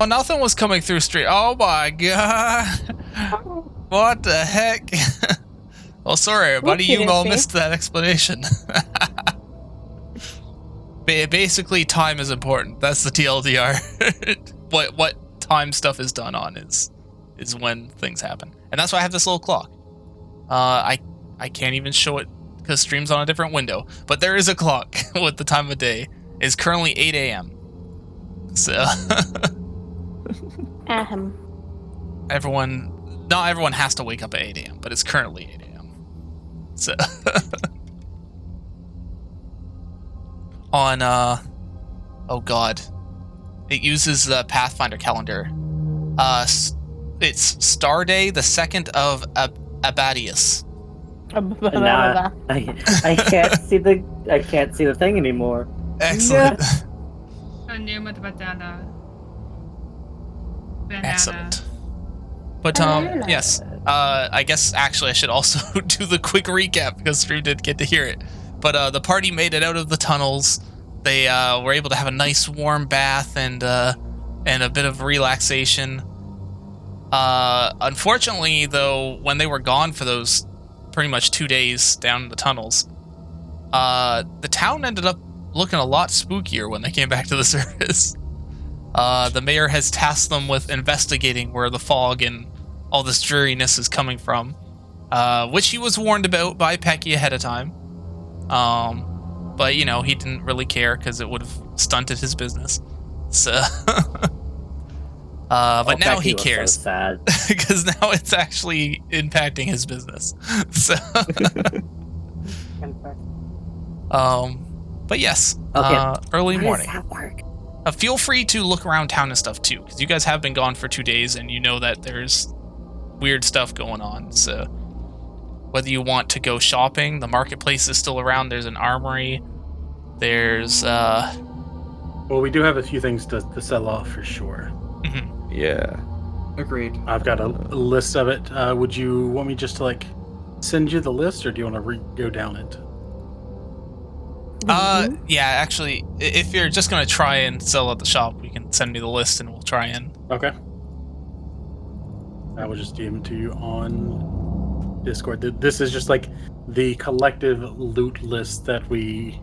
Oh, nothing was coming through stream. Oh my god. What the heck? Oh, sorry, everybody. You all missed that explanation. Basically, time is important. That's the TLDR. What time stuff is done on is when things happen. And that's why I have this little clock. I can't even show it because stream's on a different window. But there is a clock with the time of day. It's currently 8 a.m. So... Not everyone has to wake up at 8 a.m., but it's currently 8 a.m. So... on, oh god. It uses the Pathfinder calendar. It's Star Day, the 2nd of Abadius. I can't see the thing anymore. Excellent. Banana. Excellent. But yes, I guess actually I should also do the quick recap because stream didn't get to hear it. But the party made it out of the tunnels. They were able to have a nice warm bath and a bit of relaxation. Unfortunately, though, when they were gone for those pretty much 2 days down in the tunnels, the town ended up looking a lot spookier when they came back to the surface. The mayor has tasked them with investigating where the fog and all this dreariness is coming from, which he was warned about by Pecky ahead of time. But, you know, he didn't really care because it would have stunted his business. So, but now he cares. So sad. Because now it's actually impacting his business. So, but yes, early morning. How does that work? Feel free to look around town and stuff too, because you guys have been gone for 2 days and you know that there's weird stuff going on. So whether you want to go shopping, the marketplace is still around. There's an armory. There's well, we do have a few things to sell off for sure. Mm-hmm. Yeah. Agreed. I've got a list of it. Would you want me just to like send you the list, or do you want to go down it? Yeah, actually, if you're just gonna try and sell at the shop, you can send me the list and we'll try and... Okay. I will just DM it to you on Discord. This is just like the collective loot list that we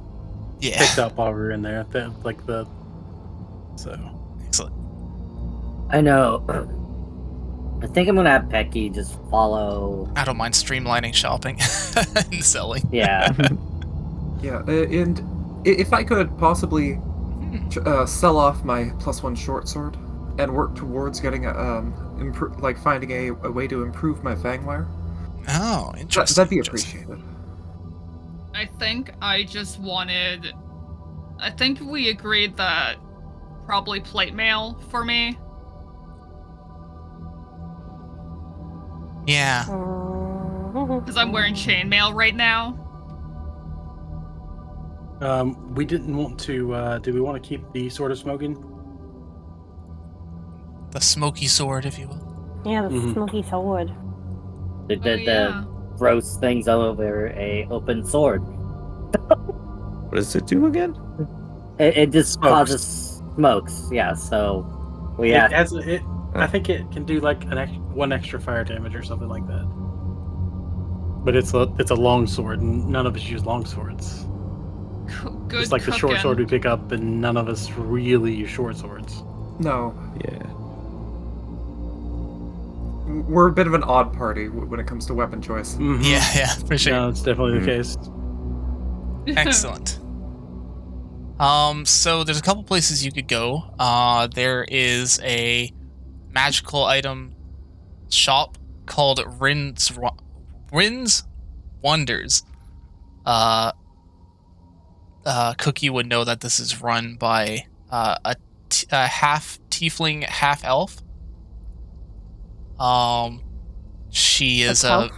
picked up while we were in there. So. Excellent. I know. I think I'm gonna have Pecky just follow. I don't mind streamlining shopping and selling. Yeah. Yeah, and if I could possibly sell off my +1 short sword and work towards getting finding a way to improve my fangwire. Oh, interesting. That'd be appreciated. I think we agreed that probably plate mail for me. Yeah. Because I'm wearing chainmail right now. We didn't want to, do we want to keep the Sword of Smoking? The smoky sword, if you will. Yeah, the smoky sword. The gross things all over a open sword. What does it do again? It just causes smokes. Yeah, so we have. I think it can do like one extra fire damage or something like that. But it's a long sword, and none of us use long swords. Good. It's like the short sword we pick up, and none of us really use short swords. No. Yeah. We're a bit of an odd party when it comes to weapon choice. Mm-hmm. Yeah, for sure. No, it's definitely the case. Excellent. So there's a couple places you could go. There is a magical item shop called Rin's Wonders. Cookie would know that this is run by a half tiefling, half elf. She is a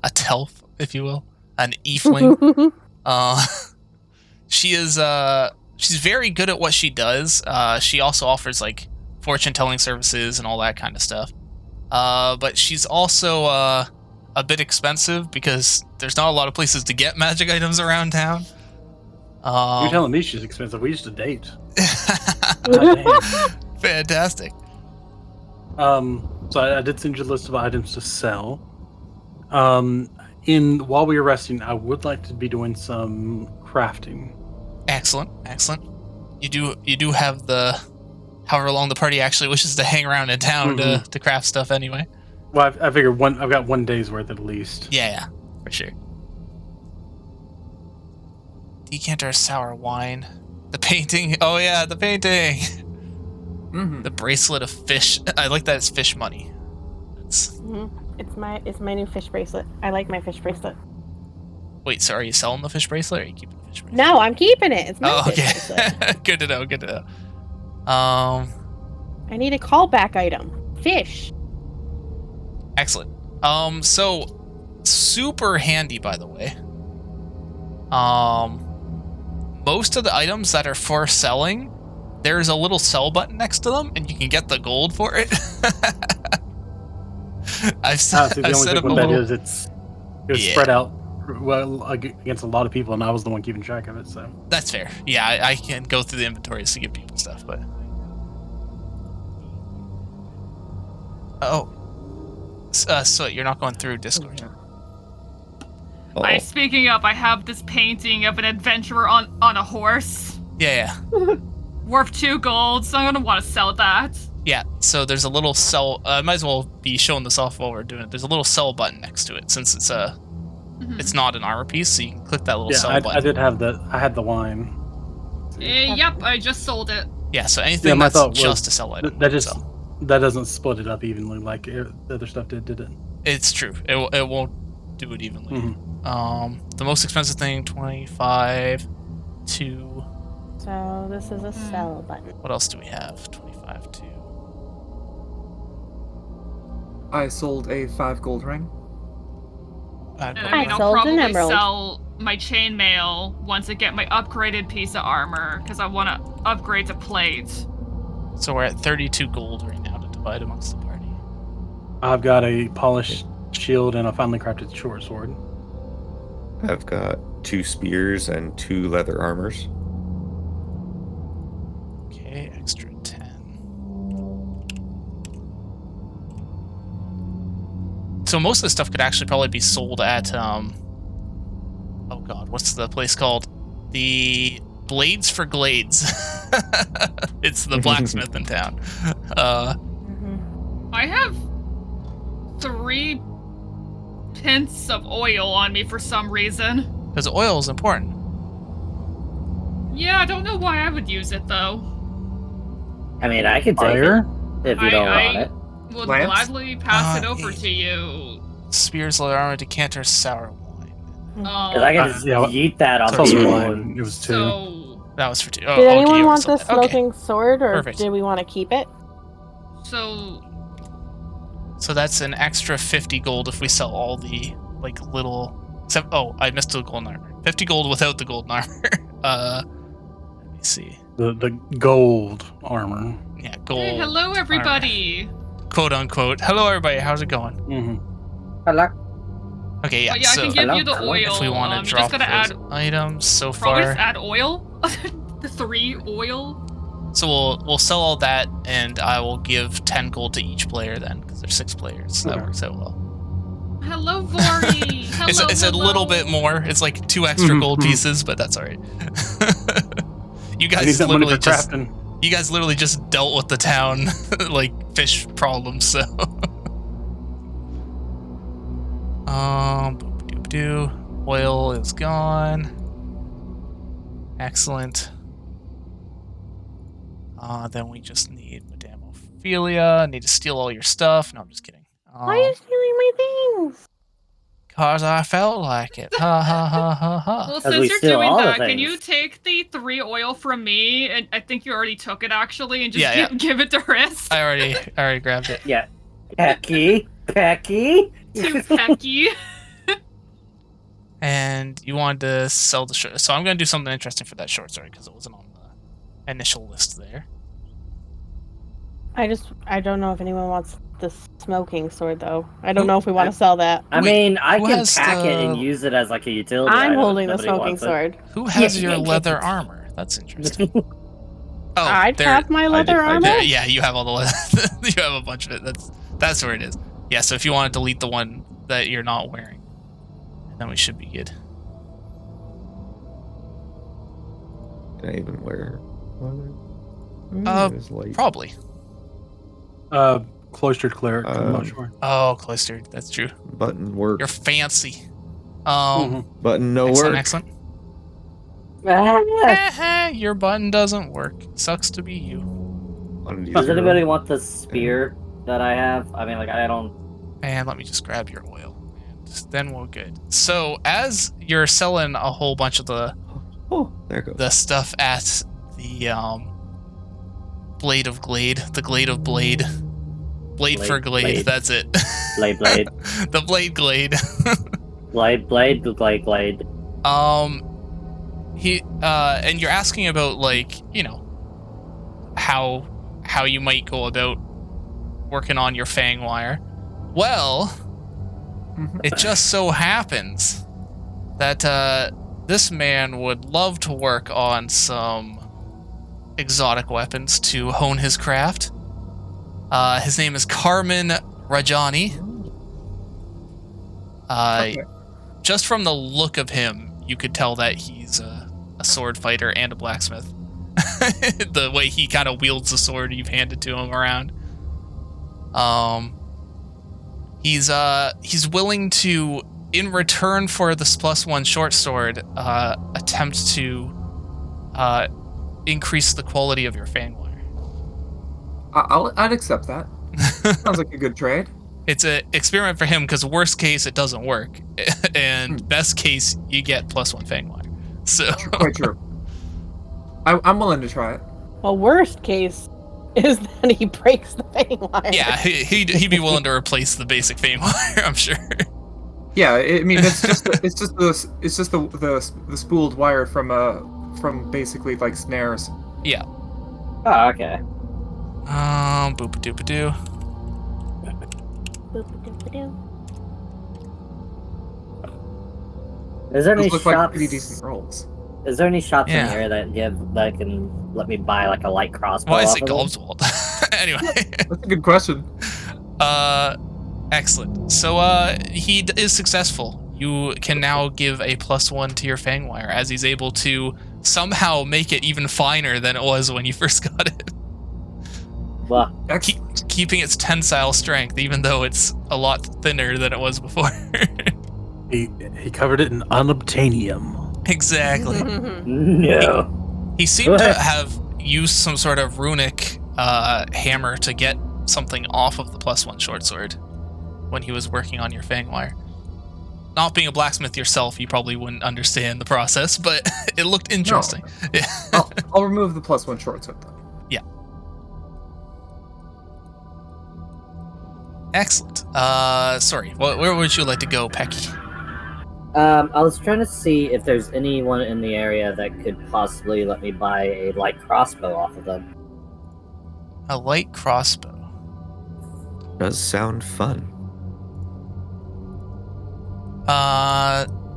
telf, if you will, an eefling. She's very good at what she does. She also offers like fortune telling services and all that kind of stuff. But she's also a bit expensive because there's not a lot of places to get magic items around town. You're telling me she's expensive. We used to date. Fantastic. So I did send you a list of items to sell. While we were resting, I would like to be doing some crafting. Excellent. You do have the however long the party actually wishes to hang around in town to craft stuff anyway. Well, I figured I've got 1 day's worth at least. Yeah, for sure. Decanter of sour wine. The painting. Oh yeah, the painting. Mm-hmm. The bracelet of fish. I like that it's fish money. It's... It's my new fish bracelet. I like my fish bracelet. Wait, so are you selling the fish bracelet or are you keeping the fish bracelet? No, I'm keeping it. It's my fish okay. bracelet. Good to know. I need a callback item. Fish. Excellent. So super handy, by the way. Most of the items that are for selling, there's a little sell button next to them, and you can get the gold for it. I've set The only up thing a with that little... is it's spread out well against a lot of people, and I was the one keeping track of it. So That's fair. Yeah, I can go through the inventories to give people stuff, but... So you're not going through Discord? Oh, Speaking of, I have this painting of an adventurer on a horse. Yeah. Worth 2 gold, so I'm gonna want to sell that. Yeah, so there's a little sell... I might as well be showing this off while we're doing it. There's a little sell button next to it, since it's it's not an armor piece, so you can click that little sell button. I did have I had the wine. Yep, I just sold it. Yeah, so anything my that's thought was just a sell item. That doesn't split it up evenly like the other stuff did it? It's true. It won't do it evenly. Mm-hmm. The most expensive thing, 25 to... So this is a sell button. What else do we have? 25 to... I sold a 5 gold ring. And I I mean, I'll sold an probably emerald. sell my chainmail once I get my upgraded piece of armor, because I want to upgrade to plate. So we're at 32 gold right now to divide amongst the party. I've got a polished shield and a finely crafted short sword. I've got 2 spears and 2 leather armors. Okay, extra 10. So most of this stuff could actually probably be sold at, oh god, what's the place called? The Blades for Glades. It's the blacksmith in town. I have 3 pints of oil on me for some reason. Because oil is important. Yeah, I don't know why I would use it though. I mean, I can take Fire? it if you don't want it. Would Lance? gladly pass it over to you. Spears, leather armor, decanter, sour wine. Because I can just yeet that on It's also people. wine. It was 2. So, That was for 2. Did anyone want the Okay. smoking sword, or Perfect. do we want to keep it? so So that's an extra 50 gold if we sell all the, like, little... Except, oh, I missed the golden armor. 50 gold without the golden armor. Let me see. The gold armor. Yeah, gold. hey, hello everybody. Quote unquote. Hello everybody, how's it going? Mm-hmm. Hello. Okay, yeah, Oh, yeah, I so can give you the Hello. oil. if we want I'm to drop just gonna those add items so probably far... just add oil. The 3 oil. So we'll sell all that, and I will give 10 gold to each player then, because there's 6 players, so that Okay. works out well. Hello, Vori. Hello, It's a little bit more. It's like 2 extra Mhm, gold mhm. pieces, but that's alright. You I need guys that money for literally just... crafting. You guys literally just dealt with the town, like, fish problems, so... boop-doop-doo. Oil is gone. Excellent. Then we just need Madame Ophelia. Need to steal all your stuff. No, I'm just kidding. Why are you stealing my things? Cause I felt like it. Ha ha ha ha ha. Well, 'Cause since we you're steal doing all the that, can things. you take the 3 oil from me? And I think you already took it actually, and just Yeah, give it to Riss. I already grabbed it. Yeah. Pecky. Pecky. To Pecky. And you wanted to sell the short, so I'm gonna do something interesting for that short sword because it wasn't on the initial list there. I don't know if anyone wants the smoking sword though. I don't know if we want to sell that. I Wait, mean, I who can has pack it and the- use it as like a utility. I'm item if holding the nobody smoking wants it. sword. Who has Yeah, your yeah, leather yeah. armor? That's interesting. Oh, I'd have my leather I armor. did. Yeah, you have all the leather. You have a bunch of it. That's where it is. Yeah, so if you want to delete the one that you're not wearing, then we should be good. Can I even wear leather? It is light. Probably. Cloistered cleric. I'm not sure. Oh, cloistered. That's true. Button work. You're fancy. Button no Excellent, work. excellent. Ah, Your button doesn't work. Sucks to be you. does anybody want the spear that I have? I mean, like, I don't. And let me just grab your oil. And then we're good. So as you're selling a whole bunch of the There it goes. the stuff at the Blade of Glade, the Glade of Blade. Blade for Glade, Blade. that's it. Blade. The Blade Glade. Blade. And you're asking about, like, you know, how you might go about working on your fang wire. Well, it just so happens that this man would love to work on some exotic weapons to hone his craft. His name is Carmen Rajani. Just from the look of him, you could tell that he's a sword fighter and a blacksmith. The way he kind of wields the sword you've handed to him around. He's willing to, in return for this +1 short sword, attempt to increase the quality of your fang wire. I'd accept that. Sounds like a good trade. It's an experiment for him because worst case it doesn't work, and best case you get +1 fang wire. So Quite true. I'm willing to try it. Well, worst case is that he breaks the fang wire. yeah, he'd be willing to replace the basic fang wire, I'm sure. Yeah, I mean it's just the spooled wire from basically like snares. Yeah. Oh, okay. Boop-a-doop-a-doo. Is there any Those look like shops? pretty decent rolls. Is there any shops in Yeah. the area that can let me buy like a light crossbow? Why is off it of them? Gobswald? Anyway. That's a good question. Excellent. So, he is successful. You can now give a +1 to your fang wire, as he's able to somehow make it even finer than it was when you first got it. Well, Keeping its tensile strength, even though it's a lot thinner than it was before. He covered it in unobtainium. Exactly. no. He seemed to have used some sort of runic hammer to get something off of the +1 short sword when he was working on your fang wire. Not being a blacksmith yourself, you probably wouldn't understand the process, but it looked interesting. Yeah. I'll remove the +1 short sword though. Yeah. Excellent. Sorry. Where would you like to go, Pecky? I was trying to see if there's anyone in the area that could possibly let me buy a light crossbow off of them. A light crossbow. Does sound fun.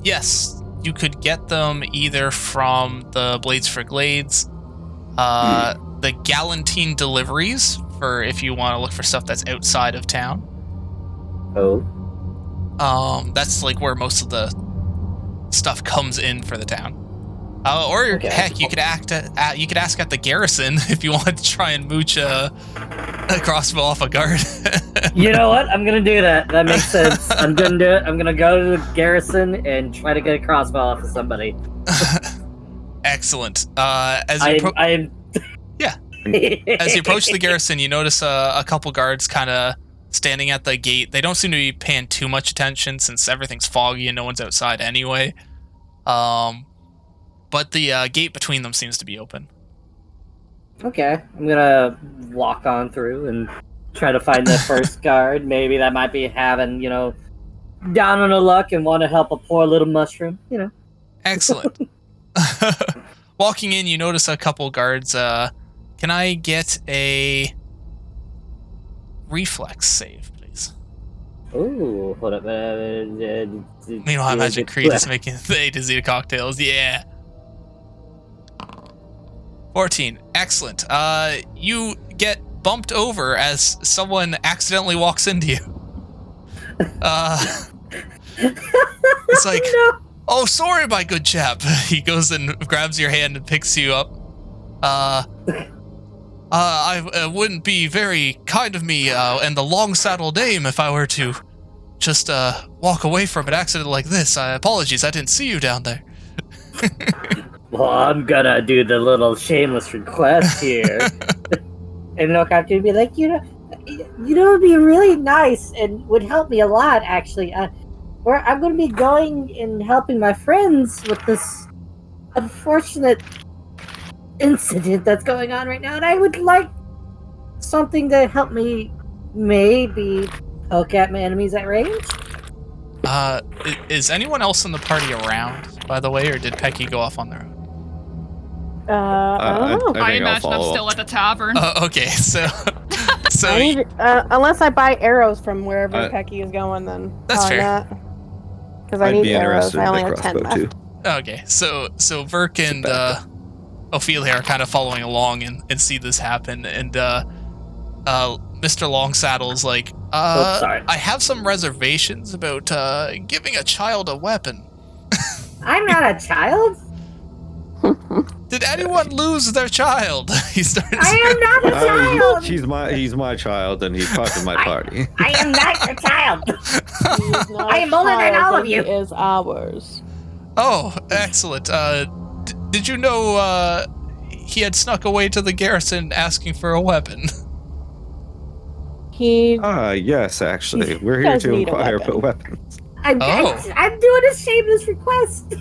Yes. You could get them either from the Blades for Glades, the Galantine deliveries, for if you want to look for stuff that's outside of town. Oh. That's like where most of the stuff comes in for the town. Or Okay. heck, you could ask at the garrison if you wanted to try and mooch a crossbow off a guard. You know what? I'm gonna do that. That makes sense. I'm gonna do it. I'm gonna go to the garrison and try to get a crossbow off of somebody. Excellent. As you approach the garrison, you notice a couple guards kind of standing at the gate. They don't seem to be paying too much attention since everything's foggy and no one's outside anyway. But the gate between them seems to be open. Okay, I'm gonna walk on through and try to find the first guard. Maybe that might be having, down on the luck and want to help a poor little mushroom, Excellent. Walking in, you notice a couple guards. Can I get a reflex save, please? Ooh, hold up. Meanwhile, Magic Creed is making the A to Z cocktails. Yeah. 14. Excellent. You get bumped over as someone accidentally walks into you. It's like, No. oh, sorry, my good chap. He goes and grabs your hand and picks you up. I wouldn't be very kind of me and the long saddle dame if I were to just walk away from an accident like this. Apologies, I didn't see you down there. Well, I'm gonna do the little shameless request here. And look after you and be like, you know, it'd be really nice and would help me a lot, actually. Where I'm gonna be going and helping my friends with this unfortunate incident that's going on right now, and I would like something to help me maybe poke at my enemies at range. Is anyone else in the party around, by the way, or did Pecky go off on their own? I don't know. I think I'll imagine I'm follow still up. at the tavern. Okay, so I need, unless I buy arrows from wherever Pecky is going, then That's probably fair. Because I I'd need be arrows. interested I in only the have 10 crossbow left. too. okay, so Verk and backup. Ophelia are kind of following along and see this happen, and Mr. Longsaddle's like, sorry. I have some reservations about giving a child a weapon. I'm not a child. Did anyone lose their child? He starts. I am not a child. He's my child, and he's part of my party. I am not your child. He is not I a am older than child, all of and he you. is ours. Oh, excellent. Did you know he had snuck away to the garrison asking for a weapon? He Yes, actually. We're He here does to need a inquire weapon. about weapons. I'm doing a shameless request.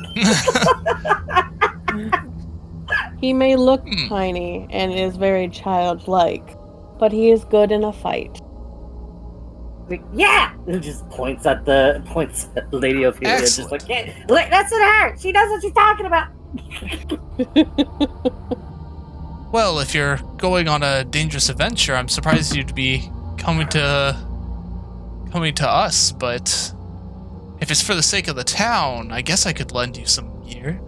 He may look Hmm. tiny and is very childlike, but he is good in a fight. Yeah, and just points at Lady Ophelia. Just Excellent. like, yeah, look, listen to her. She knows what she's talking about. Well, if you're going on a dangerous adventure, I'm surprised you'd be coming to us, but if it's for the sake of the town, I guess I could lend you some gear.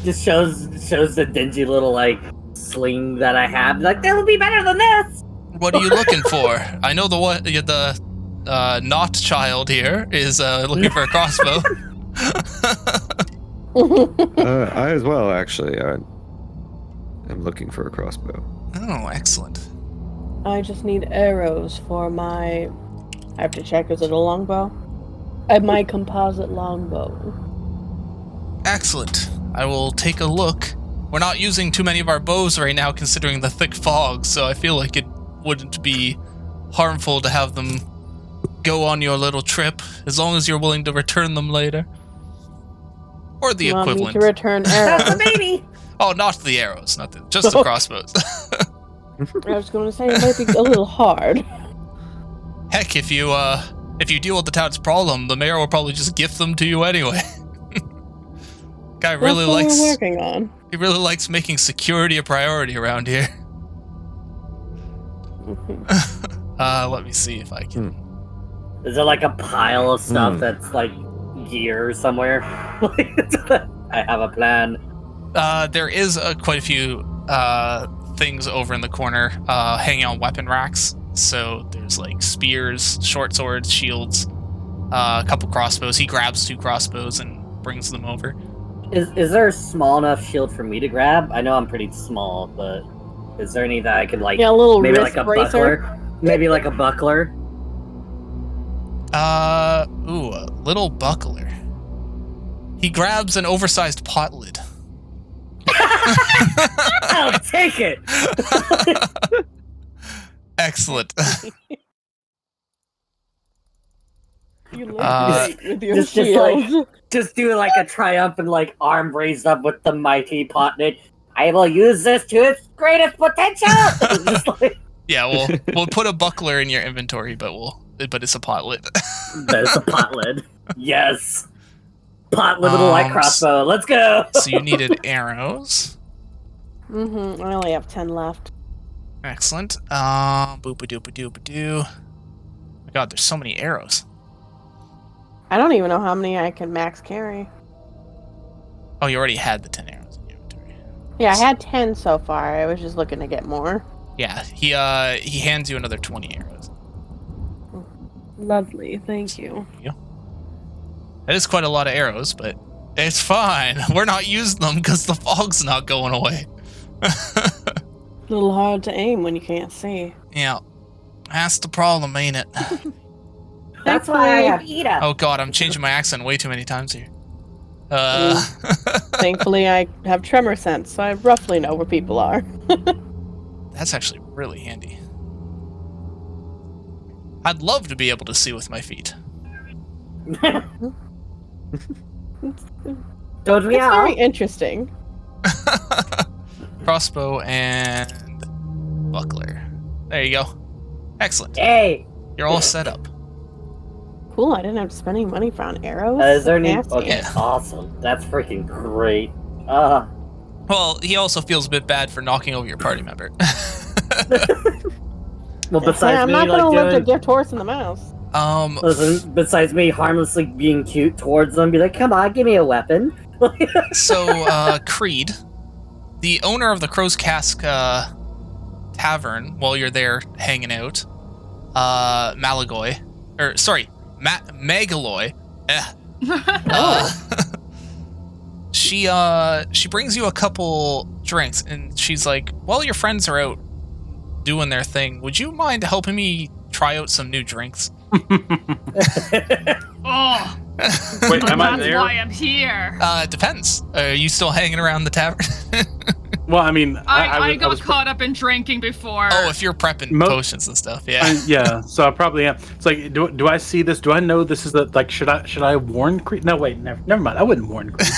Just shows the dingy little like sling that I have. Like, that would be better than this. What are you looking for? I know the not child here is looking for a crossbow. I as well, actually. I'm looking for a crossbow. Oh, excellent. I just need arrows for my... I have to check, is it a longbow? My composite longbow. Excellent. I will take a look. We're not using too many of our bows right now considering the thick fog, so I feel like it wouldn't be harmful to have them go on your little trip, as long as you're willing to return them later. Or the You want me equivalent. to return That's a arrows? baby. Oh, not the arrows, just the crossbows. I was going to say it might be a little hard. Heck, if you deal with the town's problem, the mayor will probably just gift them to you anyway. Guy really That's what likes we're working on. he really likes making security a priority around here. Let me see if I can. Is there like a pile of stuff that's like gear somewhere? I have a plan. There is quite a few things over in the corner hanging on weapon racks. So there's like spears, short swords, shields, a couple crossbows. He grabs 2 crossbows and brings them over. Is there a small enough shield for me to grab? I know I'm pretty small, but is there any that I could like? Yeah, a little maybe wrist like a bracer. buckler. Maybe like a buckler. A little buckler. He grabs an oversized pot lid. I'll take it. Excellent. You look Uh, great with your just shield. like just do like a triumphant like arm raised up with the mighty pot lid. I will use this to its greatest potential. Just like, Yeah, we'll put a buckler in your inventory, but it's a pot lid. there's a pot lid. Yes. Pot lid with a light crossbow. Let's go. So you needed arrows. I only have 10 left. Excellent. Boop-a-doop-a-doop-a-doo. My god, there's so many arrows. I don't even know how many I can max carry. Oh, you already had the 10 arrows. Yeah, I had 10 so far. I was just looking to get more. Yeah, he hands you another 20 arrows. Lovely, thank you. That is quite a lot of arrows, but it's fine. We're not using them because the fog's not going away. A little hard to aim when you can't see. Yeah, that's the problem, ain't it? That's why I have Ida. Oh god, I'm changing my accent way too many times here. Thankfully, I have tremor sense, so I roughly know where people are. That's actually really handy. I'd love to be able to see with my feet. Don't we It's all? very interesting. Crossbow and buckler. There you go. Excellent. Hey, You're all set up. Cool, I didn't have to spend any money on arrows. is there any? Nasty. Okay, awesome. That's freaking great. Well, he also feels a bit bad for knocking over your party member. Well, besides Yeah, I'm me, not gonna like live to doing, gift horse in the mouse. listen, besides me harmlessly being cute towards them, be like, come on, give me a weapon. So, Creed, the owner of the Crow's Cask Tavern, while you're there hanging out, Megaloy, she brings you a couple drinks, and she's like, while your friends are out doing their thing, would you mind helping me try out some new drinks? Oh, Wait, am I that's there? why I'm here. It depends. Are you still hanging around the tavern? Well, I mean, I got was caught up in drinking before. Oh, if you're prepping potions and stuff, yeah. yeah, so I probably am. It's like, do I see this? Do I know this is the like? Should I warn Creed? No, wait, never mind. I wouldn't warn Creed.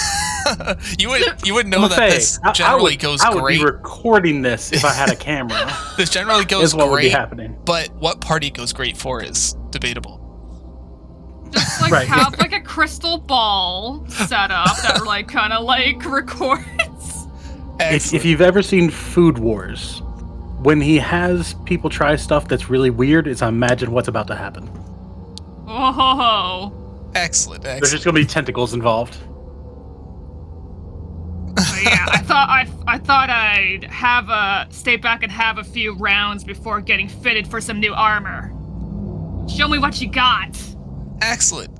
you would know that this generally goes I would great. be recording this if I had a camera. This generally goes is what would be great, happening. but what party goes great for is debatable. Just like Right. have like a crystal ball set up that like kind of like records. If you've ever seen Food Wars, when he has people try stuff that's really weird, it's imagine what's about to happen. Oh, Excellent. There's just gonna be tentacles involved. yeah. I thought I'd have stay back and have a few rounds before getting fitted for some new armor. Show me what you got. Excellent.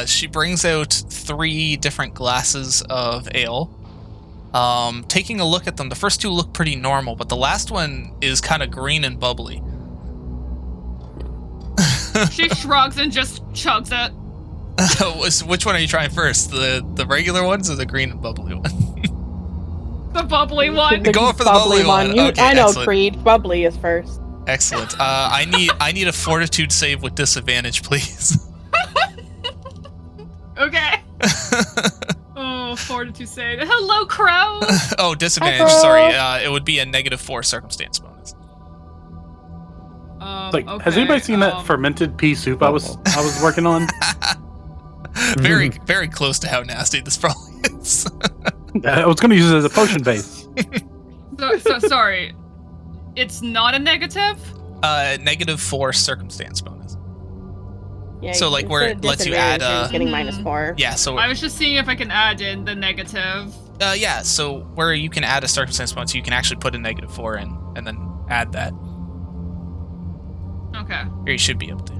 She brings out 3 different glasses of ale. Taking a look at them, the first 2 look pretty normal, but the last one is kind of green and bubbly. She shrugs and just chugs it. Which one are you trying first? The regular ones or the green and bubbly one? The bubbly one. Go for the bubbly one. Okay, I know, excellent. Creed. Bubbly is first. Excellent. I need a fortitude save with disadvantage, please. Okay. Oh, fortitude save. Hello, Crow. Oh, disadvantage. Hi, Sorry. Crow. It would be a -4 circumstance bonus. Like, Okay, has anybody seen that fermented pea soup I was working on? Very, very close to how nasty this probably is. I was gonna use it as a potion base. So sorry. It's not a negative? -4 circumstance bonus. Yeah, So, like, where instead it of lets you add, disadvantage, you're just getting Mhm. -4. Yeah. So I was just seeing if I can add in the negative. yeah. So where you can add a circumstance bonus, you can actually put a -4 in and then add that. Okay. Or you should be able to.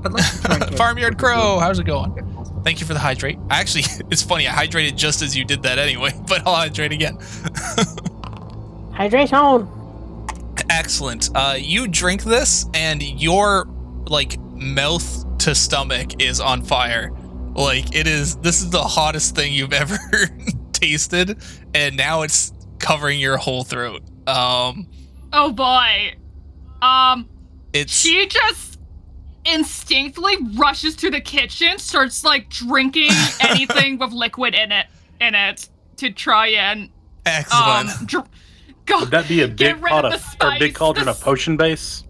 I'd like to try and get- Farmyard Crow, how's it going? Thank you for the hydrate. Actually, it's funny. I hydrated just as you did that anyway, but I'll hydrate again. Hydration. Excellent. You drink this, and your like mouth to stomach is on fire. Like it is. This is the hottest thing you've ever tasted, and now it's covering your whole throat. Oh boy. It's She just instinctively rushes to the kitchen, starts like drinking anything with liquid in it to try and excellent. go. Would that be a Get big rid pot of of the or big spice, cauldron the of potion base?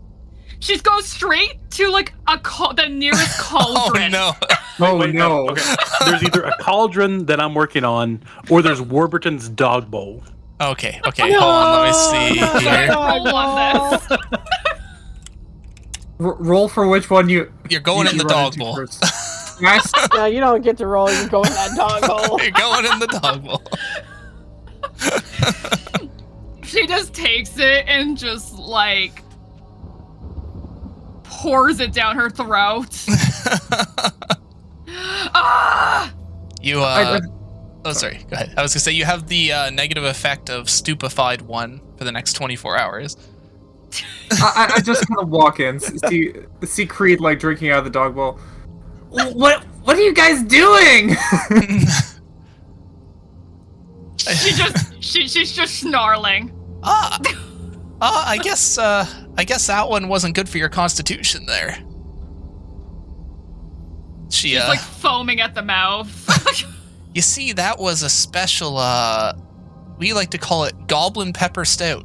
She's goes straight to like the nearest Oh cauldron. no! Oh Wait, no. Okay. There's either a cauldron that I'm working on, or there's Warburton's dog bowl. Okay. Hold on. Let me see here. Roll on this. Roll for which one you. You're going in the run dog into bowl. first. Yes. No, you don't get to roll. You go in that dog hole. You're going in the dog bowl. She just takes it and just, like, pours it down her throat. Ah! You, oh, sorry, go ahead. I was gonna say, you have the negative effect of stupefied 1 for the next 24 hours. I just kind of walk in, see Creed, like, drinking out of the dog bowl. What are you guys doing? She's just snarling. I guess that one wasn't good for your constitution there. She's like foaming at the mouth. You see, that was a special, we like to call it Goblin Pepper Stout.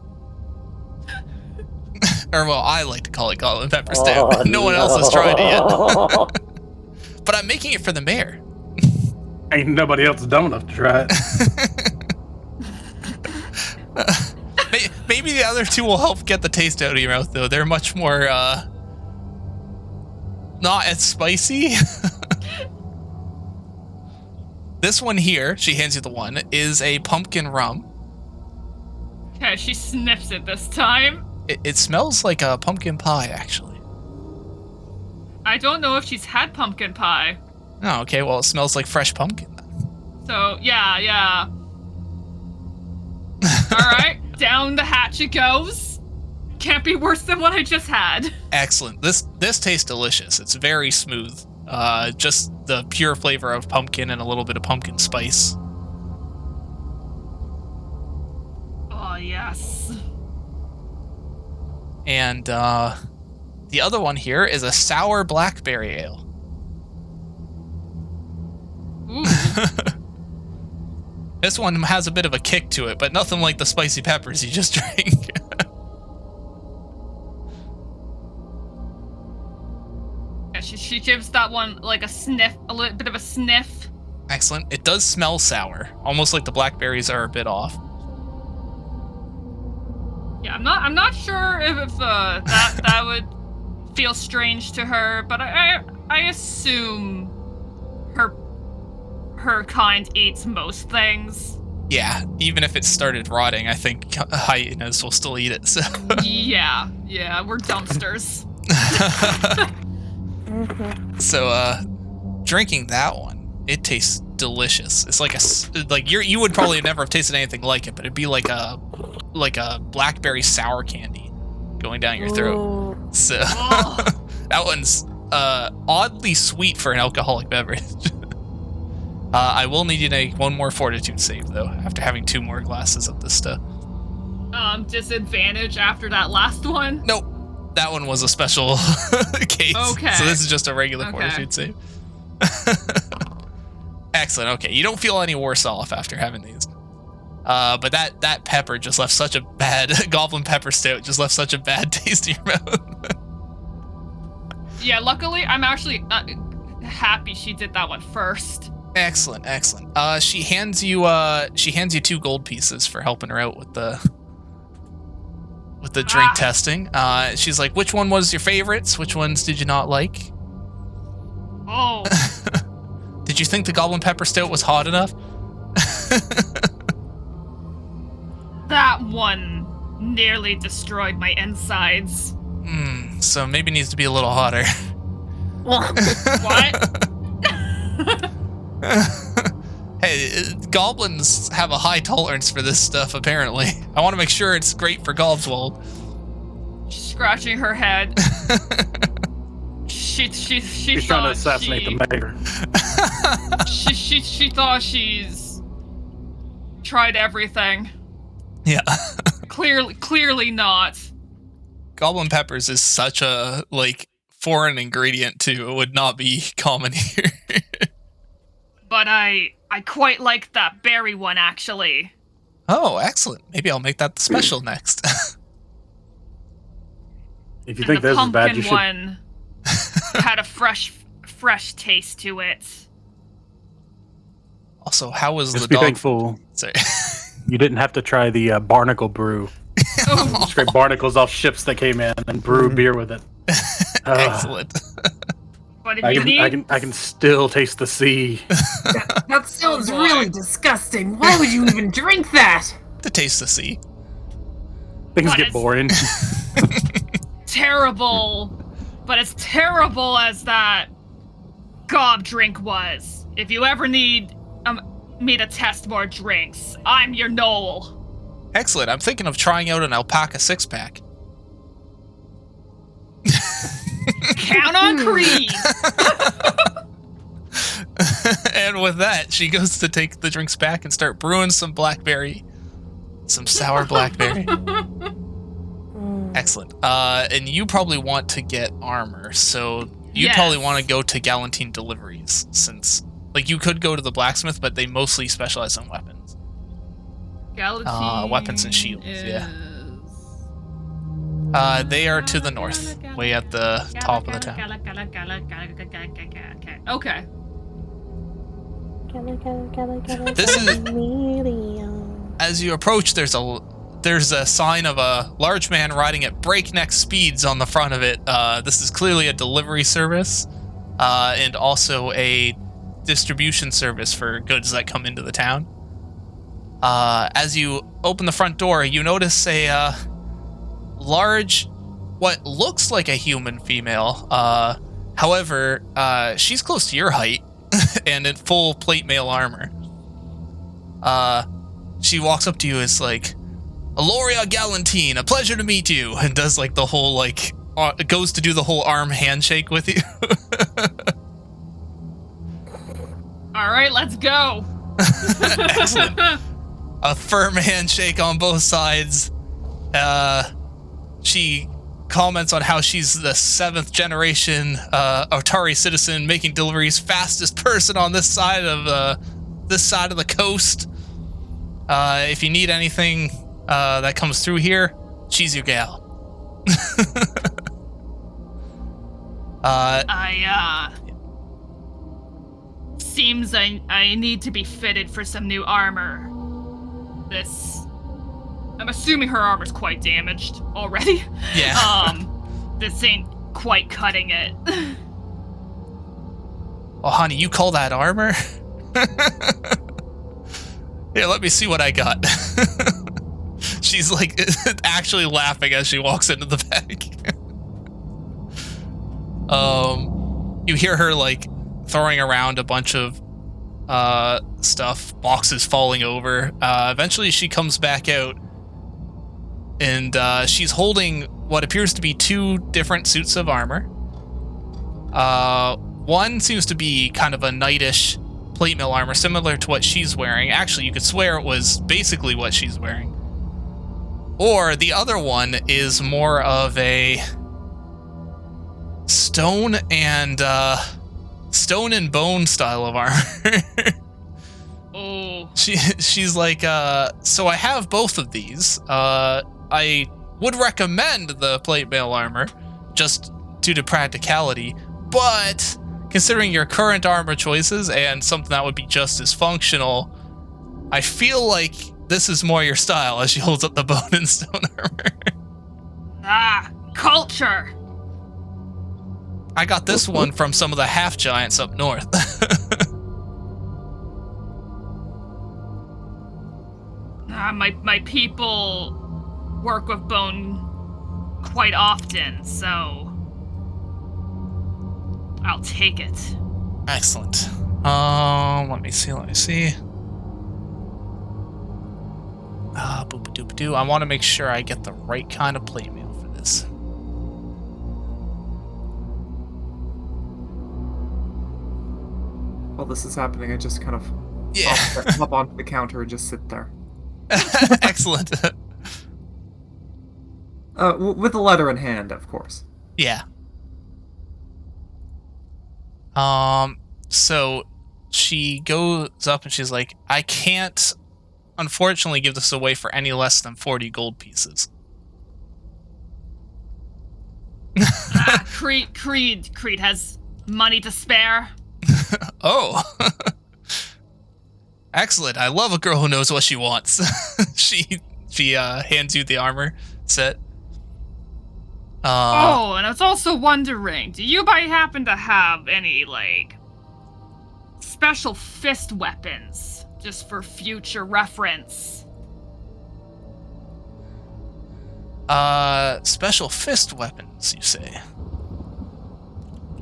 Or, well, I like to call it Goblin Pepper Stout. Oh, no one else has tried it yet. But I'm making it for the mayor. Ain't nobody else dumb enough to try it. Maybe the other two will help get the taste out of your mouth, though. They're much more, not as spicy. This one here, she hands you the one, is a pumpkin rum. Okay, she sniffs it this time. It smells like a pumpkin pie, actually. I don't know if she's had pumpkin pie. Oh, okay, well, it smells like fresh pumpkin, then. So, yeah. Alright, down the hatch it goes. Can't be worse than what I just had. Excellent. This tastes delicious. It's very smooth. Just the pure flavor of pumpkin and a little bit of pumpkin spice. Oh, yes. And, the other one here is a sour blackberry ale. Ooh. This one has a bit of a kick to it, but nothing like the spicy peppers you just drank. Yeah, she gives that one like a sniff, a little bit of a sniff. Excellent. It does smell sour, almost like the blackberries are a bit off. Yeah, I'm not sure if that would feel strange to her, but I assume her kind eats most things. Yeah, even if it started rotting, I think hyenas will still eat it. So Yeah, we're dumpsters. So, drinking that one, it tastes delicious. It's like you would probably never have tasted anything like it, but it'd be like a blackberry sour candy going down your throat. So that one's oddly sweet for an alcoholic beverage. I will need you to make one more fortitude save though, after having 2 more glasses of this stuff. Disadvantage after that last one? Nope. That one was a special case. Okay. So this is just a regular fortitude save. Excellent. Okay, you don't feel any worse off after having these. But that pepper just left such a bad goblin pepper stout just left such a bad taste in your mouth. Yeah, luckily I'm actually happy she did that one first. Excellent. She hands you 2 gold pieces for helping her out with the drink testing. She's like, which one was your favorites? Which ones did you not like? Oh. Did you think the goblin pepper stout was hot enough? That one nearly destroyed my insides. So maybe it needs to be a little hotter. What? Hey, goblins have a high tolerance for this stuff, apparently. I want to make sure it's great for Gobswold. Scratching her head. She's trying to assassinate the mayor. She thought she's tried everything. Yeah. Clearly not. Goblin peppers is such a, foreign ingredient, too. It would not be common here. But I quite like that berry one, actually. Oh, excellent. Maybe I'll make that the special next. If you think this is bad, you should. The pumpkin one had a fresh taste to it. Also, how was Just the be dog? thankful Sorry. you didn't have to try the barnacle brew. Scrape barnacles off ships that came in and brew beer with it. Excellent. But if you need... I can still taste the sea. That sounds really disgusting. Why would you even drink that? to taste the sea. Things But get it's- boring. Terrible, but as terrible as that gob drink was. If you ever need me to test more drinks, I'm your Noel. Excellent. I'm thinking of trying out an alpaca 6-pack. Count on Creed. And with that, she goes to take the drinks back and start brewing some sour blackberry. Excellent. And you probably want to get armor, so you probably want to go to Galantine Deliveries, since like you could go to the blacksmith, but they mostly specialize in weapons. Galatine Weapons and shields, is... They are to the north, way at the top of the town. Okay. This is as you approach. There's a sign of a large man riding at breakneck speeds on the front of it. This is clearly a delivery service, and also a distribution service for goods that come into the town. As you open the front door, you notice a large, what looks like a human female. However, she's close to your height and in full plate mail armor. She walks up to you as like, Aloria Galantine, a pleasure to meet you, and does like the whole like, goes to do the whole arm handshake with you. All right, let's go. Excellent. A firm handshake on both sides. She comments on how she's the 7th generation Otari citizen, making deliveries fastest person on this side of the coast. If you need anything that comes through here, she's your gal. Seems I need to be fitted for some new armor. I'm assuming her armor's quite damaged already. Yeah. This ain't quite cutting it. Oh, honey, you call that armor? Here, let me see what I got. She's like actually laughing as she walks into the bag. You hear her like throwing around a bunch of stuff, boxes falling over. Eventually she comes back out, and she's holding what appears to be 2 different suits of armor. One seems to be kind of a knightish plate mail armor, similar to what she's wearing. Actually, you could swear it was basically what she's wearing. Or the other one is more of a stone and bone style of armor. Oh. She's like, so I have both of these. I would recommend the plate mail armor, just due to practicality, but considering your current armor choices and something that would be just as functional, I feel like this is more your style, as she holds up the bone and stone armor. Culture! I got this one from some of the half giants up north. My people work with bone quite often, so I'll take it. Excellent. Let me see. Boop-a-doop-a-doo. I want to make sure I get the right kind of plate mail for this. While this is happening, I just kind of hop onto the counter and just sit there. Excellent. With a letter in hand, of course. Yeah. So she goes up and she's like, I can't, unfortunately, give this away for any less than 40 gold pieces. Creed has money to spare. Oh. Excellent. I love a girl who knows what she wants. She hands you the armor set. And I was also wondering, do you by happen to have any, like, special fist weapons, just for future reference? Special fist weapons, you say?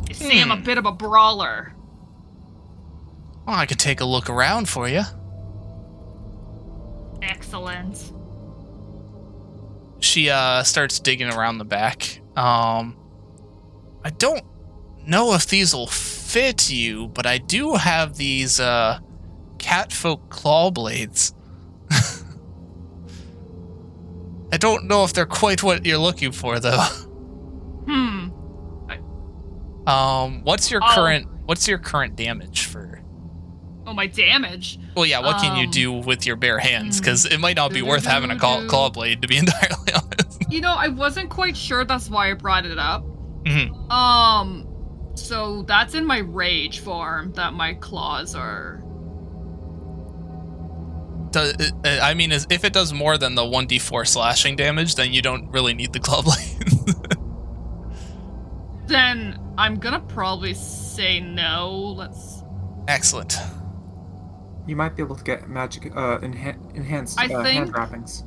You see, I'm a bit of a brawler. Well, I could take a look around for you. Excellent. She starts digging around the back. I don't know if these will fit you, but I do have these catfolk claw blades. I don't know if they're quite what you're looking for, though. What's your current damage for? Oh, my damage. Well, yeah. What can you do with your bare hands? Because it might not be worth having a claw blade, to be entirely honest. You know, I wasn't quite sure. That's why I brought it up. So that's in my rage form that my claws are. I mean, if it does more than the 1d4 slashing damage, then you don't really need the claw blade. Then I'm gonna probably say no. Let's. Excellent. You might be able to get magic enhanced I think- hand wrappings.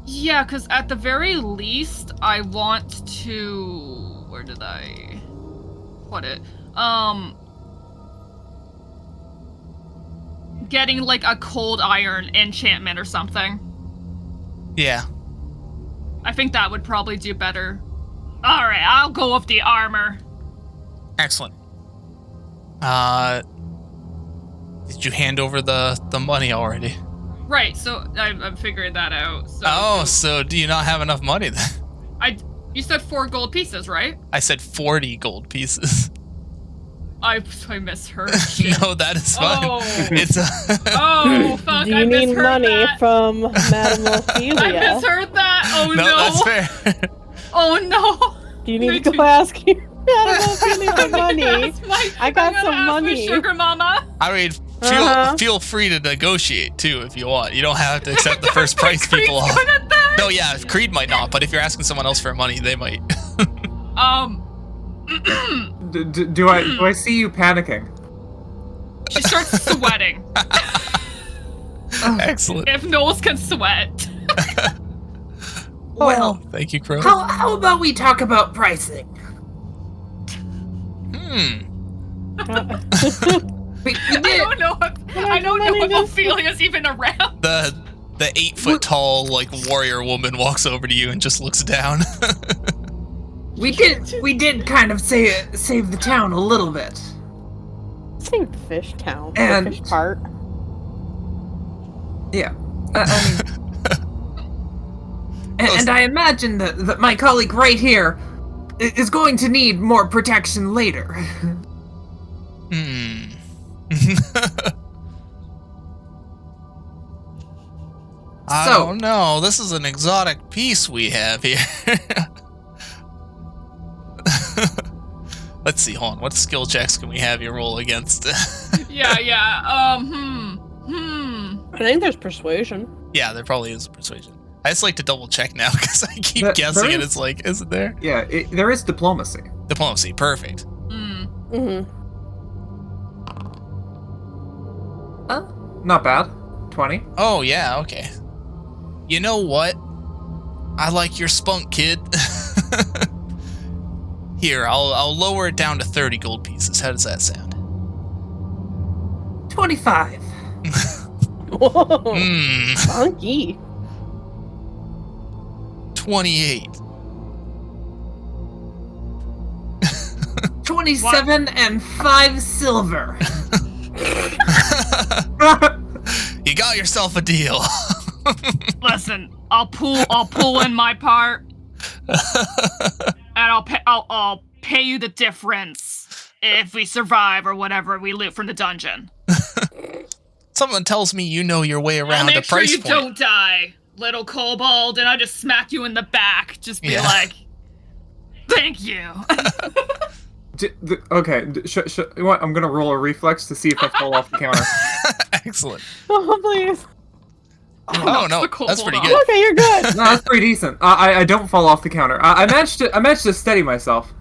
Yeah, because at the very least, I want to. Where did I put it? Getting like a cold iron enchantment or something. Yeah. I think that would probably do better. All right, I'll go with the armor. Excellent. Did you hand over the money already? Right, so I'm figuring that out. So, So do you not have enough money then? You said 4 gold pieces, right? I said 40 gold pieces. I misheard. No, that is fine. Oh. It's Oh, fuck, Do I you need misheard money that. from Madame Ophelia? I misheard that. Oh no, no. that's fair. Oh no. Do you need to go ask you, Madame Ophelia, for money? I got I'm gonna some ask my money. sugar mama. I mean, feel free to negotiate too if you want. You don't have to accept the first price people Creed's offer. good at that. No, yeah, Creed might not, but if you're asking someone else for money, they might. Do I see you panicking? She starts sweating. Excellent. If Knowles can sweat. Well, Thank you, Crow. how about we talk about pricing? We I did. don't know if Ophelia's even around. The 8-foot-tall warrior woman walks over to you and just looks down. We did kind of save the town a little bit. Save the fish town. And- The fish part. Yeah. I mean, and I imagine that my colleague right here is going to need more protection later. I So- don't know. This is an exotic piece we have here. Let's see. Hold on. What skill checks can we have you roll against? Yeah. I think there's persuasion. Yeah, there probably is a persuasion. I just like to double check now because I keep There guessing and is- it's like, is it there? Yeah, there is diplomacy. Diplomacy. Perfect. Mm-hmm. Not bad. 20. Oh, yeah. Okay. You know what? I like your spunk, kid. Here, I'll lower it down to 30 gold pieces. How does that sound? 25. Whoa. Hmm. Funky. 28. 27 and 5 silver. You got yourself a deal. Listen, I'll pull in my part, and I'll pay you the difference if we survive or whatever we loot from the dungeon. Someone tells me you know your way I'll around a make sure price you point. don't die, little kobold, and I just smack you in the back. Just be Yeah. like, thank you. Okay, you know what? I'm gonna roll a reflex to see if I fall off the counter. Excellent. Oh, please. Oh no, the kobold that's pretty off. good. Okay, you're good. No, that's pretty decent. I don't fall off the counter. I managed to steady myself.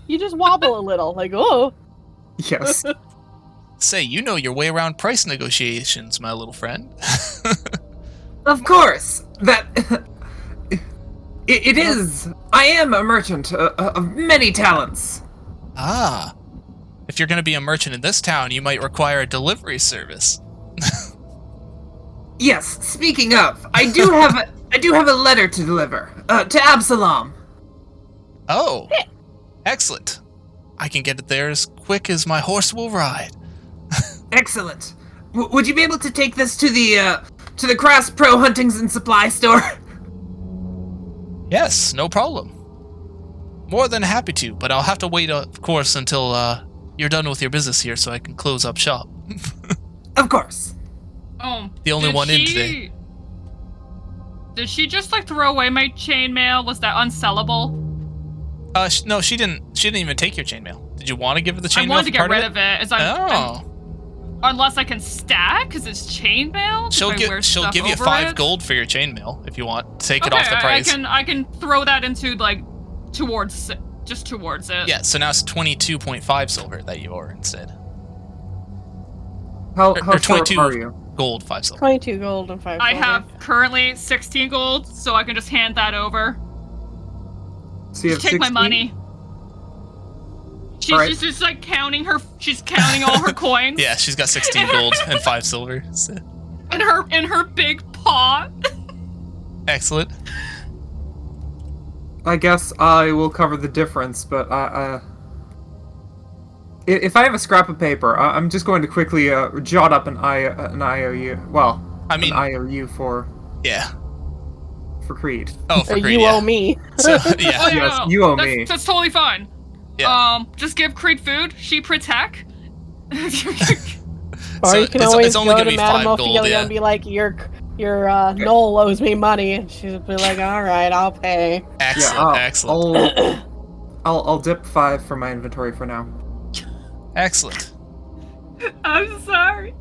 You just wobble a little, like, oh. Yes. Say, you know your way around price negotiations, my little friend. Of course. It is. I am a merchant of many talents. Ah. If you're going to be a merchant in this town, you might require a delivery service. Yes. Speaking of, I do have a letter to deliver to Absalom. Oh. Excellent. I can get it there as quick as my horse will ride. Excellent. Would you be able to take this to the Crass Pro Huntings and Supply Store? Yes, no problem. More than happy to, but I'll have to wait, of course, until you're done with your business here so I can close up shop. Of course. The only one in today. Did she just like throw away my chainmail? Was that unsellable? No, she didn't. She didn't even take your chainmail. Did you want to give her the chainmail? I wanted to get part rid of of it. Unless I can stack, because it's chainmail. She'll give you 5 gold for your chainmail if you want. Take it off the price. I can throw that into like towards it. Yeah, so now it's 22.5 silver that you are instead. How or 22 short are you? gold, 5 silver. 22 gold and 5 I silver. have currently 16 gold, so I can just hand that over. So you have Just take my 16? money. She's just like counting all her coins. Yeah, she's got 16 gold and 5 silver. So. In her big paw. Excellent. I guess I will cover the difference, but if I have a scrap of paper, I'm just going to quickly jot up an IOU. Well, an IOU for Creed. Oh, for Creed, you owe me. So, yeah. Oh, yeah, Yes, no, you owe me. That's totally fine. Yeah. Just give Creed food. She protect. Or So you can it's always only go gonna to be Madame 5 gold, Ophelia and be like, your Noel owes me money, and she'll be like, all right, I'll pay. Excellent, excellent. I'll dip 5 from my inventory for now. Excellent. I'm sorry.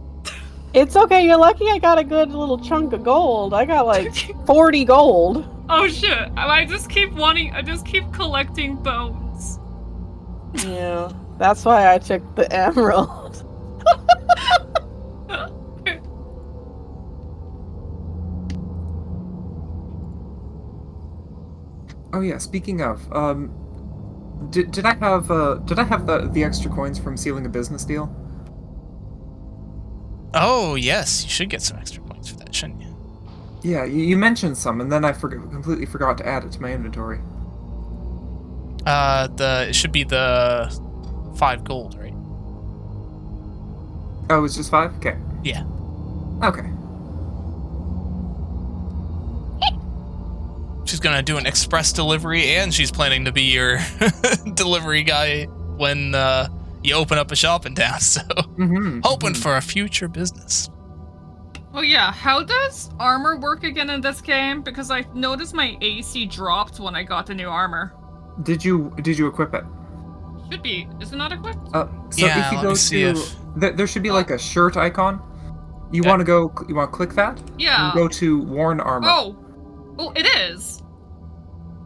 It's okay, you're lucky I got a good little chunk of gold. I got like 40 gold. Oh shit! I just keep collecting bones. Yeah, that's why I took the emerald. Oh yeah, speaking of, did I have the extra coins from sealing a business deal? Oh, yes. You should get some extra points for that, shouldn't you? Yeah, you mentioned some, and then I completely forgot to add it to my inventory. It should be the 5 gold, right? Oh, it was just 5? Okay. Yeah. Okay. She's gonna do an express delivery, and she's planning to be your delivery guy when you open up a shop in town, so hoping for a future business. Oh yeah, how does armor work again in this game? Because I noticed my AC dropped when I got the new armor. Did you equip it? Should be. Is it not equipped? So Yeah, if you let go me see to if- there should be like a shirt icon. You want to click that? Yeah. And go to worn armor. Oh, it is.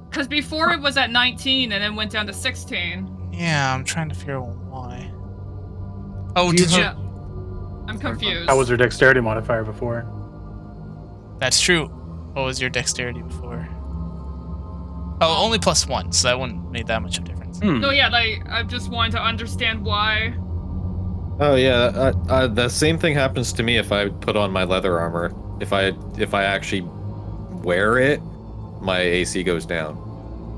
Because before it was at 19 and then went down to 16. Yeah, I'm trying to figure out why. Oh, Do you did you? Yeah. I'm confused. That was her dexterity modifier before. That's true. What was your dexterity before? Oh, only +1, so that wouldn't made that much of a difference. No, yeah, I just wanted to understand why. Oh yeah, the same thing happens to me if I put on my leather armor. If I actually wear it, my AC goes down.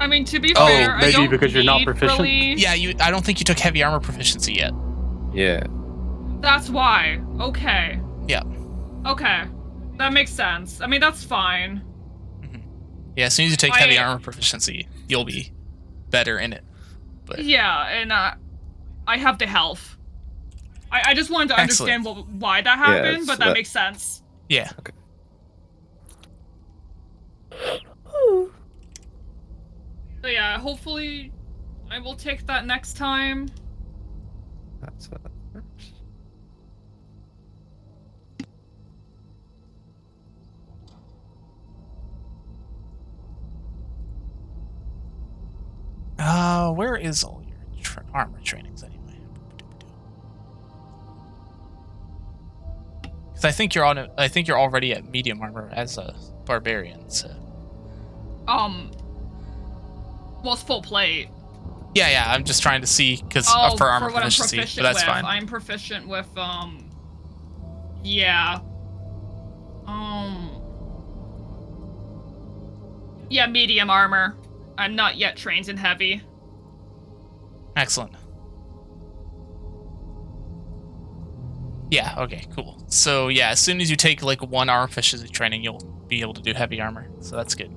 I mean, to be fair, I maybe don't because you're not need proficient? Really... Yeah, I don't think you took heavy armor proficiency yet. Yeah. That's why. Okay. Yeah. Okay. That makes sense. I mean, that's fine. Yeah, as soon as you take heavy armor proficiency, you'll be better in it. But Yeah, and I have the health. I just wanted to Excellent. understand why that happened, but that makes sense. yeah. Okay. So yeah, hopefully I will take that next time. That's Where is all your armor trainings anyway? Because I think you're already at medium armor as a barbarian. So. Well, it's full plate. Yeah, I'm just trying to see because for armor what proficiency, I'm but proficient that's with. fine. I'm proficient with yeah. Yeah, medium armor. I'm not yet trained in heavy. Excellent. Yeah, okay, cool. So yeah, as soon as you take like 1 armor proficiency training, you'll be able to do heavy armor. So that's good.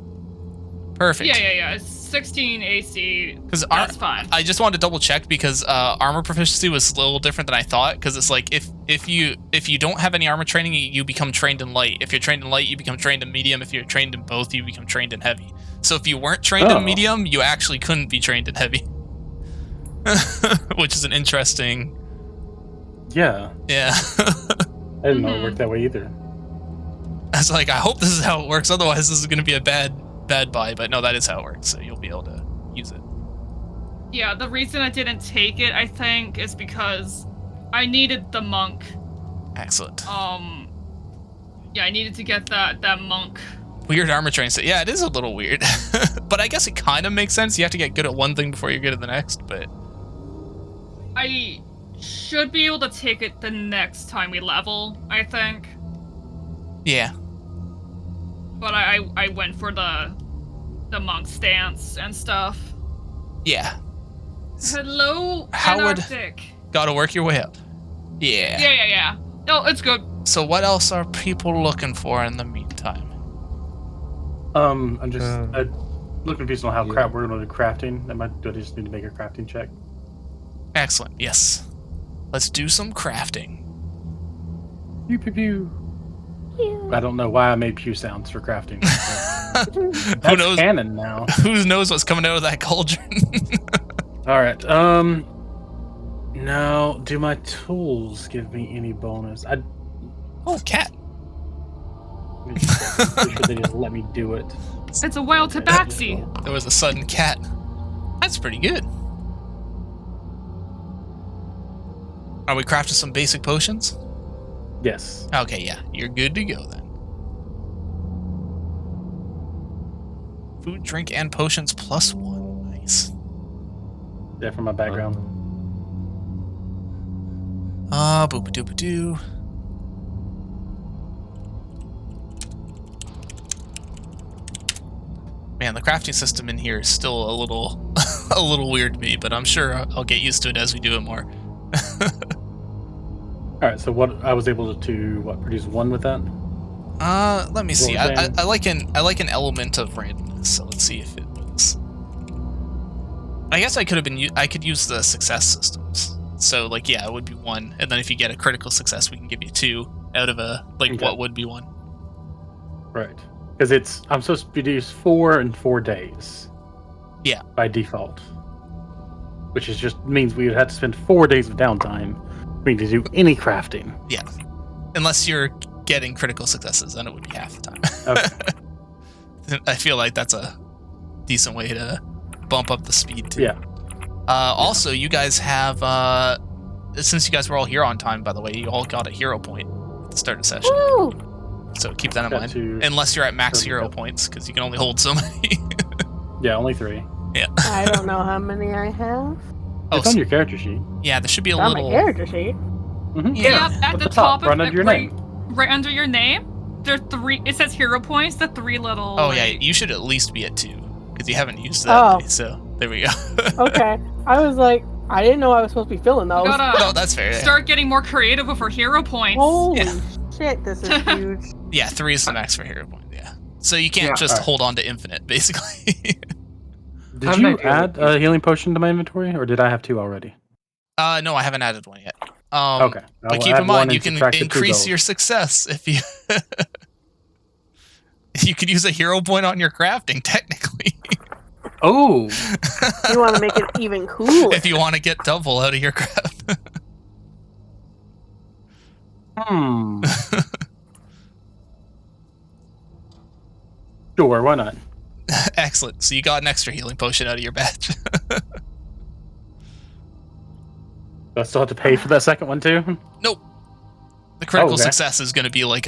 Perfect. Yeah. It's 16 AC. Because that's fine. I just wanted to double check because armor proficiency was a little different than I thought. Because it's like if you don't have any armor training, you become trained in light. If you're trained in light, you become trained in medium. If you're trained in both, you become trained in heavy. So if you weren't trained in medium, you actually couldn't be trained in heavy. Which is an interesting. Yeah. Yeah. I didn't know it worked that way either. I was like, I hope this is how it works. Otherwise, this is going to be a bad buy. But no, that is how it works. So you'll be able to use it. Yeah, the reason I didn't take it, I think, is because I needed the monk. Excellent. Yeah, I needed to get that monk. Weird armor training set. Yeah, it is a little weird. But I guess it kind of makes sense. You have to get good at one thing before you're good at the next, but... I should be able to take it the next time we level, I think. Yeah. But I went for the monk stance and stuff. Yeah. Hello, Howard. Antarctic. Gotta work your way up. Yeah. Yeah. No, it's good. So what else are people looking for in the meantime? I'm just a little confused on how we're going to do crafting. Do I just need to make a crafting check? Excellent. Yes. Let's do some crafting. Pew pew pew. I don't know why I made pew sounds for crafting. That's Who knows? Canon now. Who knows what's coming out of that cauldron? All right. Now, do my tools give me any bonus? Oh, cat. I'm pretty sure they just let me do it. It's a wild tabaxi. There was a sudden cat. That's pretty good. Are we crafting some basic potions? Yes. Okay, yeah. You're good to go then. Food, drink, and potions +1. Nice. Yeah, from my background. Boop-a-doop-a-doo. Man, the crafting system in here is still a little a little weird to me, but I'm sure I'll get used to it as we do it more. All right, so what I was able to produce 1 with that? Let me see. I like an element of randomness, so let's see if it was. I guess I could use the success systems. So like yeah, it would be 1, and then if you get a critical success, we can give you 2 out of what would be 1. Right. Because I'm supposed to produce 4 in 4 days. Yeah. By default. Which is just means we would have to spend 4 days of downtime for me to do any crafting. Yeah. Unless you're getting critical successes, then it would be half the time. Okay. I feel like that's a decent way to bump up the speed too. Yeah. Also, you guys have since you guys were all here on time, by the way, you all got a hero point at the start of the session. Woo! So keep that in mind. Unless you're at max hero points, because you can only hold so many. Yeah, only 3. Yeah. I don't know how many I have. It's on your character sheet. Yeah, there should be a It's on little. my character sheet. Mm-hmm. Yeah, at the top right of under your name. Right under your name. There are 3. It says hero points. The 3 little. Oh yeah, you should at least be at 2 because you haven't used that. Many, so there we go. Okay, I was like, I didn't know I was supposed to be filling those. No, that's fair. Start getting more creative with our hero points. Holy shit, this is huge. Yeah, 3 is the max for hero point. Yeah, so you can't just hold on to infinite, basically. Did you add a healing potion to my inventory, or did I have 2 already? No, I haven't added 1 yet. Okay. But keep in mind, you can increase your success if you... You could use a hero point on your crafting, technically. Oh! You want to make it even cooler. If you want to get double out of your craft. Sure, why not? Excellent. So you got an extra healing potion out of your batch. Do I still have to pay for that second one too? Nope. The critical success is going to be like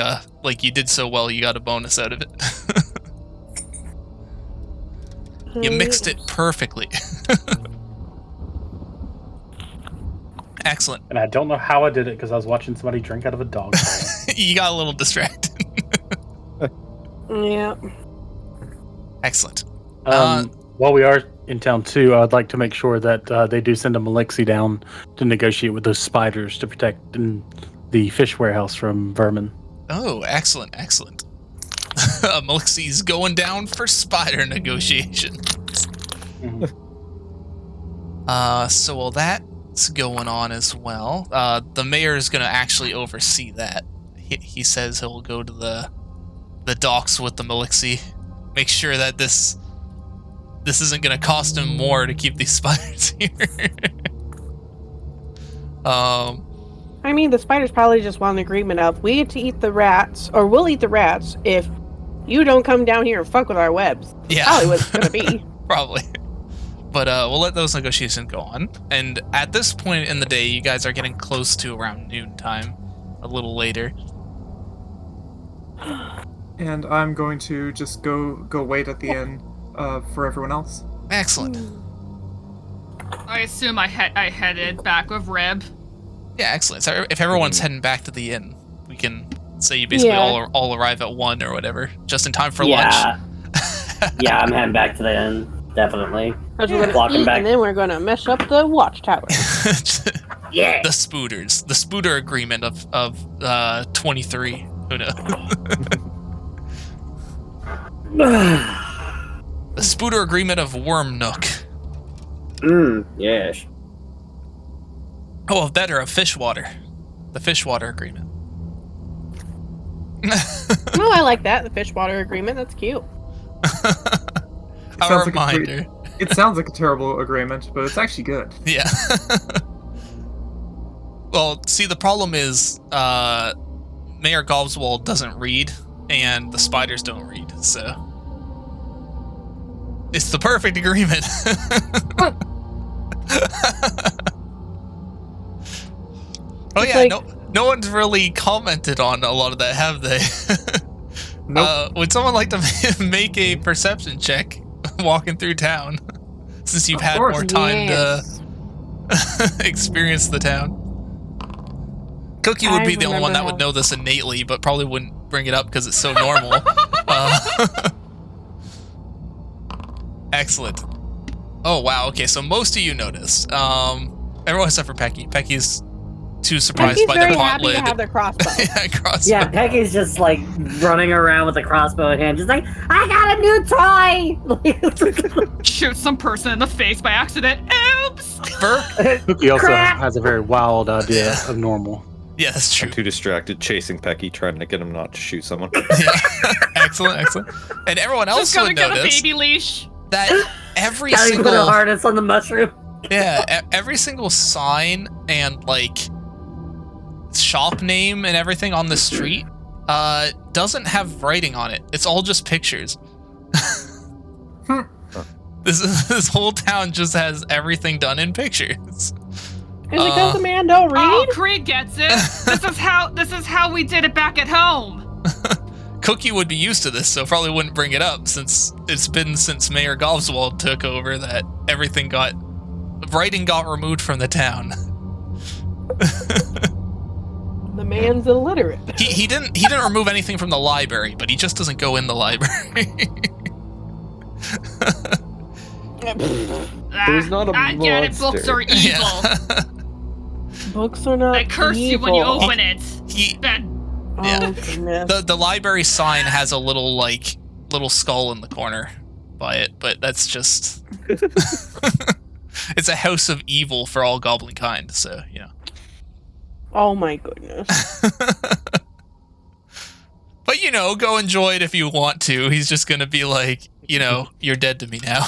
you did so well, you got a bonus out of it. You mixed it perfectly. Excellent. And I don't know how I did it because I was watching somebody drink out of a dog bowl. You got a little distracted. Yeah. Excellent. While we are in town too, I'd like to make sure that they do send a Malixi down to negotiate with those spiders to protect the fish warehouse from vermin. Oh, excellent, excellent. Malixi's going down for spider negotiations. Mhm. So while that's going on as well, the mayor is going to actually oversee that. He says he'll go to the docks with the Malixi, make sure that this isn't going to cost him more to keep these spiders here. I mean, the spiders probably just want an agreement of, we get to eat the rats, or we'll eat the rats if you don't come down here and fuck with our webs. Yeah. Probably what it's gonna be. Probably. But we'll let those negotiations go on. And at this point in the day, you guys are getting close to around noon time, a little later. And I'm going to just go wait at the inn for everyone else. Excellent. I assume I headed back with Rib. Yeah, excellent. So if everyone's heading back to the inn, we can say you basically all arrive at 1 or whatever, just in time for lunch. Yeah, I'm heading back to the inn, definitely. Because we're gonna Walking eat, back. and then we're gonna mess up the watchtower. Yeah. The spooters. The spooter agreement of 23. Who knows? The spooter agreement of Worm Nook. Yes. Oh, better, of Fishwater. The Fishwater agreement. No, I like that. The fishwater agreement. That's cute. A sounds like a reminder. It sounds like a terrible agreement, but it's actually good. Yeah. Well, see, the problem is Mayor Gobswald doesn't read, and the spiders don't read, so it's the perfect agreement. Oh It's yeah, like- no one's really commented on a lot of that, have they? Nope. Would someone like to make a perception check walking through town, since you've Of had course. more time Yes. to experience the town? Cookie would I be the only one that remember would know this innately, but probably wouldn't bring it up because it's so normal. Excellent. Oh wow. Okay, so most of you notice. Everyone except for Pecky. Pecky's too surprised He's by very the pot happy lid. to have their crossbow. Yeah, crossbow. Yeah, Peggy's just like running around with a crossbow in hand, just like, I got a new toy! Shoot some person in the face by accident. Oops! Burke? Cookie also Crap. has a very wild idea of normal. Yeah, that's true. I'm too distracted chasing Pecky, trying to get him not to shoot someone. Yeah. Excellent, excellent. And everyone else Just gonna would get a notice baby leash. that every Gotta put a single harness on the mushroom. every single sign and like shop name and everything on the street doesn't have writing on it. It's all just pictures. This whole town just has everything done in pictures. Is it because the man don't read? Oh, Krieg gets it. This is how we did it back at home. Cookie would be used to this, so probably wouldn't bring it up since it's been since Mayor Gobswald took over that writing got removed from the town. The man's illiterate. He didn't remove anything from the library, but he just doesn't go in the library. There's not a I get it. Books monster. are evil. Yeah. Books are not They curse you when you evil. open it. He Bad. Yeah. Oh, goodness. the library sign has a little skull in the corner by it, but that's just it's a house of evil for all goblin kind, so you know. Oh my goodness. But you know, go enjoy it if you want to. He's just gonna be like, you know, you're dead to me now.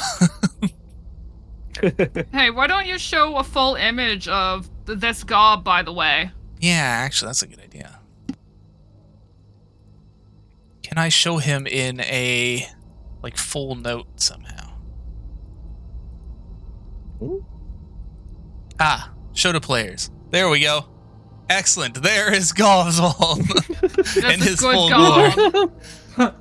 Hey, why don't you show a full image of this gob, by the way? Yeah, actually, that's a good idea. Can I show him in a like full note somehow? Ah, show to players. There we go. Excellent. There is Gobswald in This is his good full gob. glory.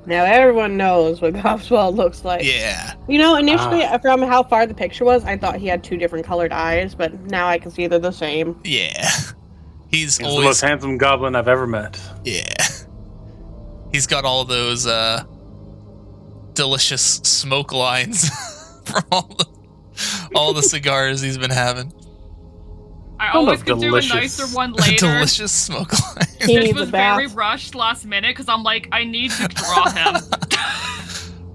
Now everyone knows what Gobswell looks like. Yeah. You know, initially, from how far the picture was, I thought he had 2 different colored eyes, but now I can see they're the same. Yeah. He's He's always the most handsome goblin I've ever met. Yeah. He's got all those delicious smoke lines from all the cigars he's been having. I Oh, always could do a delicious. nicer one later. Delicious smoke lines. He This needs was a bath. very rushed last minute because I'm like, I need to draw him.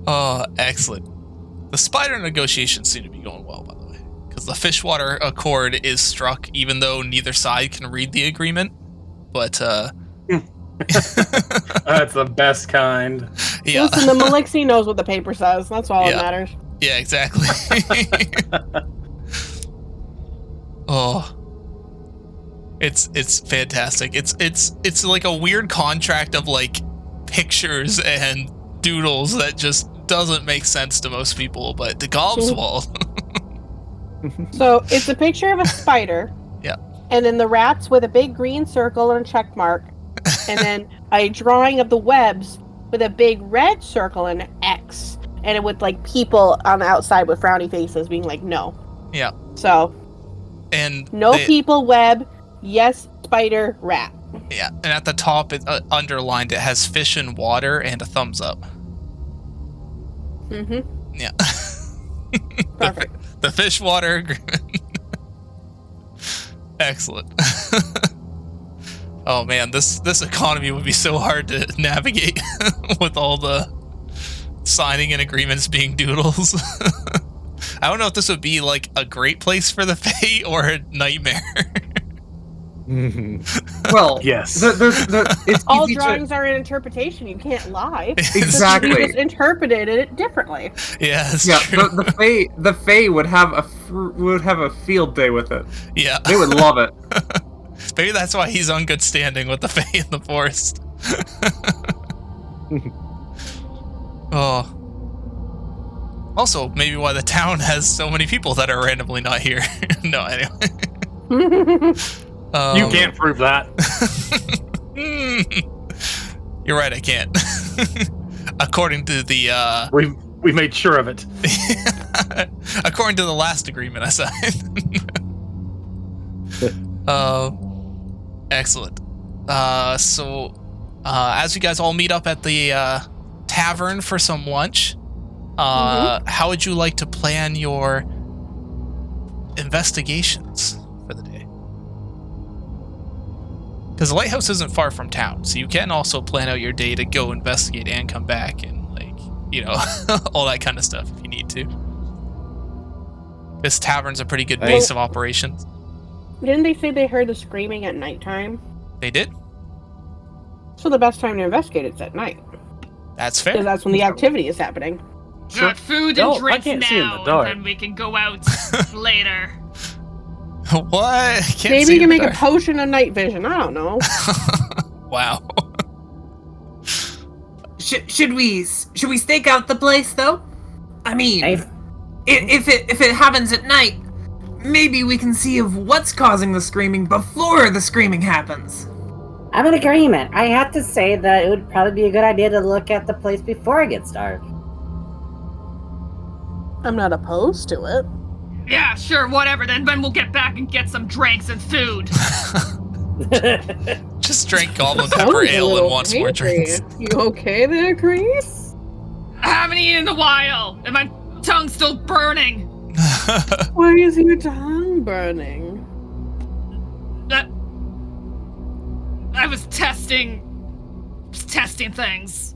Oh, excellent. The spider negotiations seem to be going well, by the way, because the Fishwater Accord is struck, even though neither side can read the agreement. But That's the best kind. yeah, Listen, the Malixi knows what the paper says. That's all Yeah. that matters. yeah, exactly. Oh, it's fantastic. It's like a weird contract of like pictures and doodles that just doesn't make sense to most people, but to Gobswald, So it's a picture of a spider. Yeah. And then the rats with a big green circle and a check mark. And then a drawing of the webs with a big red circle and an X. And it with like people on the outside with frowny faces being like, no. Yeah. So, and no they- people, web, yes, spider, rat. Yeah, and at the top, it underlined, it has fish and water and a thumbs up. Mm-hmm. Yeah. Perfect. The fish water agreement. Excellent. Oh man, this economy would be so hard to navigate with all the signing and agreements being doodles. I don't know if this would be like a great place for the Fae or a nightmare. Well, Yes. it's All easy drawings are an interpretation. You can't lie. Exactly. You just interpreted it differently. Yeah, that's Yeah, true. the Fae would have a field day with it. Yeah. They would love it. Maybe that's why he's on good standing with the Fae in the forest. Oh. Also, maybe why the town has so many people that are randomly not here. No, anyway. You can't prove that. You're right, I can't. According to the We made sure of it. according to the last agreement I signed. Excellent. So as you guys all meet up at the tavern for some lunch, how would you like to plan your investigations for the day? Because the lighthouse isn't far from town, so you can also plan out your day to go investigate and come back and, like, you know, all that kind of stuff if you need to. This tavern's a pretty good base of operations. Didn't they say they heard the screaming at nighttime? They did? So the best time to investigate is at night. That's Because fair. that's when the activity is happening. Got food No, and I drinks can't see in the now, dark. and then we can go out later. What? I can't Maybe see you can in the make a dark. potion of night vision. I don't know. Wow. Should we stake out the place though? I mean, I've- if it happens at night, maybe we can see of what's causing the screaming before the screaming happens. I'm in agreement. I have to say that it would probably be a good idea to look at the place before it gets dark. I'm not opposed to it. Yeah, sure, whatever. Then we'll get back and get some drinks and food. Just drank goblin pepper Sounds a ale and little wants more angry. drinks. You okay there, Grease? I haven't eaten in a while, and my tongue's still burning. Why is your tongue burning? I was testing things.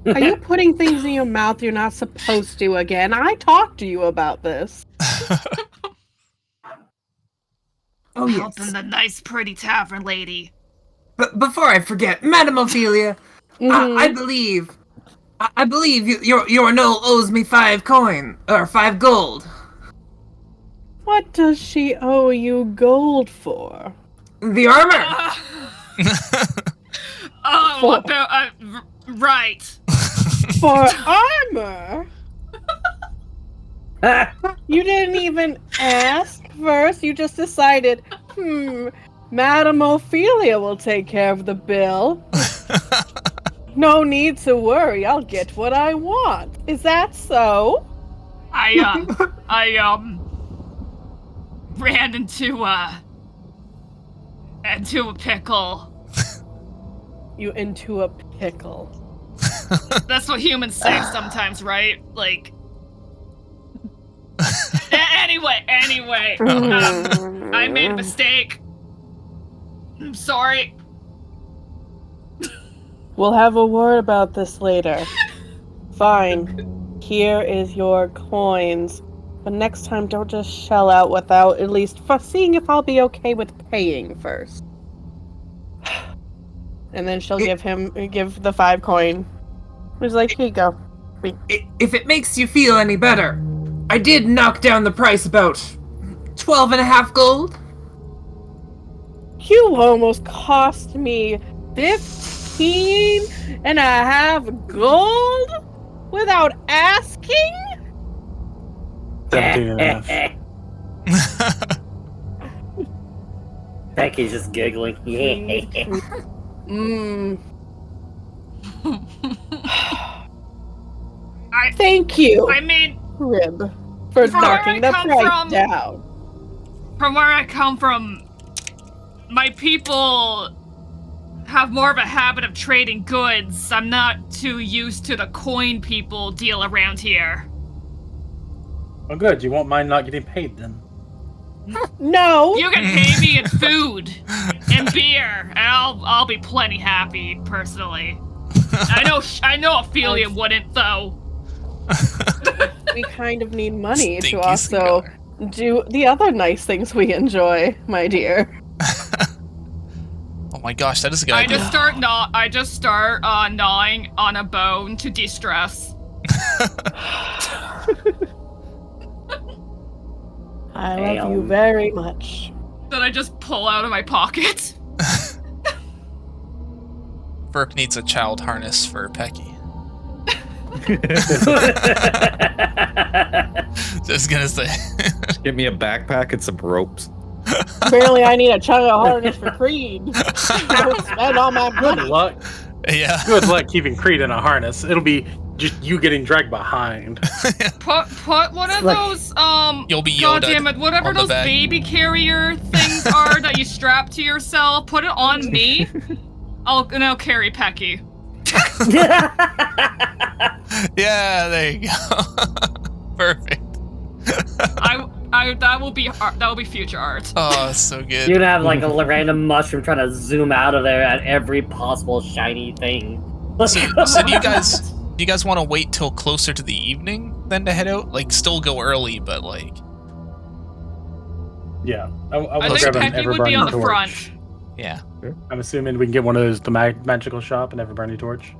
Are you putting things in your mouth you're not supposed to again? I talked to you about this. Oh yes. Helping the nice, pretty tavern lady. But before I forget, Madam Ophelia, Mhm. I believe your Noel owes me 5 gold. What does she owe you gold for? The armor. Oh, about right. For armor? You didn't even ask first. You just decided, Madam Ophelia will take care of the bill. No need to worry. I'll get what I want. Is that so? I ran into a pickle. You into a pickle. That's what humans say sometimes, right? Like. Anyway, I made a mistake. I'm sorry. We'll have a word about this later. Fine. Here is your coins. But next time, don't just shell out without at least seeing if I'll be okay with paying first. And then she'll give the 5 coin. He's like, here you go. If it makes you feel any better, I did knock down the price about 12.5 gold. You almost cost me 15.5 gold without asking? 17.5. Becky's just giggling. Thank you, I mean, Rib, for From where knocking I the come price from- down. from where I come from, my people have more of a habit of trading goods. I'm not too used to the coin people deal around here. Oh, good. You won't mind not getting paid then. No. You can pay me in food and beer, and I'll be plenty happy personally. I know Ophelia wouldn't though. We kind of need money Stinky to also cigar. do the other nice things we enjoy, my dear. Oh my gosh, that is a good I idea. just start gnawing on a bone to de-stress. I love you very much. That I just pull out of my pocket. Burke needs a child harness for Pecky. Just gonna say. Give me a backpack and some ropes. Apparently, I need a child harness for Creed. Don't spend all my Good money. luck. Yeah. Good luck keeping Creed in a harness. It'll be just you getting dragged behind. Put one of Like- those You'll be God Yoda damn it, whatever on the those back. baby carrier things are that you strap to yourself, put it on me. I'll carry Pecky. Yeah, there you go. Perfect. That will be future art. Oh, it's so good. You'd have like a random mushroom trying to zoom out of there at every possible shiny thing. So do you guys want to wait till closer to the evening then to head out? Like, still go early, but like. Yeah, I I will think grab an Pecky would be ever-burning on the torch. front. Yeah. I'm assuming we can get one of those, the magical shop, and ever-burning torch.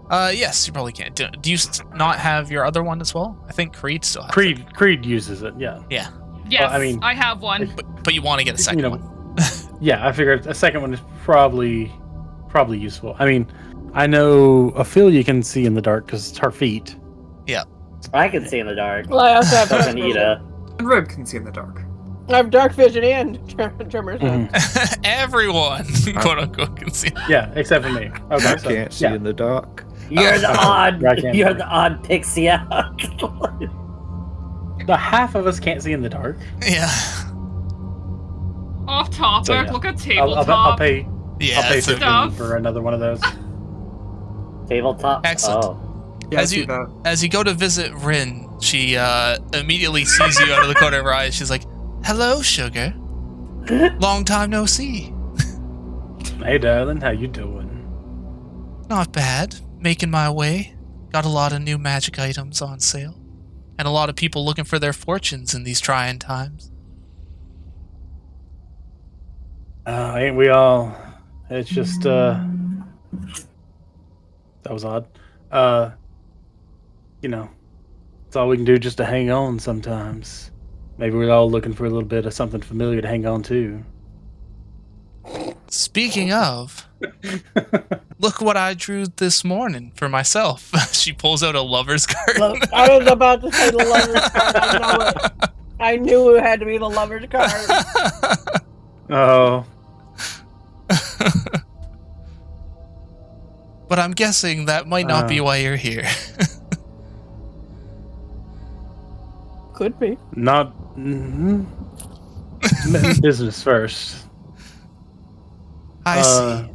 Yes, you probably can. Do you not have your other one as well? I think Creed still has it. Creed uses it, yeah. Yeah. Yes, Well, I mean- I have one. But you want to get a second You know, one. Yeah, I figured a second one is probably useful. I mean, I know Ophelia can see in the dark because it's her feet. I can see in the dark. Well, I also have dark Doesn't vision. And Rib can see in the dark. I have dark vision and tremors. Mhm. Everyone, quote unquote, can see. Yeah, except for me. Okay, I so, can't see yeah. in the dark. You're the okay. odd. I can't You're see. the odd pixie out. The half of us can't see in the dark. Yeah. Off topic, So, yeah. look at I'll tabletop. pay Yeah. I'll pay That's a, 15 Stuff. for another one of those. Tabletop. Excellent. Oh. Yeah, I As see you- that. as you go to visit Rin, she immediately sees you out of the corner of her eyes. She's like, "Hello, sugar. Long time no see. Hey, darling, how you doing? Not bad. Making my way. Got a lot of new magic items on sale, and a lot of people looking for their fortunes in these trying times." Ain't we all? It's just that was odd. You know, it's all we can do just to hang on sometimes. Maybe we're all looking for a little bit of something familiar to hang on to. Speaking of, look what I drew this morning for myself. She pulls out a lover's card. Look, I was about to say the lover's card. I know it. I knew it had to be the lover's card. but I'm guessing that might not be why you're here. Could be. Not business first. I see.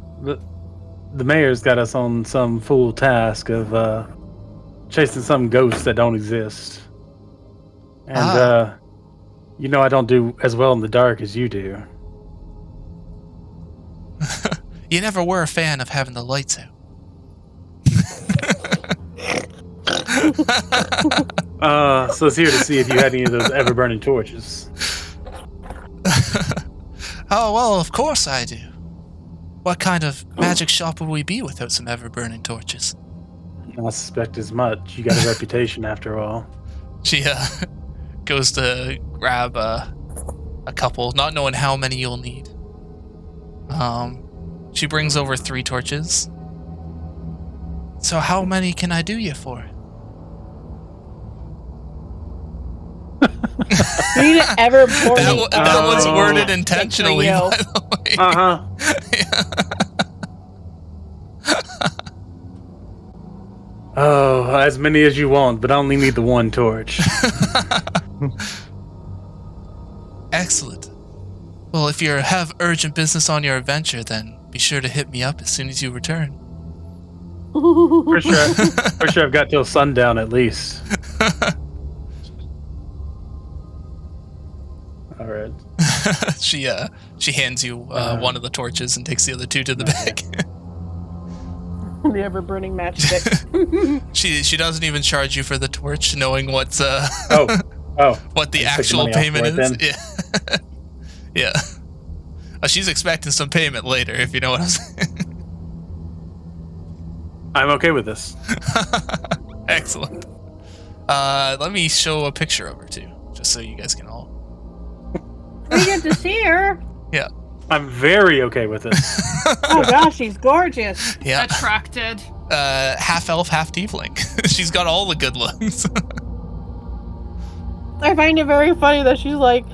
The mayor's got us on some fool task of chasing some ghosts that don't exist. And I don't do as well in the dark as you do. You never were a fan of having the lights out. So it's here to see if you had any of those ever-burning torches. Oh, well, of course I do. What kind of magic shop would we be without some ever-burning torches? I suspect as much. You got a reputation after all. She goes to grab a couple, not knowing how many you'll need. She brings over 3 torches. So how many can I do you for? You need an ever that was worded intentionally, by the way. Oh, as many as you want, but I only need the 1 torch. Excellent. Well, if you have urgent business on your adventure, then be sure to hit me up as soon as you return. For sure I've got till sundown at least. All right. She hands you one of the torches and takes the other 2 to the back. The ever-burning matchstick. She doesn't even charge you for the torch, knowing what's what the actual payment is. Yeah. Yeah. She's expecting some payment later, if you know what I'm saying. I'm okay with this. Excellent. Let me show a picture of her too, just so you guys can all. We get to see her. Yeah. I'm very okay with this. Oh gosh, she's gorgeous. Yeah. Attracted. Half elf, half tiefling. She's got all the good looks. I find it very funny that she's like,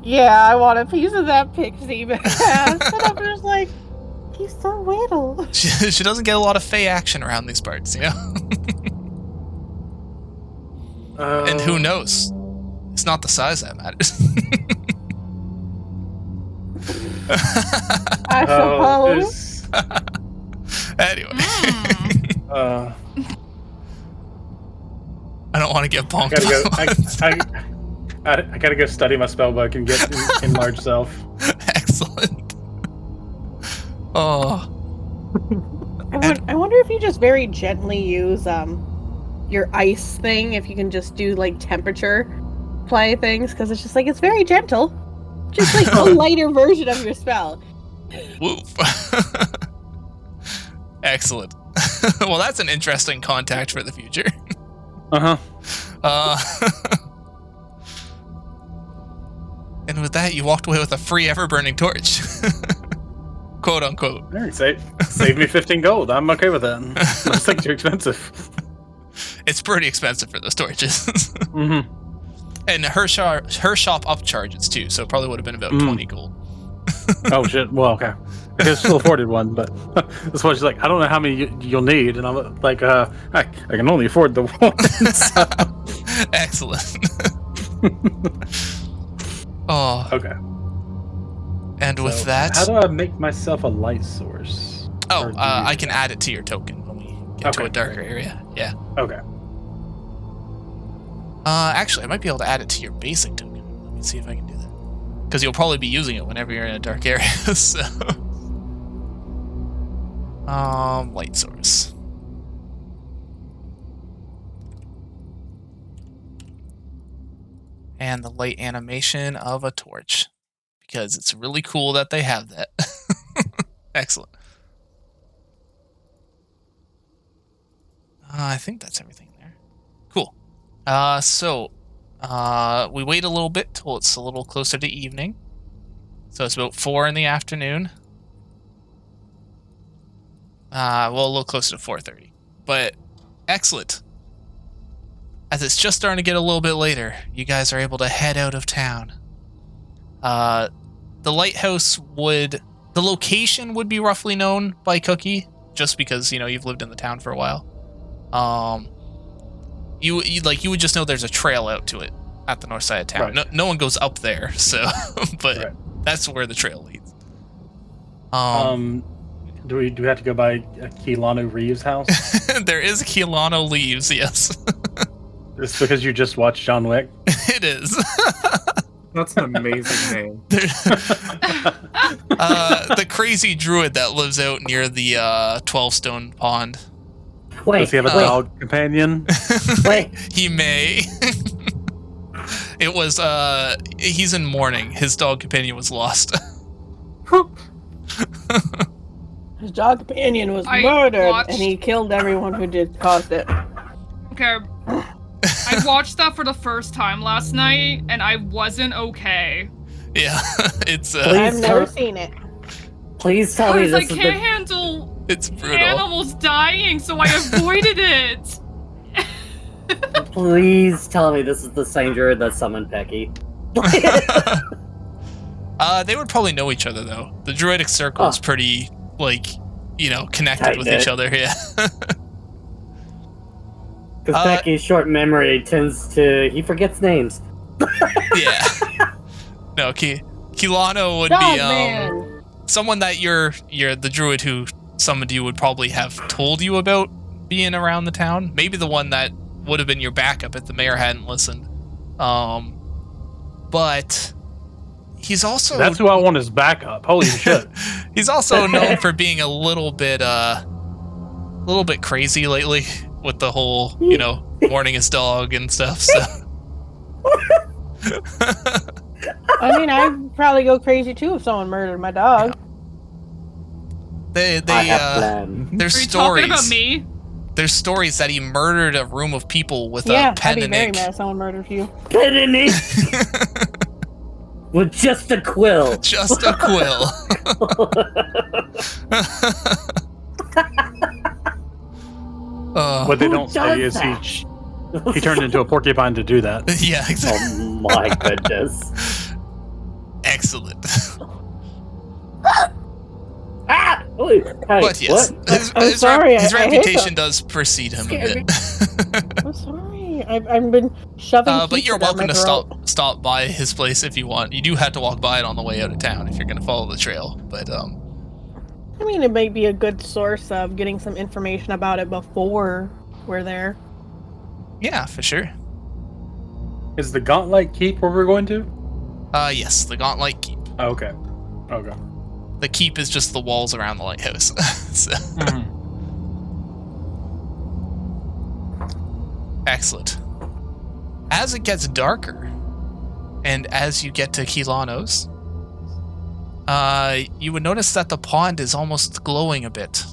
yeah, I want a piece of that pixie mask. And I'm just like, he's so little. She doesn't get a lot of fey action around these parts, you know? And who knows? It's not the size that matters. I suppose. Anyway. I don't want to get bonked. I gotta go study my spellbook and get enlarged self. Excellent. Oh. I wonder if you just very gently use your ice thing, if you can just do like temperature play things, because it's just like it's very gentle. Just like a lighter version of your spell. Woof. Excellent. Well, that's an interesting contact for the future. And with that, you walked away with a free ever-burning torch. Quote unquote. All right, save me 15 gold. I'm okay with that. That's like too expensive. It's pretty expensive for those torches. Mm-hmm. And her shop upcharges too, so it probably would have been about 20 gold. Oh shit! Well, okay. I could still afforded one, but that's why she's like, I don't know how many you'll need, and I'm like, I can only afford the one. So. Excellent. Oh. Okay. And with that, how do I make myself a light source? Oh, I can add it to your token when we get to a darker area. Yeah. Okay. Actually, I might be able to add it to your basic token. Let me see if I can do that. Because you'll probably be using it whenever you're in a dark area. So, light source. And the light animation of a torch, because it's really cool that they have that. Excellent. I think that's everything there. Cool. So we wait a little bit till it's a little closer to evening. So it's about 4 in the afternoon. Well, a little closer to 4:30. But excellent. As it's just starting to get a little bit later, you guys are able to head out of town. The lighthouse the location would be roughly known by Cookie. just because you've lived in the town for a while. You would just know there's a trail out to it at the north side of town. Right. No one goes up there, so but Right. that's where the trail leads. Do we have to go by Keanu Reeves' house? There is Keanu Reeves, yes. It's because you just watched John Wick. It is. That's an amazing name. The crazy druid that lives out near the 12-stone pond. Wait, Does he have a dog companion? wait. He may. It was he's in mourning. His dog companion was lost. His dog companion was I murdered, watched- and he killed everyone who caused it. Okay. I watched that for the first time last night, and I wasn't okay. Yeah, it's Please I've never tell- seen it. Please tell me Because I this is can't the. handle it's brutal. animals dying, so I avoided it. Please tell me this is the same druid that summoned Pecky. They would probably know each other though. The druidic circle is pretty connected with Tight-knit. each other. Yeah. Because Pecky's short memory tends to. He forgets names. Yeah. No, Keanu would Dog be man. someone that you're the druid who summoned you would probably have told you about being around the town. Maybe the one that would have been your backup if the mayor hadn't listened. But he's also That's who I want as backup. Holy shit. he's also known for being a little bit crazy lately with the whole, mourning his dog and stuff. So I mean, I'd probably go crazy too if someone murdered my dog. they I have plans. there's Are you stories. talking about me? There's stories that he murdered a room of people with Yeah, a pen I'd be and very ink. mad if someone murdered you. Pen and ink with just a quill. Just a quill. What they Who don't say does is that? he turned into a porcupine to do that. Yeah, exactly. Oh my goodness. Excellent. Ah! Wait, hey, But yes, what? I'm sorry, his I hate reputation them. does precede him a Scared bit. I'm sorry. I've been shoving. But pizza you're down welcome my to throat. stop by his place if you want. You do have to walk by it on the way out of town if you're going to follow the trail. But I mean, it might be a good source of getting some information about it before we're there. yeah, for sure. Is the Gauntlet Keep where we're going to? Yes, the Gauntlet Keep. Oh, okay. Okay. The keep is just the walls around the lighthouse. So, excellent. As it gets darker, and as you get to Kilano's, you would notice that the pond is almost glowing a bit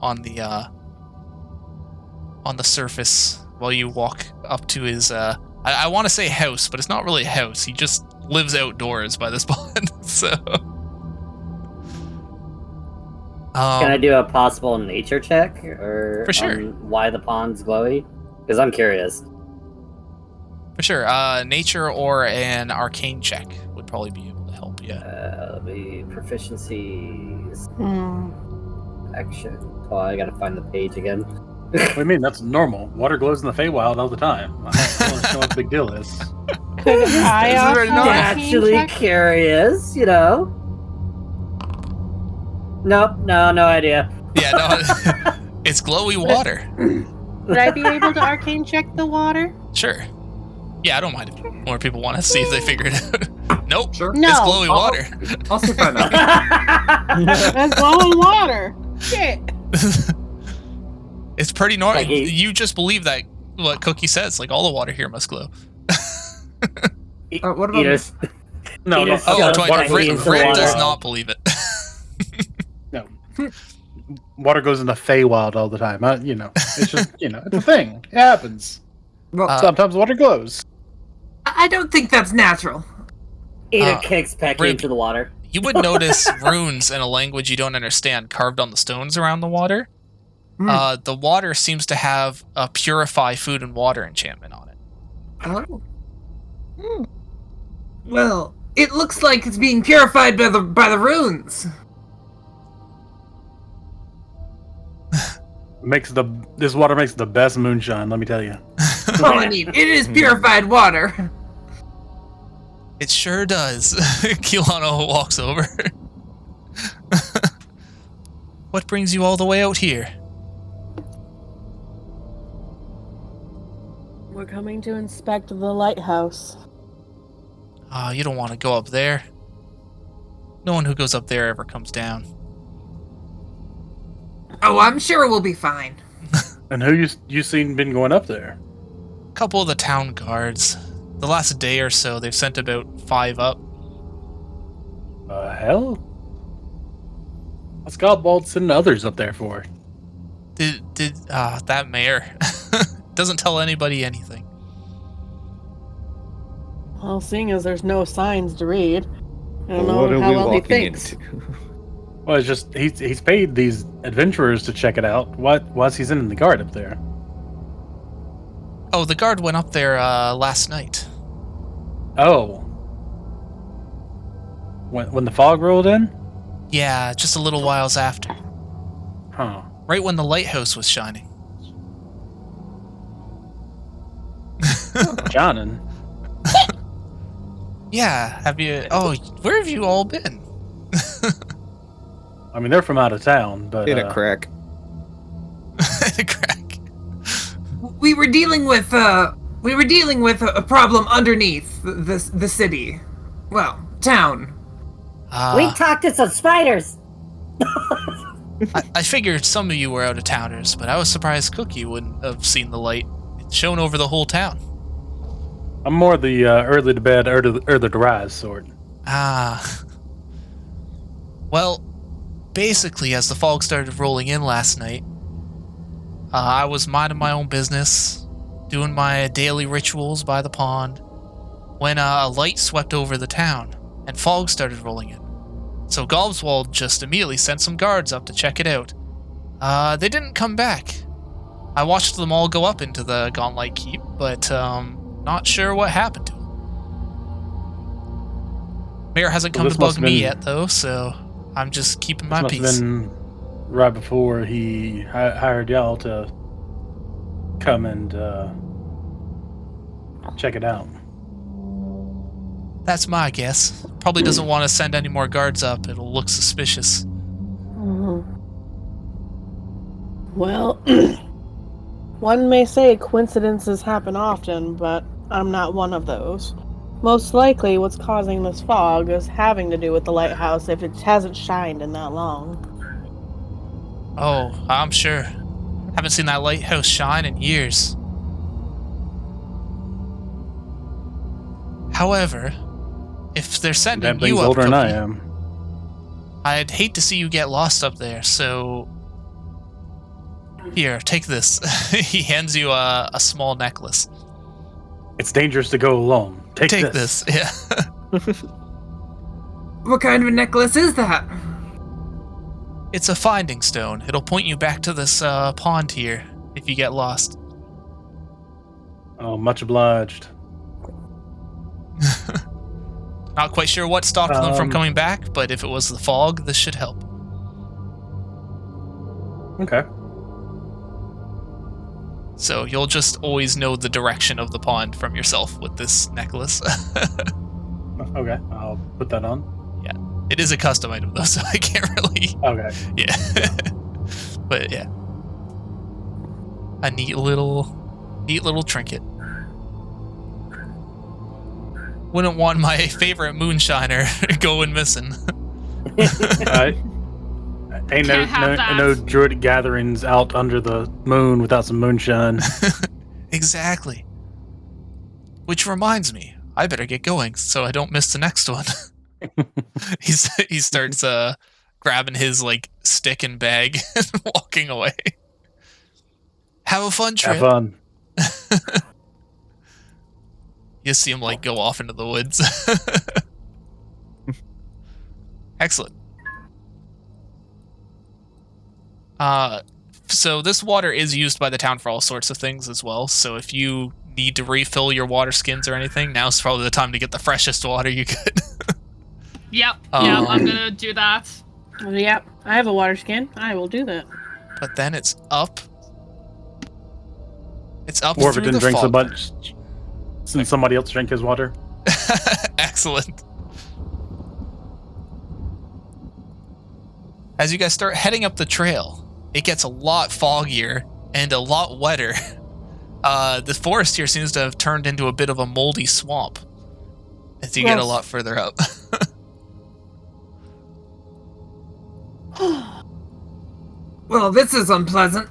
on the surface while you walk up to his. I want to say house, but it's not really a house. He just lives outdoors by this pond. So. Can I do a possible nature check or For sure. on why the pond's glowy? Because I'm curious. For sure. Nature or an arcane check would probably be able to help you. The proficiencies, Hmm. action. Oh, I gotta find the page again. What do you mean? That's normal. Water glows in the Feywild all the time. I don't understand what the big deal is. Could I This is also very nice. arcane Actually check? curious, Nope, no idea. Yeah, no, it's glowy water. Would I be able to arcane check the water? Sure. Yeah, I don't mind if more people want to see if they figure it out. Nope. Sure. No. It's glowy water. I'll see if I know. That's glowing water. Shit. It's pretty normal. Like he- You just believe that what Cookie says, like all the water here must glow. What about Eaters. No, He no. just Oh, goes Dwight, back Rick, into the Rick water. does not believe it. No. Water goes in the Feywild all the time. It's just, it's a thing. It happens. well, Sometimes water glows. I don't think that's natural. Eater kicks Pecky Rick. into the water. You would notice runes in a language you don't understand carved on the stones around the water. The water seems to have a purify food and water enchantment on it. Oh. Well, it looks like it's being purified by the runes. This water makes the best moonshine. Let me tell you. Well, I mean, it is purified water. It sure does. Keelano walks over. What brings you all the way out here? We're coming to inspect the lighthouse. You don't want to go up there. No one who goes up there ever comes down. Oh, I'm sure we'll be fine. And who you seen been going up there? A couple of the town guards. The last day or so, they've sent about 5 up. Hell? What's Godbald sending others up there for? That mayor doesn't tell anybody anything. Well, seeing as there's no signs to read, I don't What know are how we well he walking thinks. into? Well, it's just he's paid these adventurers to check it out. Why's he sending the guard up there? Oh, the guard went up there last night. Oh. When the fog rolled in? Yeah, just a little whiles after. Huh. Right when the lighthouse was shining. Johnnin. Yeah, have you... Oh, where have you all been? I mean, they're from out of town, but... In a crack. Crack. We were dealing with a problem underneath the city. Well, town. We talked to some spiders. I figured some of you were out of towners, but I was surprised Cookie wouldn't have seen the light. It's shown over the whole town. I'm more the early to bed, early to rise sort. Well, basically, as the fog started rolling in last night, I was minding my own business, doing my daily rituals by the pond, when a light swept over the town, and fog started rolling in. So Gobswald just immediately sent some guards up to check it out. They didn't come back. I watched them all go up into the Gauntlet Keep, but not sure what happened to them. Mayor hasn't come to bug me yet, though, so I'm just keeping my peace. Must have been right before he hired y'all to come and check it out. That's my guess. Probably doesn't want to send any more guards up. It'll look suspicious. Well, one may say coincidences happen often, but I'm not one of those. Most likely what's causing this fog is having to do with the lighthouse if it hasn't shined in that long. Oh, I'm sure. Haven't seen that lighthouse shine in years. However, if they're sending That thing's you up, older than I Cookie, am. I'd hate to see you get lost up there, so... Here, take this. He hands you a small necklace. It's dangerous to go alone. Take this. Yeah. What kind of a necklace is that? It's a finding stone. It'll point you back to this pond here if you get lost. Oh, much obliged. Not quite sure what stopped them from coming back, but if it was the fog, this should help. Okay. So you'll just always know the direction of the pond from yourself with this necklace. Okay, I'll put that on. Yeah. It is a custom item though, so I can't really... Okay. Yeah. But yeah. A neat little trinket. Wouldn't want my favorite moonshiner going missing. Ain't Can't have no that. druid gatherings out under the moon without some moonshine. Exactly. Which reminds me, I better get going so I don't miss the next one. He starts grabbing his like stick and bag and walking away. Have a fun trip. Have fun. You see him like go off into the woods. Excellent. So this water is used by the town for all sorts of things as well. So if you need to refill your water skins or anything, now's probably the time to get the freshest water you could. Yep, I'm gonna do that. Yep, I have a water skin. I will do that. But then it's up It's up Warwick through didn't the drink so fog. much since somebody else drank his water. Excellent. As you guys start heading up the trail, it gets a lot foggier and a lot wetter. The forest here seems to have turned into a bit of a moldy swamp as you get a lot further up. Well, this is unpleasant.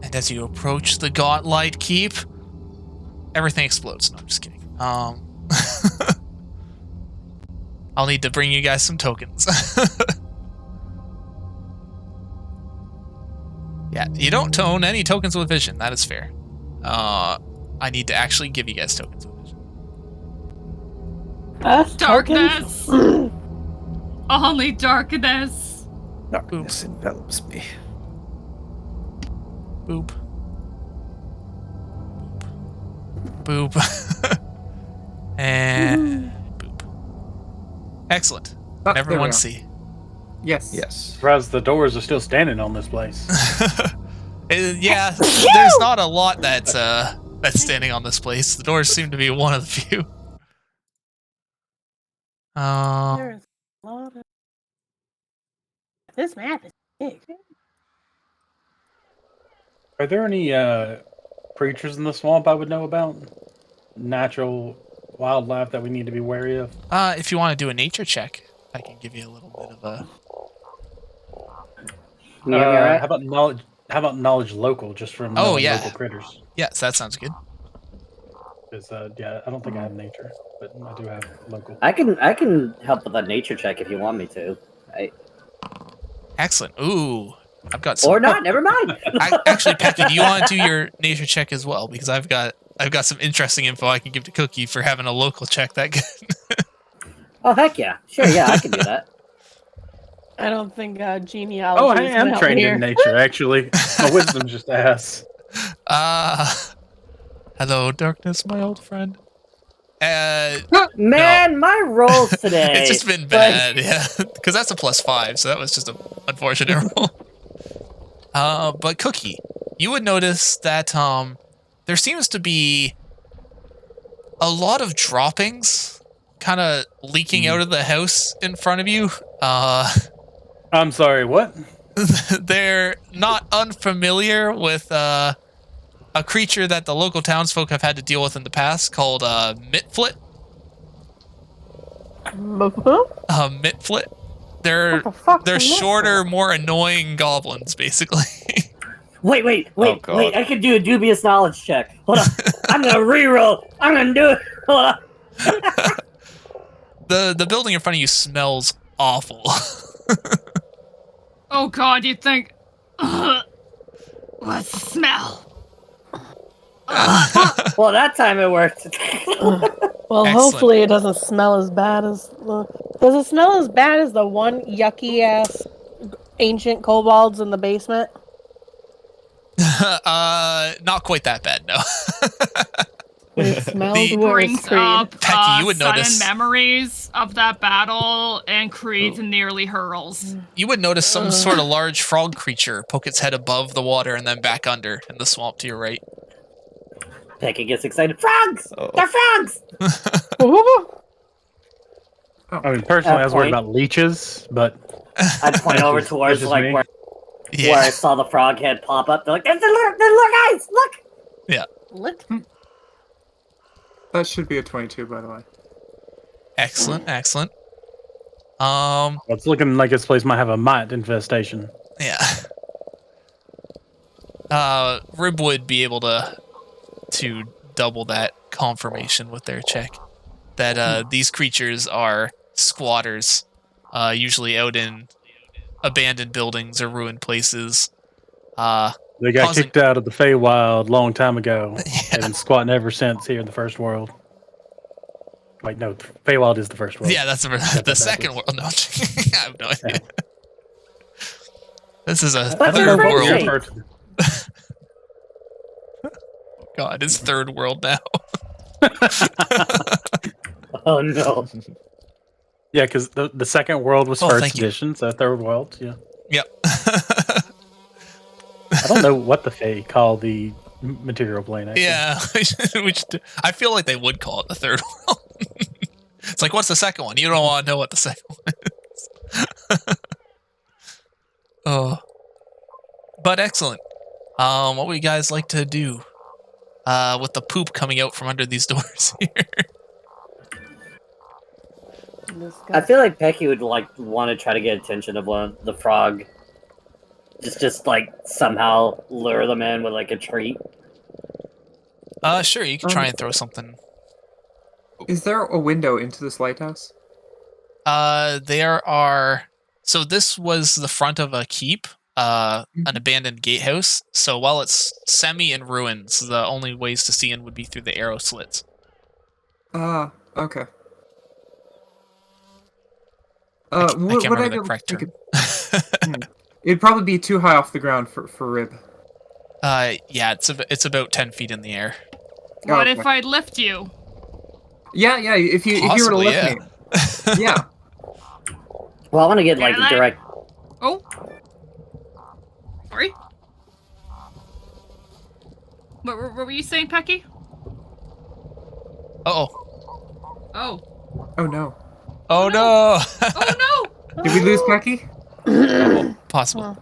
And as you approach the Godlight Keep, everything explodes. No, I'm just kidding. I'll need to bring you guys some tokens. Yeah, you don't own any tokens with vision. That is fair. I need to actually give you guys tokens with vision. Darkness! Only darkness! Darkness envelops me. Boop. Boop. Boop. And boop. Excellent. There Everyone we are. see. Yes. Yes. Surprised the doors are still standing on this place. Yeah, there's not a lot that's standing on this place. The doors seem to be one of the few. There's a lot of... This map is big. Are there any creatures in the swamp I would know about? Natural wildlife that we need to be wary of? If you want to do a nature check, I can give you a little bit of a. Can you hear me all right? How about knowledge? How about knowledge local, just from Oh, yeah. local critters? Yes, that sounds good. Because yeah, I don't think I have nature, but I do have local. I can help with a nature check if you want me to. Excellent. Ooh, I've got some. Or not, never mind. Actually, Pecky, do you want to do your nature check as well? Because I've got some interesting info I can give to Cookie for having a local check that good. Oh, heck yeah. Sure, yeah, I can do that. I don't think genealogy. Oh, I is am out trained here. in nature, actually. My wisdom's just ass. Hello, darkness, my old friend. Man, my rolls today. It's just been bad, yeah. Because that's a +5, so that was just an unfortunate roll. But Cookie, you would notice that there seems to be a lot of droppings kind of leaking out of the house in front of you. I'm sorry, what? They're not unfamiliar with a creature that the local townsfolk have had to deal with in the past called Mitflit. Mitflit. They're shorter, more annoying goblins, basically. Wait. Oh, God. Wait, I can do a dubious knowledge check. Hold on. I'm gonna reroll. I'm gonna do it. Hold on. The building in front of you smells awful. Oh god, you think... What's the smell? Well, that time it worked. Well, Excellent. hopefully it doesn't smell as bad as the... Does it smell as bad as the one yucky-ass ancient kobolds in the basement? Not quite that bad, no. It smells The- worse, Brings Creed. up Pecky, you would sudden notice. memories of that battle, and Creed nearly hurls. You would notice some sort of large frog creature poke its head above the water and then back under in the swamp to your right. Pecky gets excited. Frogs! Oh. They're frogs! I mean, personally, I was worried point. about leeches, but I'd point over That's towards just like me. where Yeah. I saw the frog head pop up. They're like, there's the guys! Look! Look. That should be a 22, by the way. Excellent. it's looking like this place might have a mite infestation. Yeah. Rib would be able to double that confirmation with their check that these creatures are squatters, usually out in abandoned buildings or ruined places. They got Causing- kicked out of the Feywild long time ago. Yeah. They've been squatting ever since here in the first world. Wait, no, Feywild is the first world. Yeah, that's the second world. No, I have no idea. This is a But third they're world. friendly. God, it's third world now. Oh no. Yeah, because the second world was Oh, first thank you. edition, so third world. Yeah. Yep. I don't know what the Fae call the material plane. Actually. Yeah. I feel like they would call it the third world. It's like, what's the second one? You don't want to know what the second one is. Oh. But excellent. What would you guys like to do with the poop coming out from under these doors here? I feel like Pecky would want to try to get attention of one of the frog. Just like somehow lure them in with like a treat. Sure, you can try and throw something. Is there a window into this lighthouse? There are. So this was the front of a keep, an abandoned gatehouse. So while it's semi in ruins, the only ways to see in would be through the arrow slits. Okay. I can't remember the correct term. It'd probably be too high off the ground for Rib. Yeah, it's about 10 feet in the air. What if I lift you? Yeah. If you were to lift me. Yeah. Well, I want to get like direct. Oh. Sorry. What were you saying, Pecky? Uh-oh. Oh. Oh no. Oh no! Oh no! Did we lose Pecky? Possible.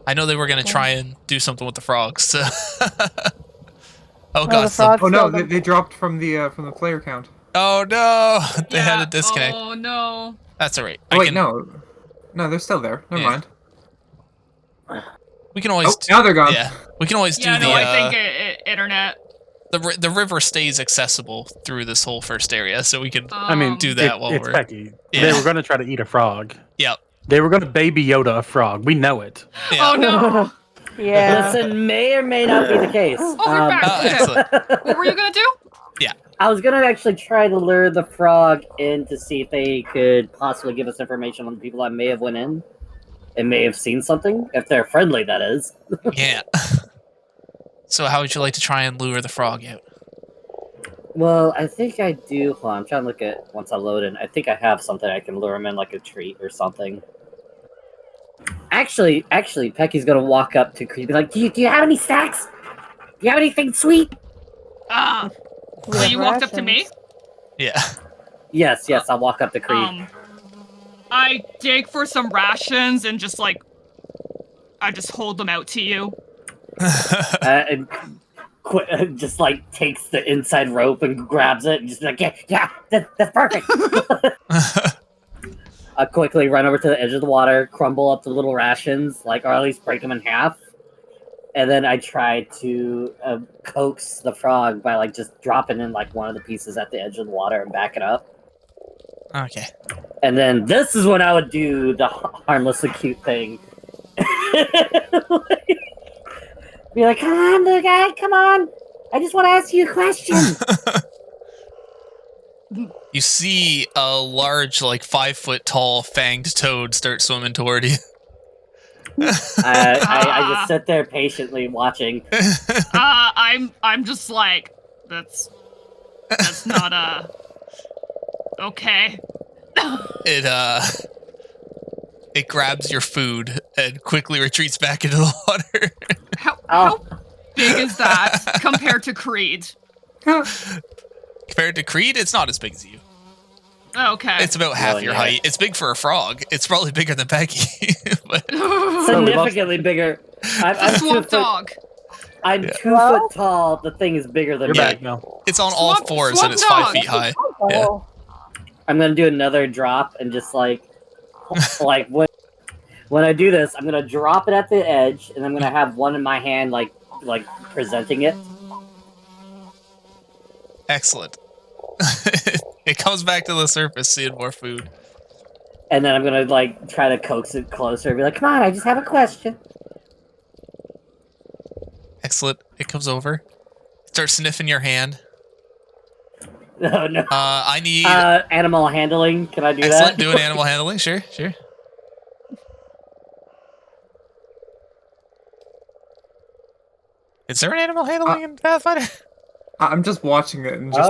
I know they were gonna try and do something with the frogs. So. Oh god! Oh no! They dropped from the player count. Oh no! They had a disconnect. Oh no! That's alright. Oh, wait, no, they're still there. Never mind. We can always. Now they're gone. Yeah, we can always do the. No, I think internet. The river stays accessible through this whole first area, so we could. I mean, do that while it's we're. Pecky. Yeah. They were going to try to eat a frog. Yep. They were going to baby Yoda a frog. We know it. Yeah. Oh no! Yeah. Listen, may or may not be the case. Oh, we're back. Okay. Excellent. What were you gonna do? Yeah. I was gonna actually try to lure the frog in to see if they could possibly give us information on the people that may have went in and may have seen something, if they're friendly, that is. Yeah. So how would you like to try and lure the frog out? Well, I think I do. Hold on, I'm trying to look at once I load in. I think I have something I can lure him in, like a treat or something. Actually, Pecky's gonna walk up to Creed and be like, do you have any snacks? Do you have anything sweet? So you walked up to me? Yeah. Yes, I'll walk up to Creed. I dig for some rations and just I just hold them out to you. And just like takes the inside rope and grabs it and just like, yeah, that's perfect. I quickly run over to the edge of the water, crumble up the little rations, or at least break them in half. And then I try to coax the frog by just dropping in one of the pieces at the edge of the water and back it up. Okay. And then this is when I would do the harmlessly cute thing. Be like, come on, little guy, come on. I just want to ask you a question. You see a large, 5-foot-tall fanged toad start swimming toward you. I just sit there patiently watching. I'm just like, that's not okay. It grabs your food and quickly retreats back into the water. How big is that compared to Creed? Compared to Creed, it's not as big as you. Okay. It's about half your height. It's big for a frog. It's probably bigger than Becky. Significantly bigger. I'm swamp dog. I'm 2 foot tall. The thing is bigger than me. Back now. It's on all fours and it's 5 feet high. Yeah. I'm gonna do another drop and just when I do this, I'm gonna drop it at the edge and I'm gonna have one in my hand, like presenting it. Excellent. It comes back to the surface, seeing more food. And then I'm gonna try to coax it closer and be like, "Come on, I just have a question." Excellent. It comes over. Starts sniffing your hand. No. I need animal handling. Can I do Excellent. that? Doing animal handling. Sure. Is there an animal handling in Pathfinder? I'm just watching it and just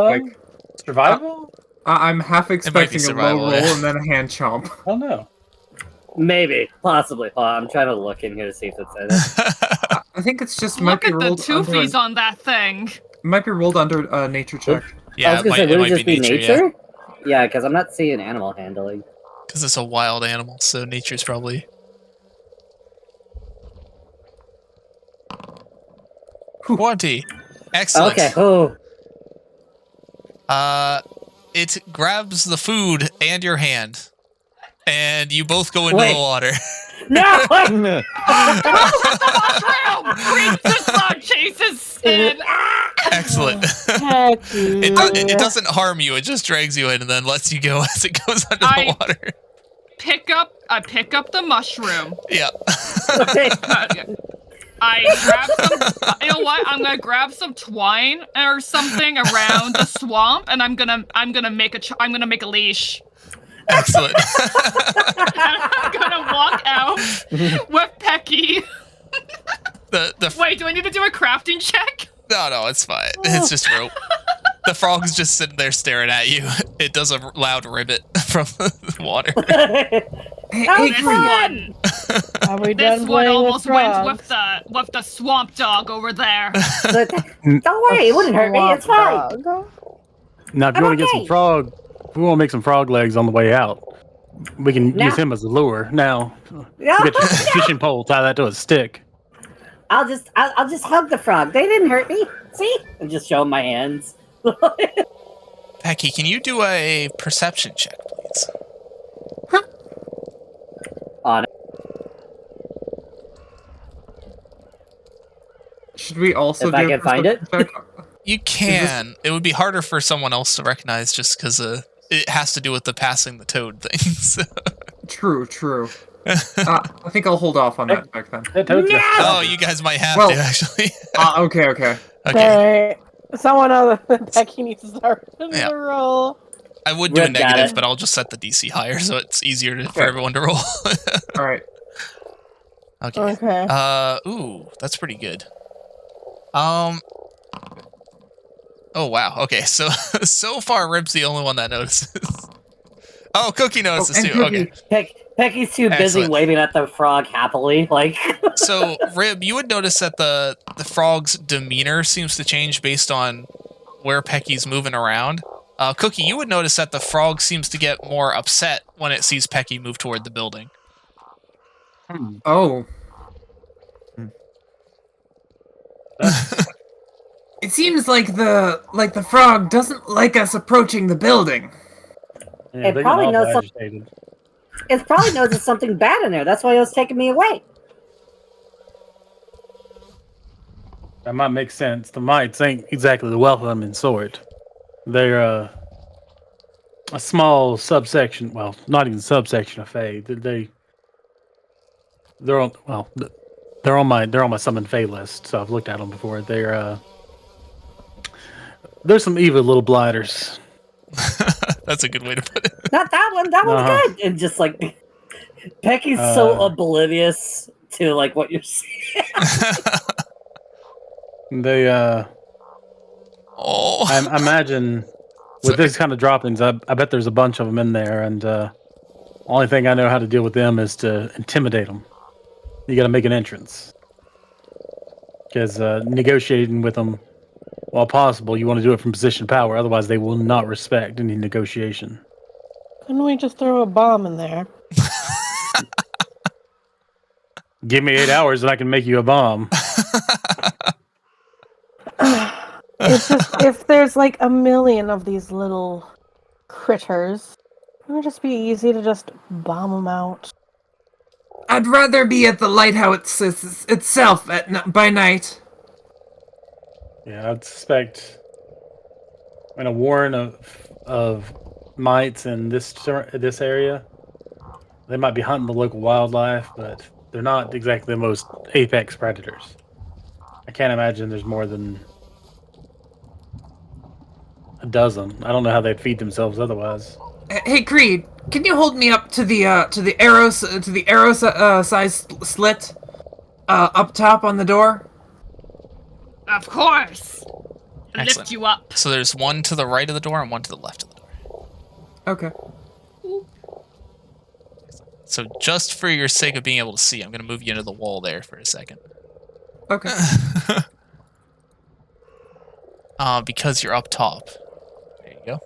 survival? I'm half expecting a low survival, roll yeah. and then a hand chomp. Oh no. Maybe, possibly. Hold on, I'm trying to look in here to see if it's in it. I think it's just might Look be at the rolled toofies under. on that thing. Might be rolled under a nature check. Yeah, I was gonna say, it would might it just be nature? yeah. Yeah, because I'm not seeing animal handling. Because it's a wild animal, so nature's probably... 20. Excellent. Okay. Oh. It grabs the food and your hand, and you both go into Wait. the water. No! Green just chases in. Excellent. It doesn't harm you. It just drags you in and then lets you go as it goes under the water. I pick up the mushroom. Yeah. Okay. I grab some. You know what? I'm gonna grab some twine or something around the swamp, and I'm gonna make a leash. Excellent. I'm gonna walk out with Pecky. Wait, do I need to do a crafting check? No, it's fine. It's just rope. The frog's just sitting there staring at you. It does a loud ribbit from the water. This one. Are we This done one playing almost with went frogs? with the swamp dog over there. Don't worry, it wouldn't hurt me. It's fine. Now, if you want to get some frog, if we want to make some frog legs on the way out, we can use him as a lure. Now, get your fishing pole, tie that to a stick. I'll just hug the frog. They didn't hurt me. See? And just show 'em my hands. Pecky, can you do a perception check, please? On it. Should we also If do I a can find it? perception check? You can. It would be harder for someone else to recognize just because it has to do with the passing the toad things. True. I think I'll hold off on that check then. Oh, you guys might have Well, to, actually. Okay. Okay. Okay. Someone other than Becky needs to start the roll. I would do a Rip got negative, it. but I'll just set the DC higher so it's easier for everyone to roll. All right. Okay. Okay. Ooh, that's pretty good. Oh wow. Okay, so far Rip's the only one that notices. Oh, Cookie notices too. Okay. Pecky's too busy Excellent. waving at the frog happily, like. So, Rib, you would notice that the frog's demeanor seems to change based on where Pecky's moving around. Cookie, you would notice that the frog seems to get more upset when it sees Pecky move toward the building. Oh. It seems like the frog doesn't like us approaching the building. Yeah, It probably knows something. It probably knows there's something bad in there. That's why it was taking me away. That might make sense. The mites ain't exactly the welcoming sort. They're a small subsection. Well, not even subsection of Fae. They're on my summon Fae list. So I've looked at them before. There's some evil little blighters. That's a good way to put it. Not that one. That one's good. And just like Pecky's so oblivious to like what you're saying. They I imagine with these kind of droppings, I bet there's a bunch of them in there, and only thing I know how to deal with them is to intimidate them. You got to make an entrance, because negotiating with them, while possible, you want to do it from position of power. Otherwise, they will not respect any negotiation. Couldn't we just throw a bomb in there? Give me 8 hours, and I can make you a bomb. It's just if there's like a million of these little critters, it would just be easy to just bomb them out. I'd rather be at the lighthouse itself by night. Yeah, I'd suspect in a warren of mites in this area, they might be hunting the local wildlife, but they're not exactly the most apex predators. I can't imagine there's more than a dozen. I don't know how they'd feed themselves otherwise. Hey Creed, can you hold me up to the arrow size slit up top on the door? Of course. Excellent. Lift you up. So there's one to the right of the door and one to the left of the door. Okay. So just for your sake of being able to see, I'm going to move you into the wall there for a second. Okay. Because you're up top. There you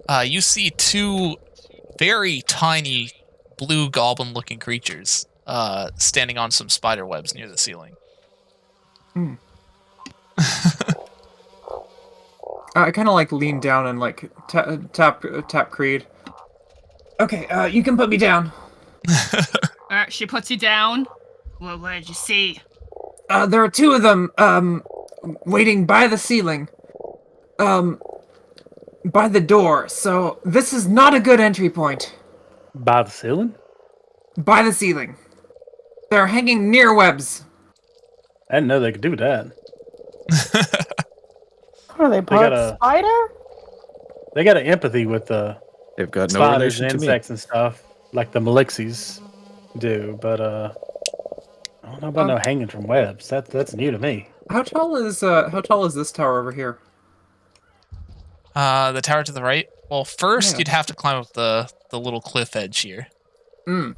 go. You see two very tiny blue goblin-looking creatures standing on some spider webs near the ceiling. Hmm. I kind of like lean down and like tap Creed. Okay, you can put me down. Alright, she puts you down. Well, what did you see? There are two of them, waiting by the ceiling. By the door, so this is not a good entry point. By the ceiling? By the ceiling. They're hanging near webs. I didn't know they could do that. Are they part spider? They got an empathy with the They've got no spiders relation and to me. insects and stuff, like the Malixies do, but I don't know about no hanging from webs. That's new to me. How tall is this tower over here? The tower to the right? Well, first Yeah. you'd have to climb up the little cliff edge here. Hmm.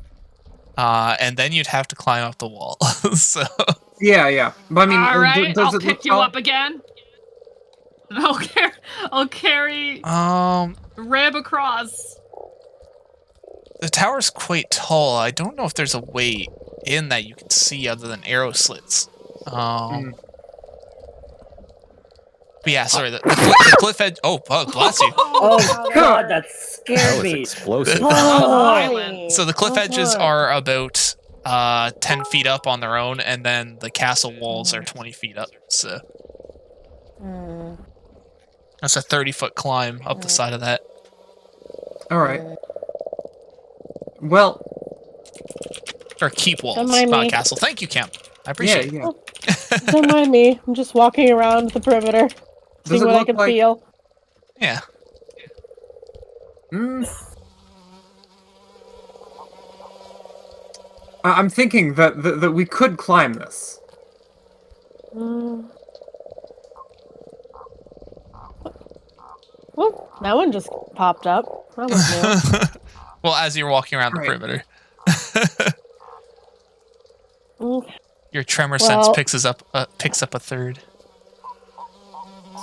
And then you'd have to climb up the wall. So Yeah. But I mean, Alright, does I'll it pick look you tall? up again. I'll carry Reb across. the tower's quite tall. I don't know if there's a way in that you can see other than arrow slits. But yeah, sorry. The cliff edge. Oh, bless you. Oh god, that That scared was me. explosive. Violent. So the cliff Oh, edges God. are about 10 feet up on their own, and then the castle walls are 20 feet up. So that's a 30-foot climb up the side of that. All right. Well, Or keep walls, Don't mind not me. castle. Thank you, Camp. I appreciate it. yeah. Don't mind me. I'm just walking around the perimeter, Does seeing it what I look can like- feel. Yeah. I'm thinking that we could climb this. Mm. Well, that one just popped up. That was new. Well, as you're walking around the Right. perimeter, Okay. your tremor sense Well- picks up a third.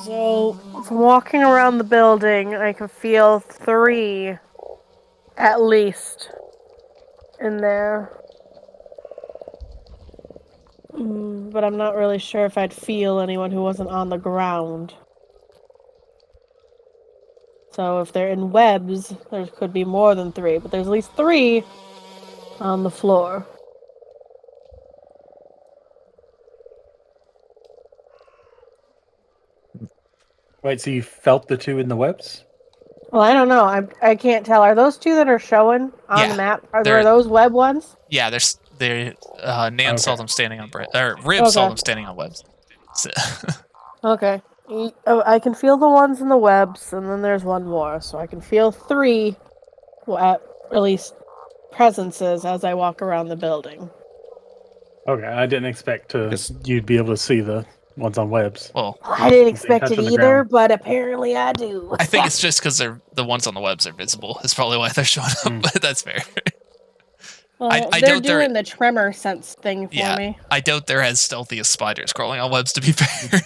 So, from walking around the building, I can feel 3, at least, in there. But I'm not really sure if I'd feel anyone who wasn't on the ground. So if they're in webs, there could be more than 3, but there's at least 3 on the floor. Wait, so you felt the two in the webs? Well, I don't know. I can't tell. Are those 2 that are showing on Yeah, the map? Are they're- those web ones? Yeah, Nan saw Okay. them standing on Rib saw Okay. them standing on webs. So, Okay. I can feel the ones in the webs, and then there's one more. So I can feel 3, at least, presences as I walk around the building. Okay, I didn't expect Yes. you'd be able to see the ones on webs. well, I didn't They expect touch it on the either, ground. but apparently I do. I think it's just because the ones on the webs are visible. Is probably why they're showing up. But that's fair. Well, I they're doubt they're- doing the tremor sense thing for Yeah. me. I doubt they're as stealthy as spiders crawling on webs. To be fair.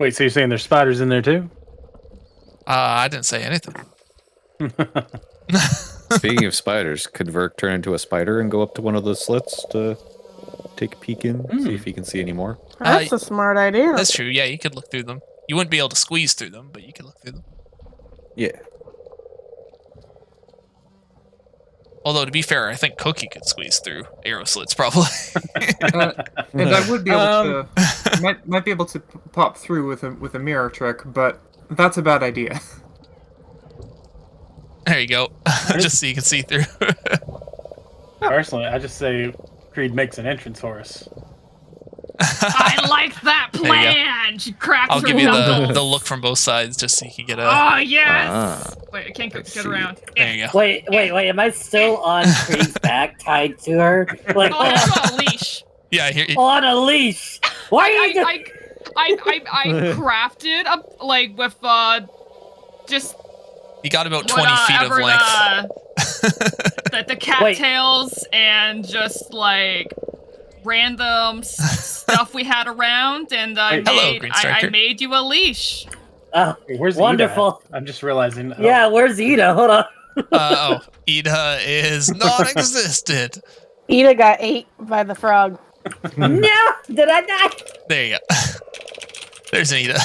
Wait, so you're saying there's spiders in there too? I didn't say anything. Speaking of spiders, could Verk turn into a spider and go up to one of the slits to take a peek in, see if he can see any more? That's a smart idea. That's true. Yeah, you could look through them. You wouldn't be able to squeeze through them, but you could look through them. Yeah. Although, to be fair, I think Cookie could squeeze through arrow slits, probably. And I would be able to might be able to pop through with a mirror trick, but that's a bad idea. There you go. Just so you can see through. Personally, I just say Creed makes an entrance for us. I like that you go. plan. She cracked I'll her give you knuckles. the look from both sides, just so you can get a. Oh yes. Ah. Wait, I can't Let's get see. around. There you go. Wait, am I still on Creed's back, tied to her? Like, Oh, it's on a leash. Yeah, here. on a leash? Why are you doing... I crafted with just You got about 20 feet of length. The cattails and just like random stuff we had around, and I made you a leash. Oh, Where's wonderful. Ida? I'm just realizing. Yeah, where's Ida? Hold on. Ida is non-existent. Ida got ate by the frog. No! Did I die? There you go. There's Ida.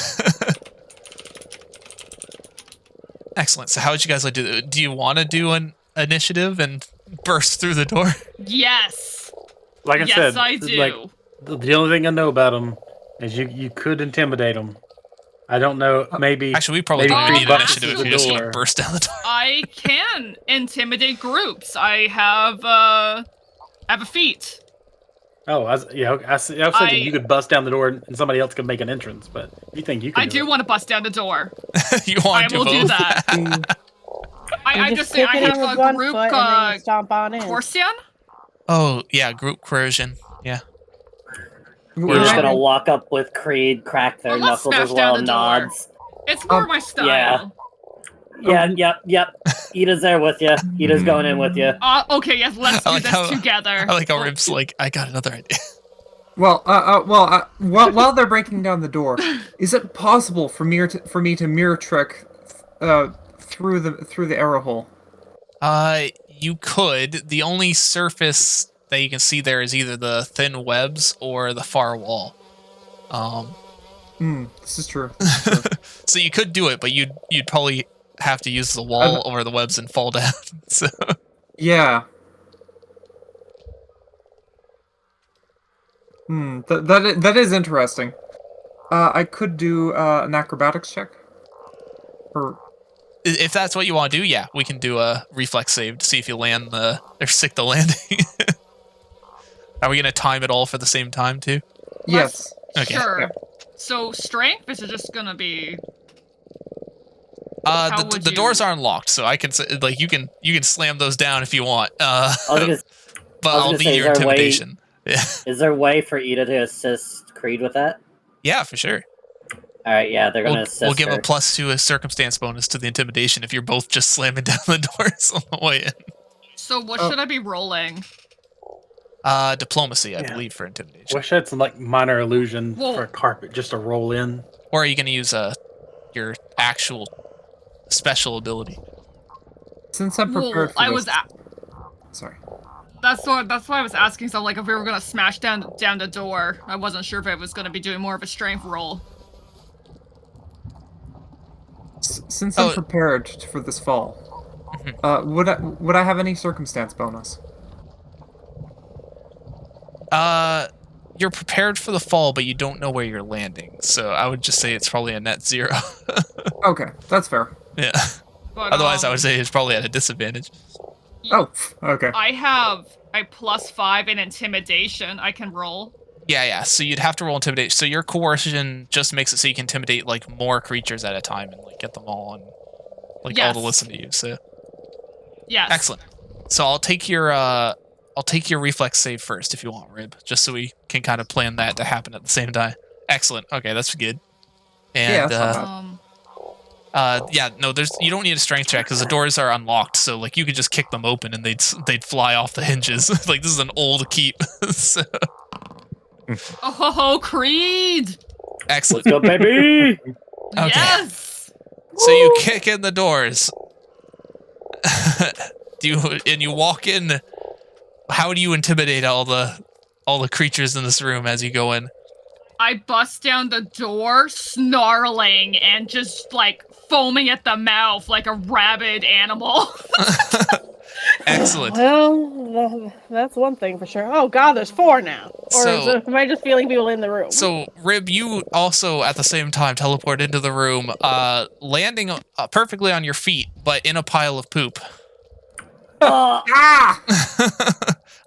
Excellent. So how would you guys like to do you want to do an initiative and burst through the door? Yes. Like I said, I do. Like, the only thing I know about them is you could intimidate them. I don't know. Maybe. Actually, we probably don't need initiative if you're just going to burst down the door. I can intimidate groups. I have a feat. Oh, I was thinking you could bust down the door and somebody else could make an entrance, but you think you can? I do want to bust down the door. You want to? I will do that. I just say I have a group coercion. Oh yeah, group coercion. Yeah. We're just gonna walk up with Creed, crack their knuckles as well, nods. It's more my style. Yeah. Yep. Ida's there with you. Ida's going in with you. Okay, yes, let's do this together. I like how Rib's like, I got another idea. While they're breaking down the door, is it possible for me to mirror trick through the arrow hole? You could. The only surface that you can see there is either the thin webs or the far wall. This is true. So you could do it, but you'd probably have to use the wall over the webs and fall down. So yeah. That is interesting. I could do an acrobatics check. Or if that's what you want to do, yeah, we can do a reflex save to see if you land or stick the landing. Are we gonna time it all for the same time too? Yes. Okay. Sure. Yeah. So strength is just gonna be. The doors are unlocked, so I can like you can slam those down if you want. But I'll need your intimidation. Is there a way for Ida to assist Creed with that? Yeah, for sure. All right, yeah, they're gonna assist. We'll give her. a +2 a circumstance bonus to the intimidation if you're both just slamming down the doors on the way in. So what should I be rolling? Diplomacy, I believe, for intimidation. Wish I had some like minor illusion for a carpet just to roll in. Or are you going to use your actual special ability? Since I'm prepared for this. Sorry. That's why I was asking. So, like, if we were gonna smash down the door, I wasn't sure if I was gonna be doing more of a strength roll. Since I'm prepared for this fall, would I have any circumstance bonus? You're prepared for the fall, but you don't know where you're landing. So I would just say it's probably a net 0. Okay, that's fair. Yeah. But, otherwise, I would say it's probably at a disadvantage. Oh, okay. I have a +5 in intimidation. I can roll. Yeah. So you'd have to roll intimidation. So your coercion just makes it so you can intimidate like more creatures at a time and like get them all and like all to listen to you. So yes. Excellent. So I'll take your reflex save first if you want, Rib, just so we can kind of plan that to happen at the same time. Excellent. Okay, that's good. And you don't need a strength check because the doors are unlocked, so like you could just kick them open and they'd fly off the hinges. Like this is an old keep. So. Oh, Creed! Excellent. Let's go, baby! Okay. Yes. So you kick in the doors. You walk in. How do you intimidate all the creatures in this room as you go in? I bust down the door, snarling and just like foaming at the mouth like a rabid animal. Excellent. Well, that's one thing for sure. Oh god, there's 4 now. Or am I just feeling people in the room? So, Rib, you also at the same time teleport into the room, landing perfectly on your feet, but in a pile of poop.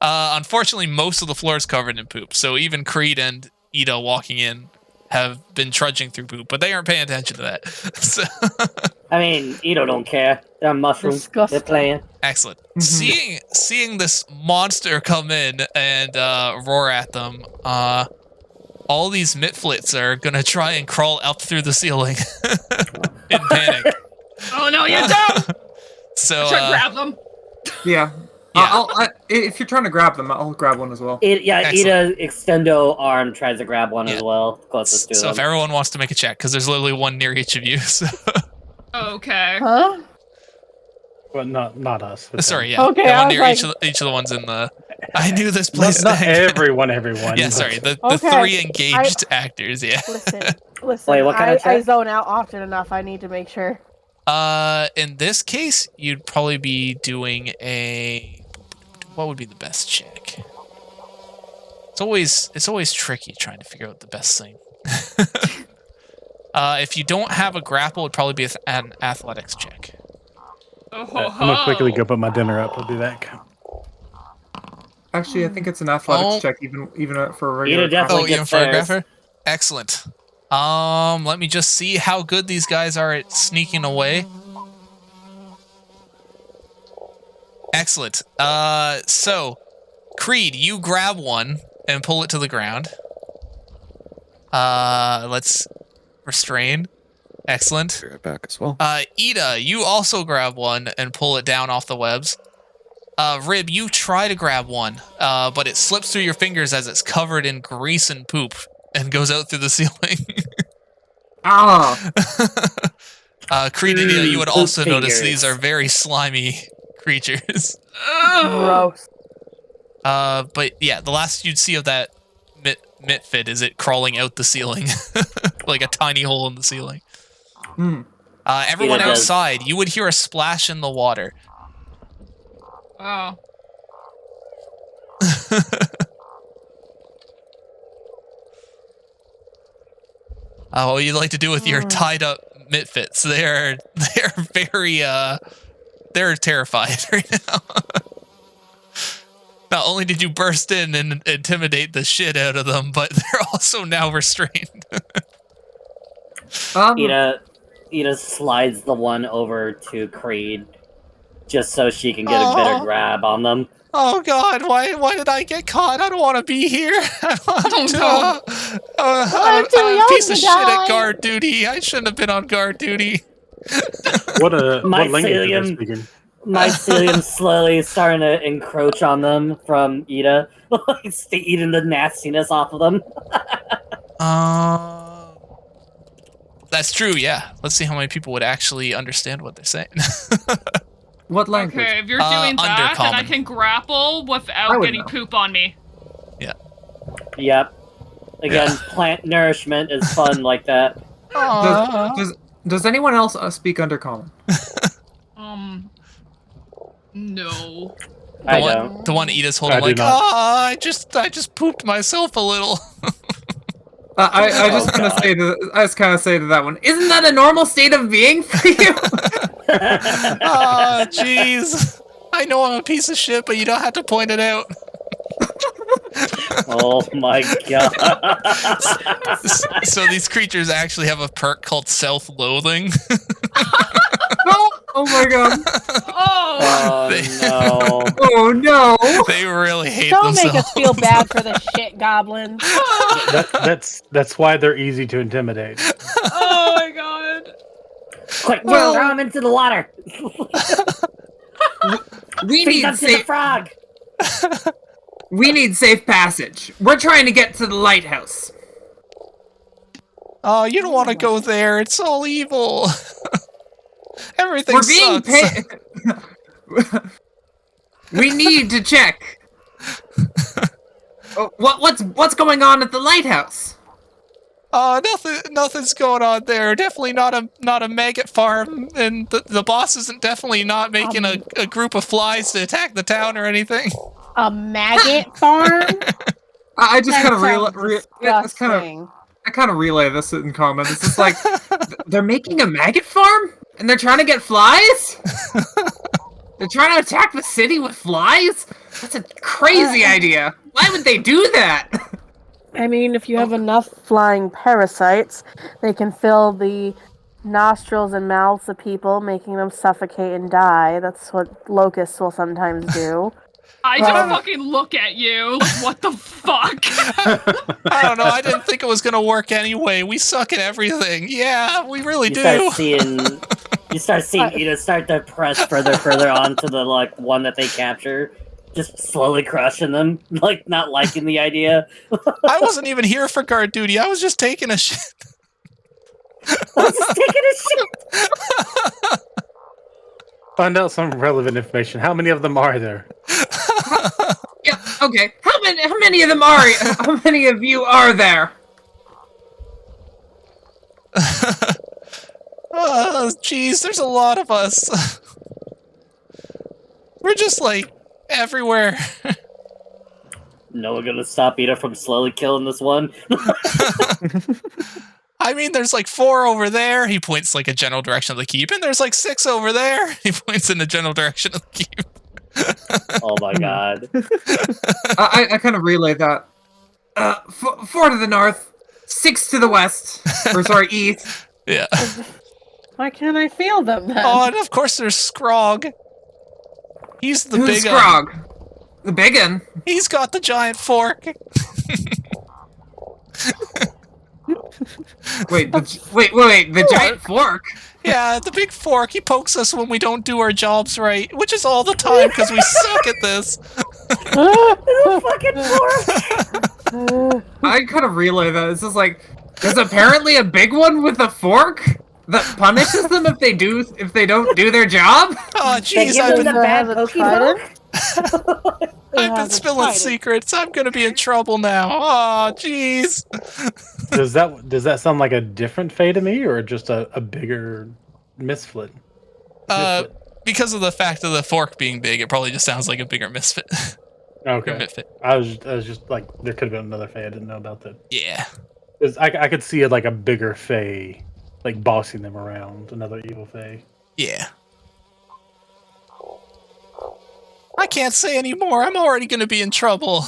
Unfortunately, most of the floor is covered in poop, so even Creed and Ida walking in have been trudging through poop, but they aren't paying attention to that. So I mean, Ida don't care. They're mushrooms. Disgusting. They're playing. Excellent. Seeing this monster come in and roar at them, all all these mitflits are gonna try and crawl up through the ceiling in panic. Oh no, you don't! So Should grab them. Yeah. Yeah. If you're trying to grab them, I'll grab one as well. Ida extendo arm tries to grab one as well, closest to so him. if everyone wants to make a check, because there's literally one near each of you. So. Okay. Huh? Well, not us. but Sorry, them. yeah. Okay, The I one was near like- each of the ones in the. I knew this place. Not stank. everyone. Yeah, but- sorry. The Okay, 3 engaged actors. Yeah. Listen. Wait, what kind of I check? zone out often enough. I need to make sure. In this case, you'd probably be doing a. What would be the best check? It's always tricky trying to figure out the best thing. If you don't have a grapple, it'd probably be an athletics check. Oh, I'm gonna quickly go put my dinner up. I'll be back. Actually, I think it's an athletics check, even for a regular. definitely Even gets for a theirs. grapher? Excellent. Let me just see how good these guys are at sneaking away. Excellent. So, Creed, you grab one and pull it to the ground. Let's restrain. Excellent. Be right back as well. Ida, you also grab one and pull it down off the webs. Rib, you try to grab one, but it slips through your fingers as it's covered in grease and poop and goes out through the ceiling. Creed and Ida, you would poop also notice fingers. these are very slimy creatures. Gross. But yeah, the last you'd see of that mitfit is it crawling out the ceiling, like a tiny hole in the ceiling. Everyone Yeah, it does. outside, you would hear a splash in the water. Oh. What you'd like to do with your tied up mitfits? They're very they're terrified right now. Not only did you burst in and intimidate the shit out of them, but they're also now restrained. Ida slides the one over to Creed, just so she can get a better grab on them. Oh God! Why did I get caught? I don't want to be here. I'm a piece of shit at guard duty. I shouldn't have been on guard duty. What language are they Mycelium. speaking? Mycelium slowly starting to encroach on them from Ida, eating the nastiness off of them. That's true. Yeah. Let's see how many people would actually understand what they're saying. What language? Okay, if you're doing that, then I Undercommon. can grapple I without would getting know. poop on me. Yep. Again, plant nourishment is fun like that. Does anyone else speak Undercommon? No. I don't. The one Ida's holding, I do like, not. I just pooped myself a little. I just kind of say to that one, isn't that a normal state of being for you? Oh, jeez. I know I'm a piece of shit, but you don't have to point it out. Oh my god. So these creatures actually have a perk called self-loathing. Oh my god. Oh! Oh no. Oh no. They really hate Don't themselves. make us feel bad for the shit goblins. That's why they're easy to intimidate. Oh my god. Quick, Well- throw him into the water. We Feed need them to the safe. frog. We need safe passage. We're trying to get to the lighthouse. Oh, you don't want to go there. It's all evil. Everything We're being sucks. paid. We need to check. Oh, what's going on at the lighthouse? Oh, nothing's going on there. Definitely not a maggot farm, and the boss isn't definitely not making a group of flies to attack the town or anything. A maggot farm? I just kind of Disgusting. I kind of relay this in comments. It's just like they're making a maggot farm and they're trying to get flies. They're trying to attack the city with flies. That's a crazy idea. Why would they do that? I mean, if you have enough flying parasites, they can fill the nostrils and mouths of people, making them suffocate and die. That's what locusts will sometimes do. I just fucking look at you. Like, what the fuck? I don't know. I didn't think it was gonna work anyway. We suck at everything. Yeah, we really You do. start seeing Ida start to press further onto the one that they capture, just slowly crushing them, not liking the idea. I wasn't even here for guard duty. I was just taking a shit. Find out some relevant information. How many of them are there? Yeah. Okay. How many of them are? How many of you are there? Jeez, there's a lot of us. We're just everywhere. No one gonna stop Ida from slowly killing this one. I mean, there's 4 over there. He points a general direction of the keep, and there's 6 over there. He points in the general direction of the keep. Oh my god. I kind of relay that. 4 to the north, 6 to the west, or sorry, east. Yeah. Why can't I feel them then? Oh, and of course there's Scrog. He's the Who's big Scrog? The big un. He's got the giant fork. Wait, the giant fork? Yeah, the big fork. He pokes us when we don't do our jobs right, which is all the time because we suck at this. The fucking fork! I kind of relay that. It's just there's apparently a big one with a fork that punishes them if they don't do their job. Oh, jeez, I've been spilling tried it. secrets. I'm gonna be in trouble now. Oh, jeez. Does that sound like a different Fae to me, or just a bigger misfit? Because of the fact of the fork being big, it probably just sounds like a bigger misfit. Okay. Misfit. I was just there could have been another Fae I didn't know about that. Yeah. 'Cause I could see it a bigger Fae, bossing them around, another evil Fae. Yeah. I can't say any more. I'm already gonna be in trouble.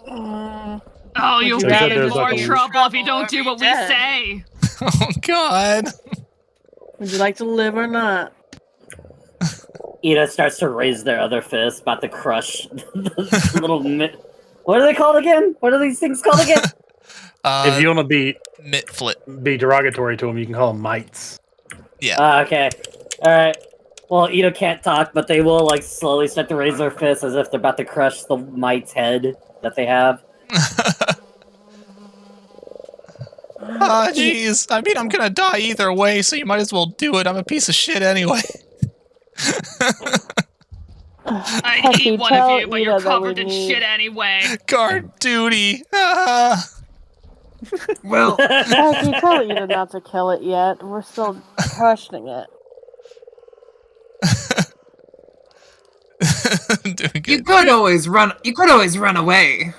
Oh, you'll They be said in there's, more a- trouble if you don't do what we say. Oh, God. Would you like to live or not? Ida starts to raise their other fist, about to crush the little What are they called again? What are these things called again? If you want to be derogatory to them, you can call them mites. Yeah. Okay. Alright. Well, Ida can't talk, but they will, slowly start to raise their fists as if they're about to crush the mite's head that they have. Oh, jeez. I mean, I'm gonna die either way, so you might as well do it. I'm a piece of shit anyway. I Heck, hate you one of tell you, but Ida you're that covered we in need- shit anyway. Guard duty. Well, Heck, you tell Ida not to kill it yet. We're still questioning it. Doing you good. could always run away.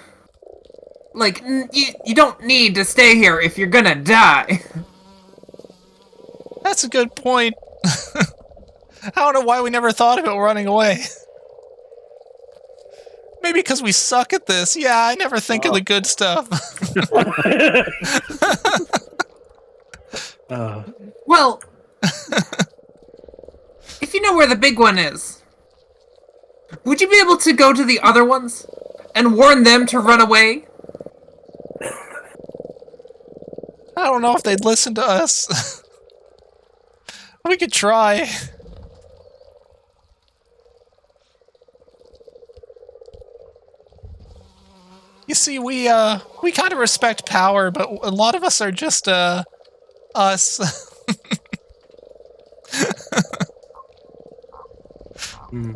You don't need to stay here if you're gonna die. That's a good point. I don't know why we never thought about running away. Maybe because we suck at this. Yeah, I never think of the good stuff. Well, if you know where the big one is, would you be able to go to the other ones and warn them to run away? I don't know if they'd listen to us. We could try. You see, we kind of respect power, but a lot of us are just us.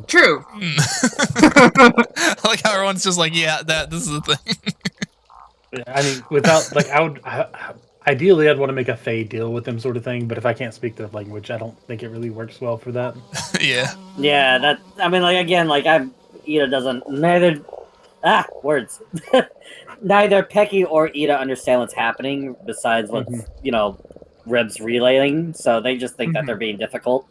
True. I like how everyone's just like, yeah, this is the thing. Yeah, I mean, without ideally, I'd want to make a Fae deal with them, sort of thing. But if I can't speak their language, I don't think it really works well for that. Yeah. Yeah, that. I mean, again, Ida doesn't. Words. Neither Pecky or Ida understand what's happening. Besides what's Reb's relaying, so they just think that they're being difficult.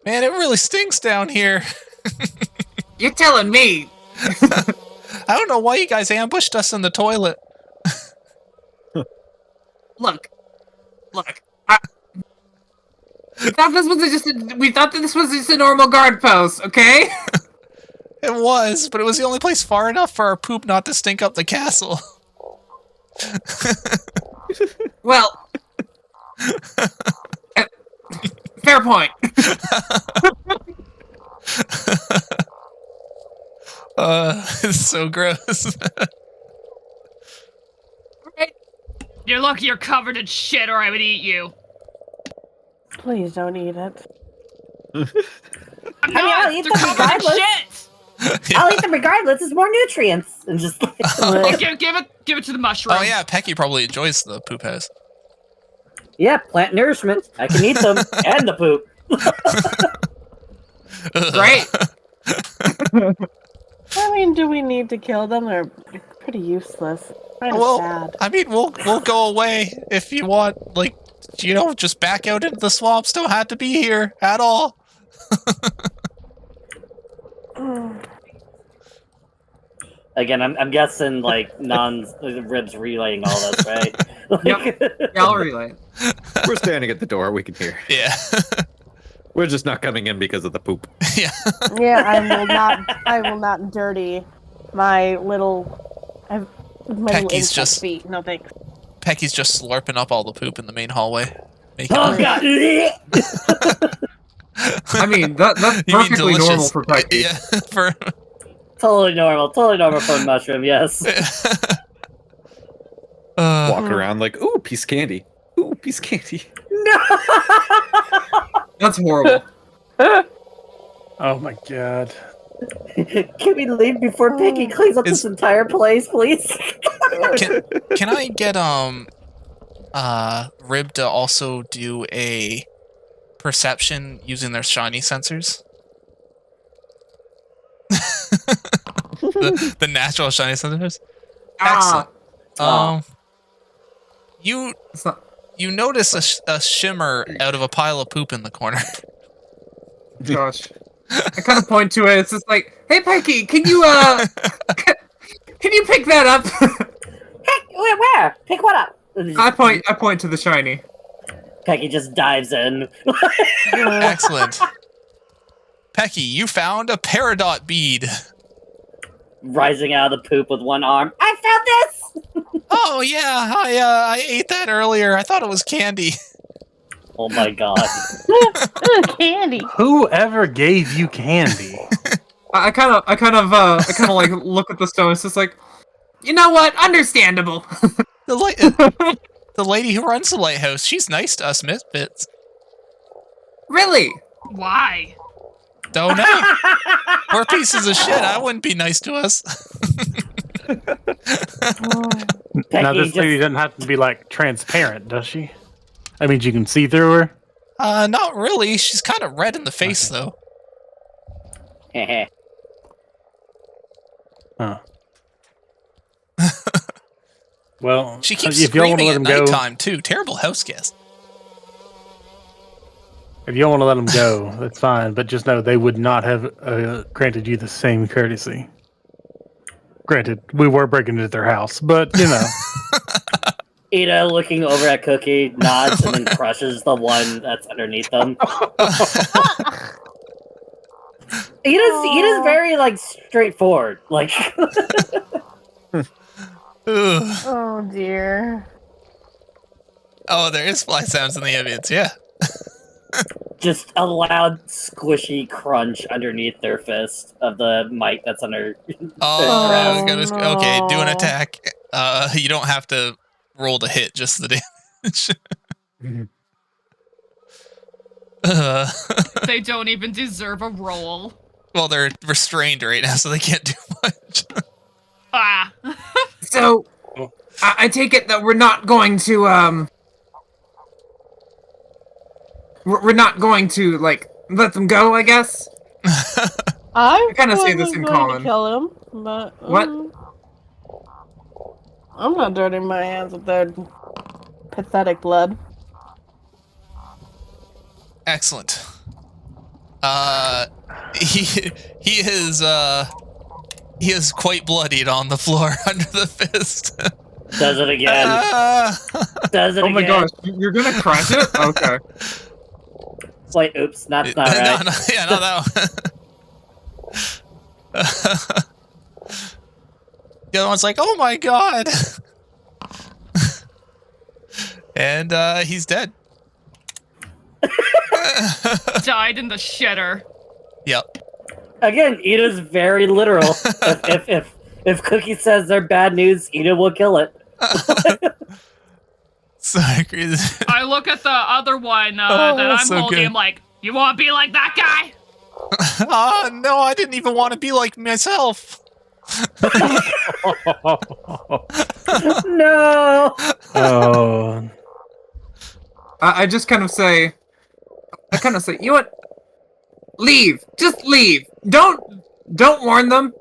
Man, it really stinks down here. You're telling me. I don't know why you guys ambushed us in the toilet. Look. thought this was we thought that this was just a normal guard post, okay? It was, but it was the only place far enough for our poop not to stink up the castle. Well, fair point. It's so gross. You're lucky you're covered in shit, or I would eat you. Please don't eat it. I'm I mean, I'll not. eat They're them covered in regardless. shit. I'll eat them regardless. It's more nutrients. And just Oh, give it to the mushroom. Oh yeah, Pecky probably enjoys the poop house. yeah, plant nourishment. I can eat them and the poop. Great. I mean, do we need to kill them? They're pretty useless. Kind of Well, sad. I mean, we'll go away if you want. Like, you know, just back out into the swamps. Don't have to be here at all. Again, I'm guessing like Ribs relaying all this, right? Yep. Gallery light. We're standing at the door. We can hear. Yeah. We're just not coming in because of the poop. Yeah. Yeah, I will not dirty my little Pecky's insect just- feet. No thanks. Pecky's just slurping up all the poop in the main hallway. Oh god! I mean, that's You mean perfectly normal delicious. for Pecky. Yeah, for Totally normal for a mushroom. Yes. Walk around like, ooh, piece of candy. Ooh, piece of candy. No. That's horrible. Oh my god. Can we leave before Piggy cleans up this entire place, please? Can I get Rib to also do a perception using their shiny sensors? the natural shiny sensors. Excellent. You It's not. you notice a shimmer out of a pile of poop in the corner. Gosh. I kind of point to it. It's just like, hey, Pecky, can you can you pick that up? Heck, where? Pick what up? I point to the shiny. Peggy just dives in. Excellent. Pecky, you found a peridot bead. Rising out of the poop with one arm. I found this! Oh yeah, I ate that earlier. I thought it was candy. Oh my god. Candy. Whoever gave you candy? I kind of like look at the stone. It's just like, You know what? Understandable. The lady who runs the lighthouse, she's nice to us misfits. Really? Why? Don't know. We're pieces of shit. I wouldn't be nice to us. Now this just- lady doesn't have to be like transparent, does she? I mean, you can see through her. Not really. She's kind of red in the face, though. Huh. Well, She keeps if y'all want to screaming let at him go, nighttime, too. Terrible house guest. if you don't want to let them go, that's fine. But just know they would not have granted you the same courtesy. Granted, we were breaking into their house, but you know. Ida, looking over at Cookie, nods and then crushes the one that's underneath them. Ida's very like straightforward. Like Oh dear. Oh, there is fly sounds in the ambience, yeah. just a loud squishy crunch underneath their fist of the mite that's under. Oh, I was gonna, no. okay, do an attack. You don't have to roll to hit, just the damage. They don't even deserve a roll. Well, they're restrained right now, so they can't do much. Ah. So, I take it that we're not going to, we're not going to, like, let them go, I guess? I kinda say this in going common. to kill him, but What? I'm not dirtying my hands with their pathetic blood. Excellent. He is quite bloodied on the floor under the fist. Does it again. Does it oh again. my gosh, you're gonna crush it? Okay. Wait, oops, that's not right. No, yeah, not that one. The other one's like, oh my god. And he's dead. Died in the shitter. Yep. Again, Ida's very literal. If Cookie says they're bad news, Ida will kill it. So I agree. I look at the other one that I'm so holding. good. I'm like, you want to be like that guy? No, I didn't even want to be like myself. No. Oh. I just kind of say, you know what? Leave. Just leave. Don't warn them.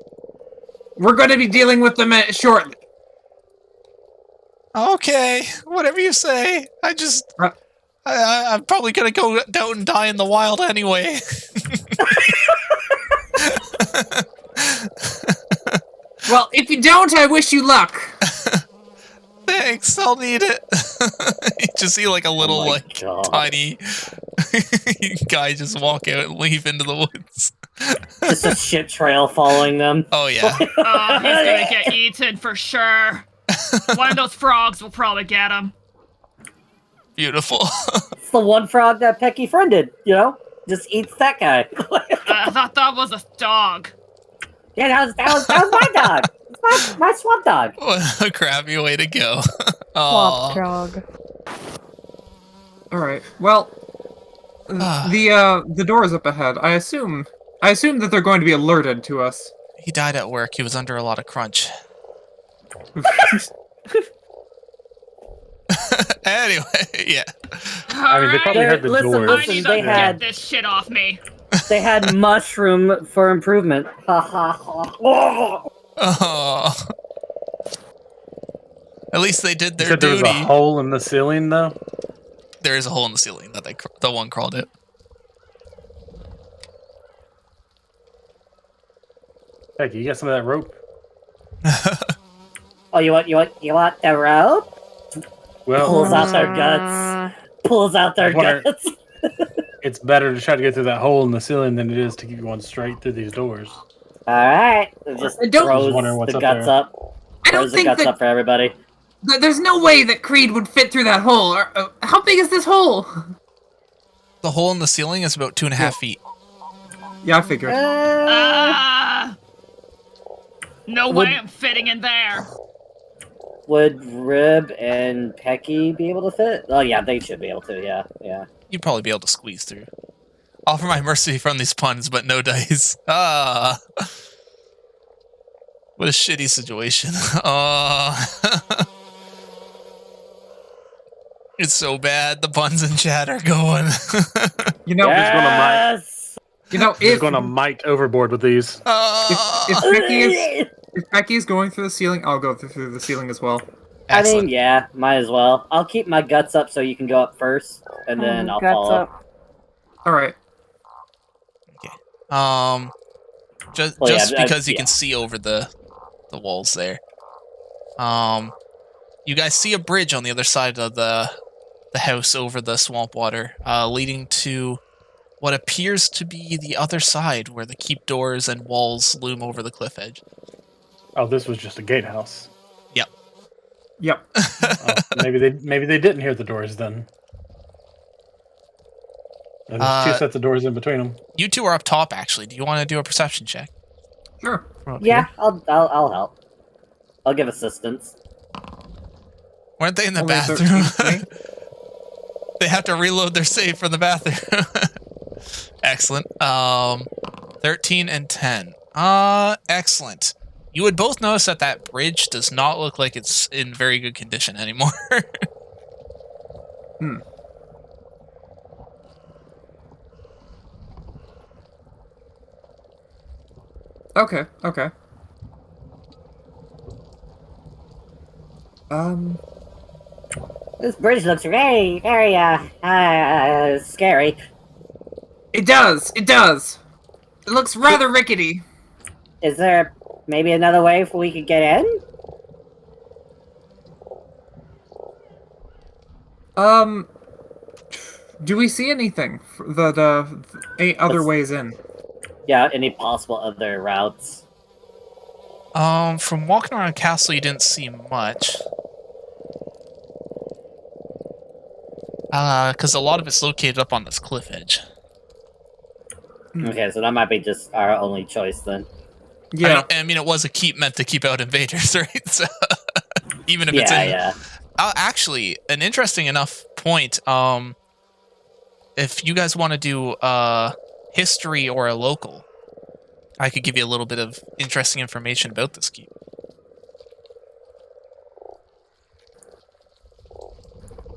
We're going to be dealing with them shortly. Okay, whatever you say. I'm probably gonna go out and die in the wild anyway. Well, if you don't, I wish you luck. Thanks, I'll need it. You just see like a little God. tiny guy just walk out and leave into the woods. Just a shit trail following them. Oh yeah. Oh, he's gonna get eaten for sure. One of those frogs will probably get him. Beautiful. It's the one frog that Pecky friended, you know? Just eats that guy. I thought that was a dog. Yeah, that was my dog. It's my swamp dog. What a crappy way to go. Swamp Aw. dog. All right. Well, the door is up ahead. I assume that they're going to be alerted to us. He died at work. He was under a lot of crunch. Anyway, yeah. I mean, they probably heard the Listen, doors. I need to they had- get this shit off me. They had mushroom for improvement. Ha ha ha. Oh. At least they did You their said there was duty. a hole in the ceiling, though? There is a hole in the ceiling that the one crawled it. Heck, you got some of that rope? Oh, you want the rope? Well, Pulls out their guts. Pulls out their Wonder- guts. it's better to try to get through that hole in the ceiling than it is to keep going straight through these doors. All right, just I don't- throws wondering what's the up guts there. up. I don't Throws the think guts that up for everybody. there's no way that Creed would fit through that hole. How big is this hole? The hole in the ceiling is about 2.5 feet. Yeah, I figured. No way I'm fitting in there. Would Rib and Pecky be able to fit? Oh yeah, they should be able to. Yeah. You'd probably be able to squeeze through. Offer my mercy from these puns, but no dice. Ah. What a shitty situation. It's so bad. The puns in chat are going. You know, Yes. if going to mite overboard with these. if Becky is going through the ceiling, I'll go through the ceiling as well. I mean, Excellent. yeah, might as well. I'll keep my guts up so you can go up first, and then I'll Guts follow. up. All right. Just Well, yeah, because you yeah. can see over the walls there. You guys see a bridge on the other side of the house over the swamp water, leading to what appears to be the other side, where the keep doors and walls loom over the cliff edge. Oh, this was just a gatehouse. Yep. Oh, maybe they didn't hear the doors then. There's two sets of doors in between them. You two are up top, actually. Do you want to do a perception check? Sure. From up Yeah, here? I'll help. I'll give assistance. Weren't they in the Only bathroom? 13 to me. They have to reload their save from the bathroom. Excellent. 13 and 10. Excellent. You would both notice that bridge does not look like it's in very good condition anymore. Okay. This bridge looks very, very, scary. It does. It looks rather rickety. Is there maybe another way for we could get in? Do we see anything? The 8 other ways in? Yeah, any possible other routes? From walking around castle, you didn't see much. Because a lot of it's located up on this cliff edge. Okay, so that might be just our only choice then. Yeah. I mean, it was a keep meant to keep out invaders, right? So, even if it's Yeah, in... yeah. Actually, an interesting enough point. If you guys want to do history or a local, I could give you a little bit of interesting information about this keep.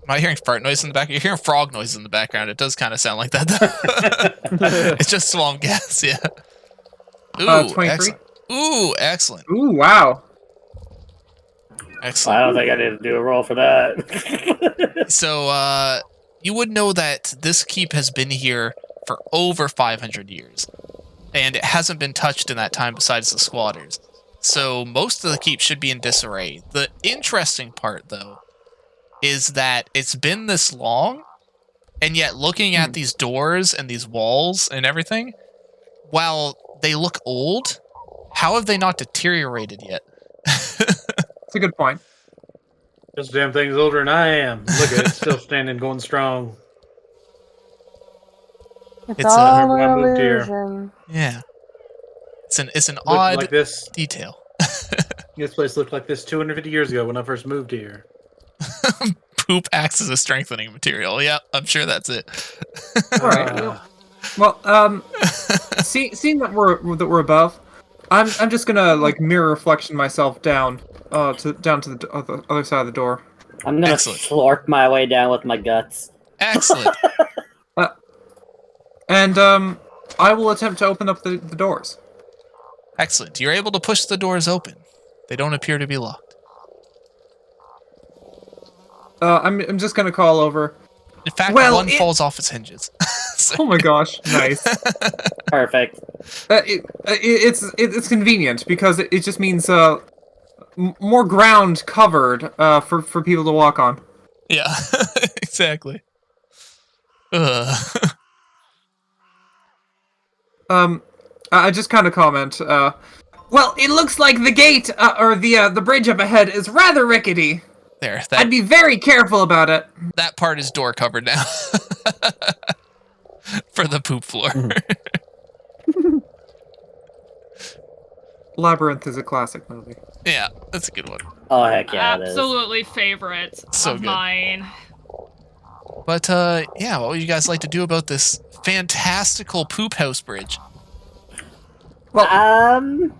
Am I hearing fart noise in the back? You're hearing frog noise in the background. It does kind of sound like that, though. It's just swamp gas, yeah. Ooh, 23? excellent. Ooh, excellent. Ooh, wow. Excellent. I don't think I need to do a roll for that. So, you would know that this keep has been here for over 500 years. And it hasn't been touched in that time besides the squatters. So, most of the keep should be in disarray. The interesting part, though, is that it's been this long, and yet looking at these doors and these walls and everything, while they look old, how have they not deteriorated yet? That's a good point. This damn thing's older than I am. Look at it, still standing, going strong. It's all when I moved here. illusion. Yeah. It's an Looked odd like this. detail. This place looked like this 250 years ago when I first moved here. Poop acts as a strengthening material. Yeah, I'm sure that's it. All right. Well, seeing that we're above, I'm just gonna like mirror reflection myself down to the other side of the door. I'm gonna Excellent. slurp my way down with my guts. Excellent. And I will attempt to open up the doors. Excellent. You're able to push the doors open. They don't appear to be locked. I'm just gonna call over. In fact, Well, one falls off its hinges. Oh my gosh, nice. Perfect. It's convenient because it just means more ground covered for people to walk on. Yeah, exactly. Ugh. I just kind of comment. Well, it looks like the gate or the bridge up ahead is rather rickety. There, I'd be very careful about it. that part is door covered now. For the poop floor. Labyrinth is a classic movie. Yeah, that's a good one. Oh, heck yeah, it is. Absolutely favorite So of good. mine. But, yeah, what would you guys like to do about this fantastical poop house bridge? Well, I'm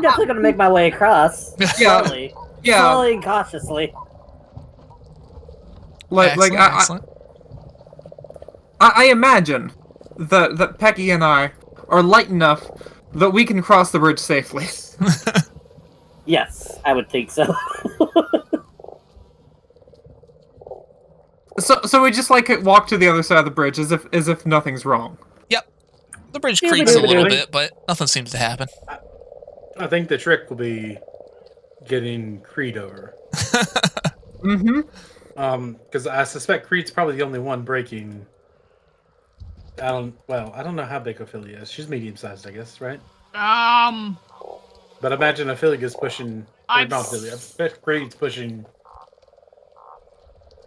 definitely gonna make my way across. Yeah. Slowly. Yeah. Slowly and cautiously. Excellent, excellent. I imagine that Pecky and I are light enough that we can cross the bridge safely. Yes, I would think so. So we just like walk to the other side of the bridge as if nothing's wrong. Yep. The bridge Yeah, creaks a but- little bit, but nothing seems to happen. I think the trick will be getting Creed over. Mm-hmm. Because I suspect Creed's probably the only one breaking. I don't know how big Ophelia is. She's medium sized, I guess, right? But imagine Ophelia's pushing. Or not Ophelia. I bet Creed's pushing.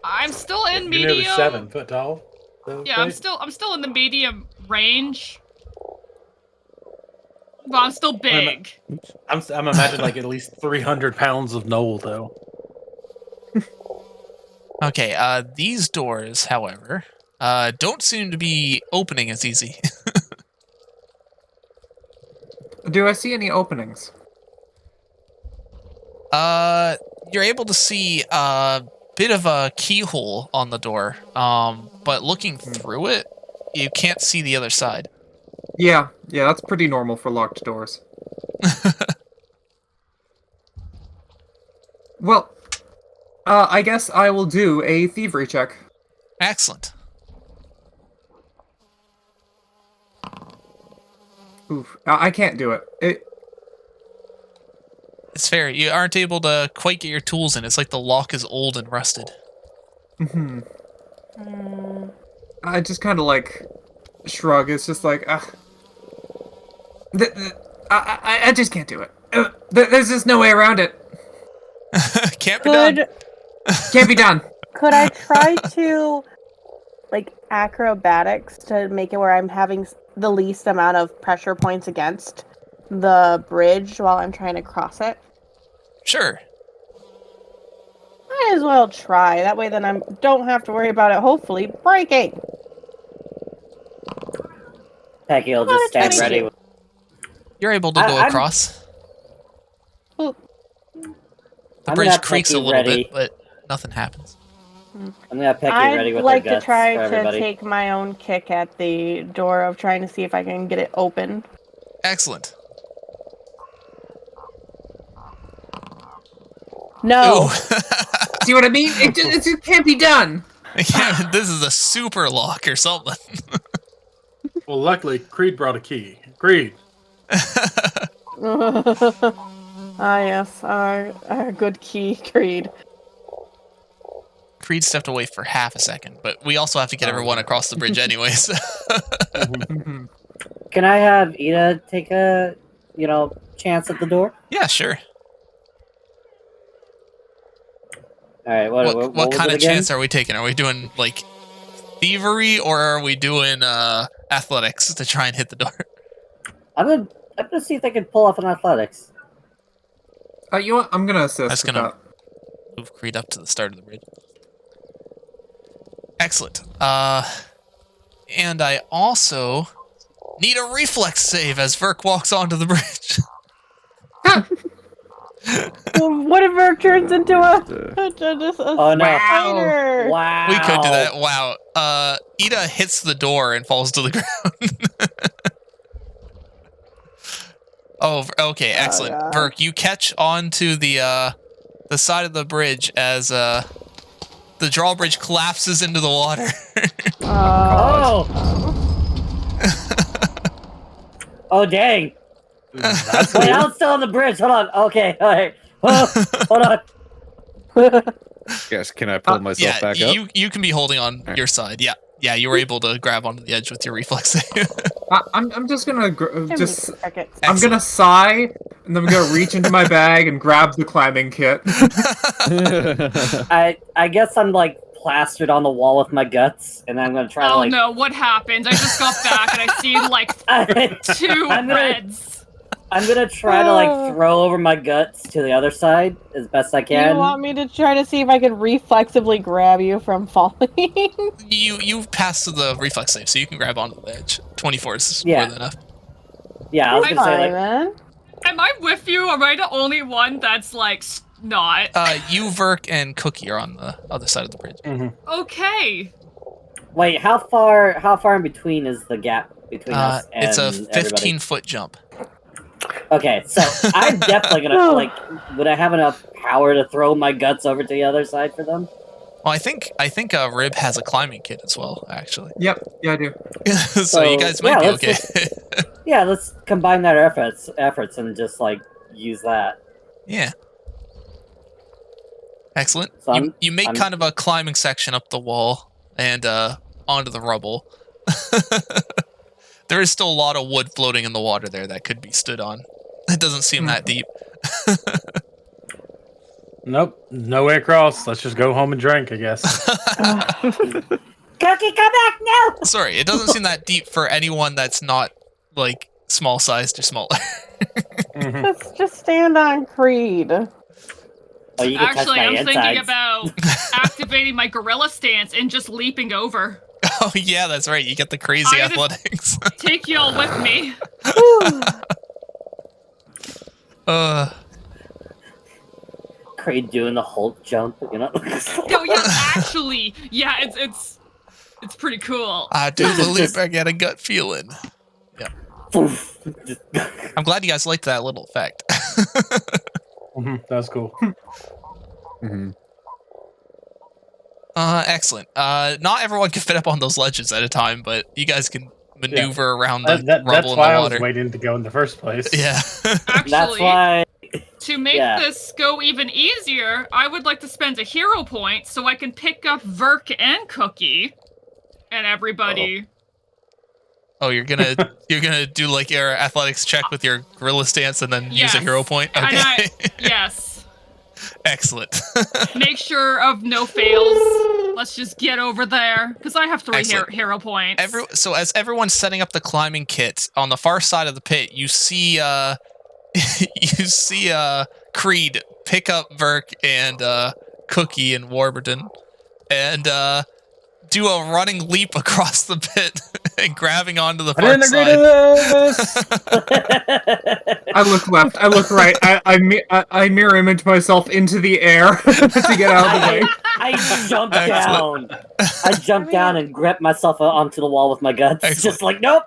I'm still in You're medium. nearly 7 foot tall. So, Yeah, I'm right? still in the medium range. But I'm still big. I'm imagining like at least 300 pounds of Knoll, though. Okay, these doors, however, don't seem to be opening as easy. Do I see any openings? You're able to see a bit of a keyhole on the door, but looking through it, you can't see the other side. Yeah, that's pretty normal for locked doors. Well, I guess I will do a thievery check. Excellent. Oof, I can't do it. It's fair. You aren't able to quite get your tools in. It's like the lock is old and rusted. Mm-hmm. I just kind of like shrug. It's just like, I just can't do it. There's just no way around it. Can't be done. Can't be done. Could I try to, like, acrobatics to make it where I'm having the least amount of pressure points against the bridge while I'm trying to cross it? Sure. Might as well try. That way then I don't have to worry about it, hopefully, breaking. Pecky will just stand ready. Excellent. You're able to go across. Oop. The I'm bridge not creaks a Pecky little ready. bit, but nothing happens. I'm gonna Pecky I'd ready with like their to guts try for to everybody. take my own kick at the door of trying to see if I can get it open. Excellent. No. Ooh. See what I mean? It just can't be done. Yeah, this is a super lock or something. Well, luckily, Creed brought a key. Creed. Yes, our good key, Creed. Creed stepped away for half a second, but we also have to get everyone across the bridge anyways. Can I have Ida take a, chance at the door? Yeah, sure. All right. What What was kind it of again? chance are we taking? Are we doing, like, thievery, or are we doing athletics to try and hit the door? I'm gonna see if I can pull off an athletics. You know what? I'm gonna assist. That's with gonna that. move Creed up to the start of the bridge. Excellent. And I also need a reflex save as Verk walks onto the bridge. What if it turns into a Oh no! spider? Wow. We could do that. Wow. Ida hits the door and falls to the ground. Oh, okay, excellent. God. Verk, you catch onto the side of the bridge as the drawbridge collapses into the water. Oh. Oh dang! That's Wait, cool. I'm still on the bridge. Hold on. Okay. All right. Oh, hold on. Yes, can I pull myself back up? You can be holding on your side. Yeah, you were able to grab onto the edge with your reflex save. I'm just gonna just. Second. I'm gonna sigh, and then I'm gonna reach into my bag and grab the climbing kit. I guess I'm like plastered on the wall with my guts, and I'm gonna try to Oh like. no, what happened? I just got back and I see like two I'm gonna- reds. I'm gonna try to like throw over my guts to the other side as best I can. You want me to try to see if I can reflexively grab you from falling? You passed to the reflex save, so you can grab onto the edge. 24 is Yeah. more than enough. Yeah, I was gonna say like. then. Am I with you? Am I the only one that's like not? You, Verk, and Cookie are on the other side of the bridge. Okay. Wait, how far in between is the gap between us and It's a everybody? 15-foot jump. Okay, so I'm definitely gonna like. Would I have enough power to throw my guts over to the other side for them? Well, I think Rib has a climbing kit as well, actually. Yep, yeah, I do. So you guys might be okay. Yeah, let's combine our efforts and just like use that. Yeah. Excellent. So you make kind of a climbing section up the wall and onto the rubble. There is still a lot of wood floating in the water there that could be stood on. It doesn't seem that deep. Nope, no way across. Let's just go home and drink, I guess. Cookie, come back now! Sorry, it doesn't seem that deep for anyone that's not, like, small sized or smaller. Just stand on Creed. Oh, you can touch Actually, my I'm insides. thinking about activating my gorilla stance and just leaping over. Oh, yeah, that's right. You get the crazy I just- athletics. Take y'all with me. Creed doing the Hulk jump, you know? No, yeah, actually, yeah, it's pretty cool. I do believe I get a gut feeling. Yeah. I'm glad you guys liked that little effect. That's cool. Excellent. Not everyone can fit up on those ledges at a time, but you guys can maneuver around the That's rubble in why the I water. was waiting to go in the first place. Yeah. Actually, That's why. to make Yeah. this go even easier, I would like to spend a hero point so I can pick up Verk and Cookie and everybody. Oh, you're gonna do like your athletics check with your gorilla stance and then use a hero point? Okay. Yes. Excellent. Make sure of no fails. Let's just get over there, because I have 3 hero points. So as everyone's setting up the climbing kit, on the far side of the pit, you see Creed pick up Verk and Cookie and Warburton and do a running leap across the pit and grabbing onto the far side. I look left. I look right. I mirror image myself into the air to get out of the way. I jump down. I jump down and grab myself onto the wall with my guts. Excellent. Just like, nope.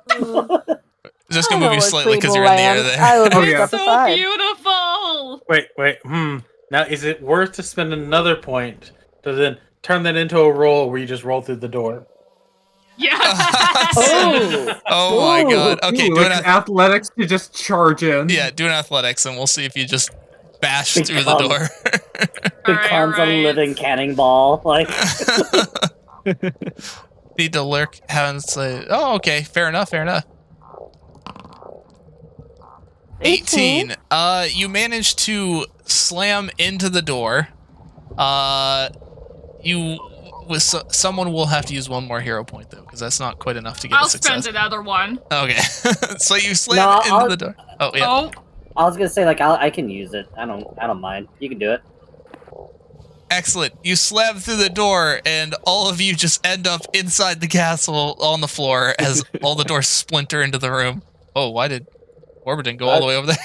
Just gonna move you slightly because Creed you're will in the air land. there. I would Oh, just yeah. step So aside. beautiful. Wait. Now, is it worth to spend another point to then turn that into a roll where you just roll through the door? Yeah. Oh my god. Okay, Ooh, do like an athletics to just charge in. do an athletics and we'll see if you just bash Become- through the door. Becomes Alright. a living cannonball. Like, Need to lurk, haven't say. Oh, okay, fair enough. 18. You managed to slam into the door. Someone will have to use one more hero point though, because that's not quite enough to get I'll a success. spend another one. Okay, so you slam into the door. Oh yeah. Oh, I was gonna say, like, I can use it. I don't mind. You can do it. Excellent. You slam through the door, and all of you just end up inside the castle on the floor as all the doors splinter into the room. Oh, why did Warburton go all the way over there?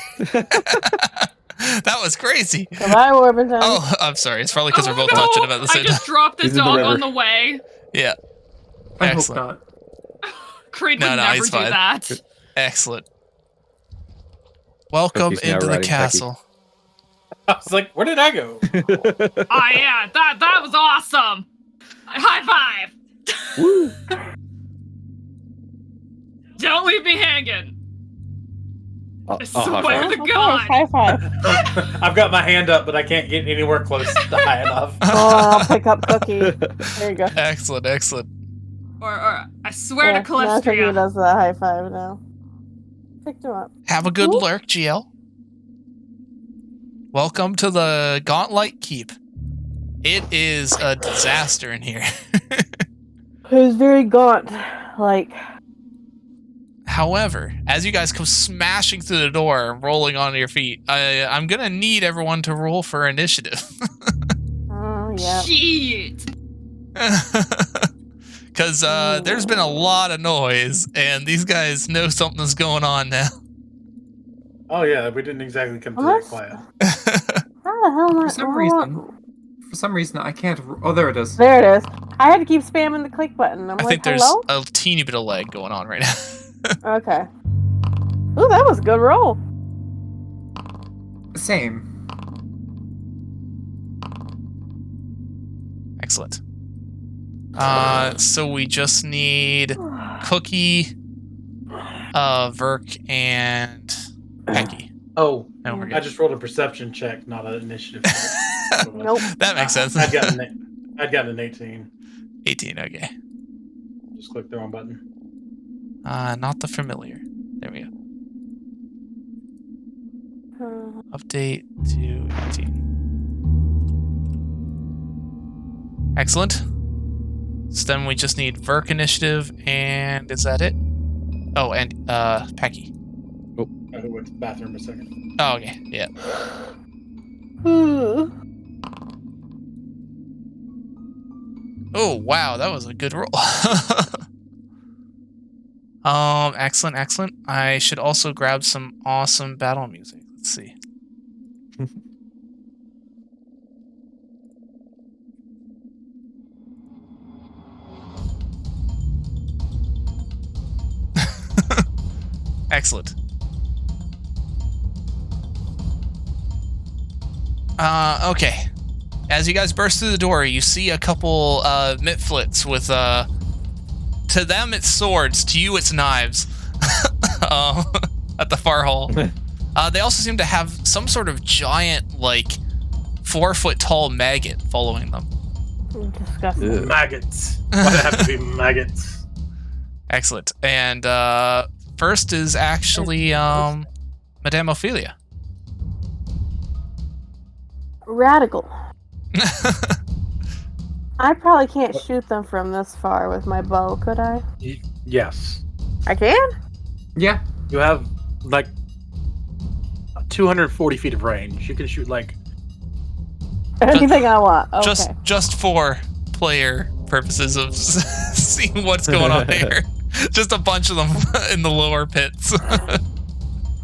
That was crazy. Goodbye, Warburton. Oh, I'm sorry. It's probably because we're both no! touching him at the I same just time. dropped the He's in the dog river. on the way. Yeah. I hope Excellent. not. Creed No, would no, never he's do fine. that. Excellent. Welcome Cookie's now into the riding Pecky. castle. I was like, where did I go? Oh yeah, that was awesome. High five. Woo! Don't leave me hanging. I high swear five. to Okay, God. high five. I've got my hand up, but I can't get anywhere close to high enough. Oh, I'll pick up Cookie. There you go. Excellent. Or I swear to Now Cookie Calistria. does the high five now. Picked him up. Have a good Ooh. lurk, GL. Welcome to the Gauntlet Keep. It is a disaster in here. It was very gaunt. Like, However, as you guys come smashing through the door, rolling onto your feet, I'm gonna need everyone to roll for initiative. oh, yeah. Shit. Because there's been a lot of noise, and these guys know something's going on now. Oh yeah, we didn't exactly come Well, through that that's- quiet. How the hell am I? For some reason, I can't. Oh, there it is. There it is. I had to keep spamming the click button. I'm I like, think there's hello? a teeny bit of lag going on right now. Okay. Ooh, that was a good roll. Same. Excellent. So we just need Cookie, Verk, and Pecky. Oh, And we're I good. just rolled a perception check, not an initiative check. Nope. That makes sense. I'd got an 18. 18, okay. Just click the wrong button. Not the familiar. There we go. Update to 18. Excellent. So then we just need Verk initiative, and is that it? Oh, and Pecky. I went to the bathroom a second. Oh, okay. Yeah. Oh, wow, that was a good roll. Excellent. I should also grab some awesome battle music. Let's see. Excellent. Okay. As you guys burst through the door, you see a couple mitflits with to them it's swords, to you it's knives. At the far hall. They also seem to have some sort of giant, like 4-foot tall maggot following them. Disgusting. Ew. Maggots. Why'd it have to be maggots? Excellent. And first is actually Madame Ophelia. Radical. I probably can't shoot them from this far with my bow, could I? Yes. I can? Yeah. You have like 240 feet of range. You can shoot like Anything I want. Okay. Just for player purposes of seeing what's going on here. Just a bunch of them in the lower pits.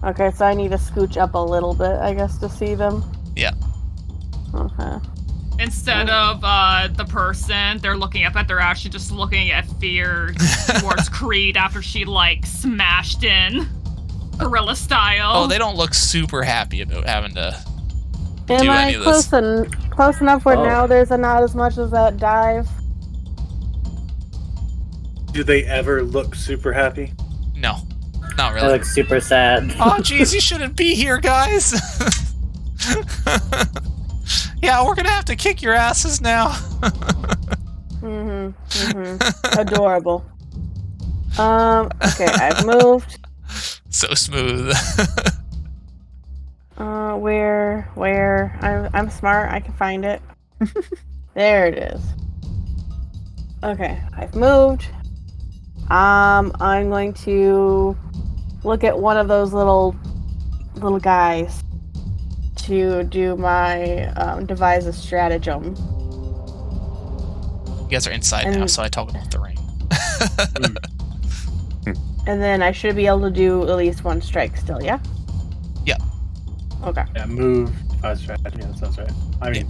Okay, so I need to scooch up a little bit, I guess, to see them. Yeah. Okay. Instead of the person they're looking up at, they're actually just looking at fear towards Creed after she, like, smashed in gorilla style. Oh, they don't look super happy about having to Am do I any of this. close enough where Oh. now there's not as much as that dive? Do they ever look super happy? No, not I really. look super sad. Oh, jeez, you shouldn't be here, guys. Yeah, we're gonna have to kick your asses now. Adorable. Okay, I've moved. So smooth. Where? I'm smart. I can find it. There it is. Okay, I've moved. I'm going to look at one of those little guys to do my devise a stratagem. You guys are inside now, so I talk about the ring. And then I should be able to do at least one strike still, yeah? Yeah. Okay. Yeah, move. Strategy. That sounds right. I mean,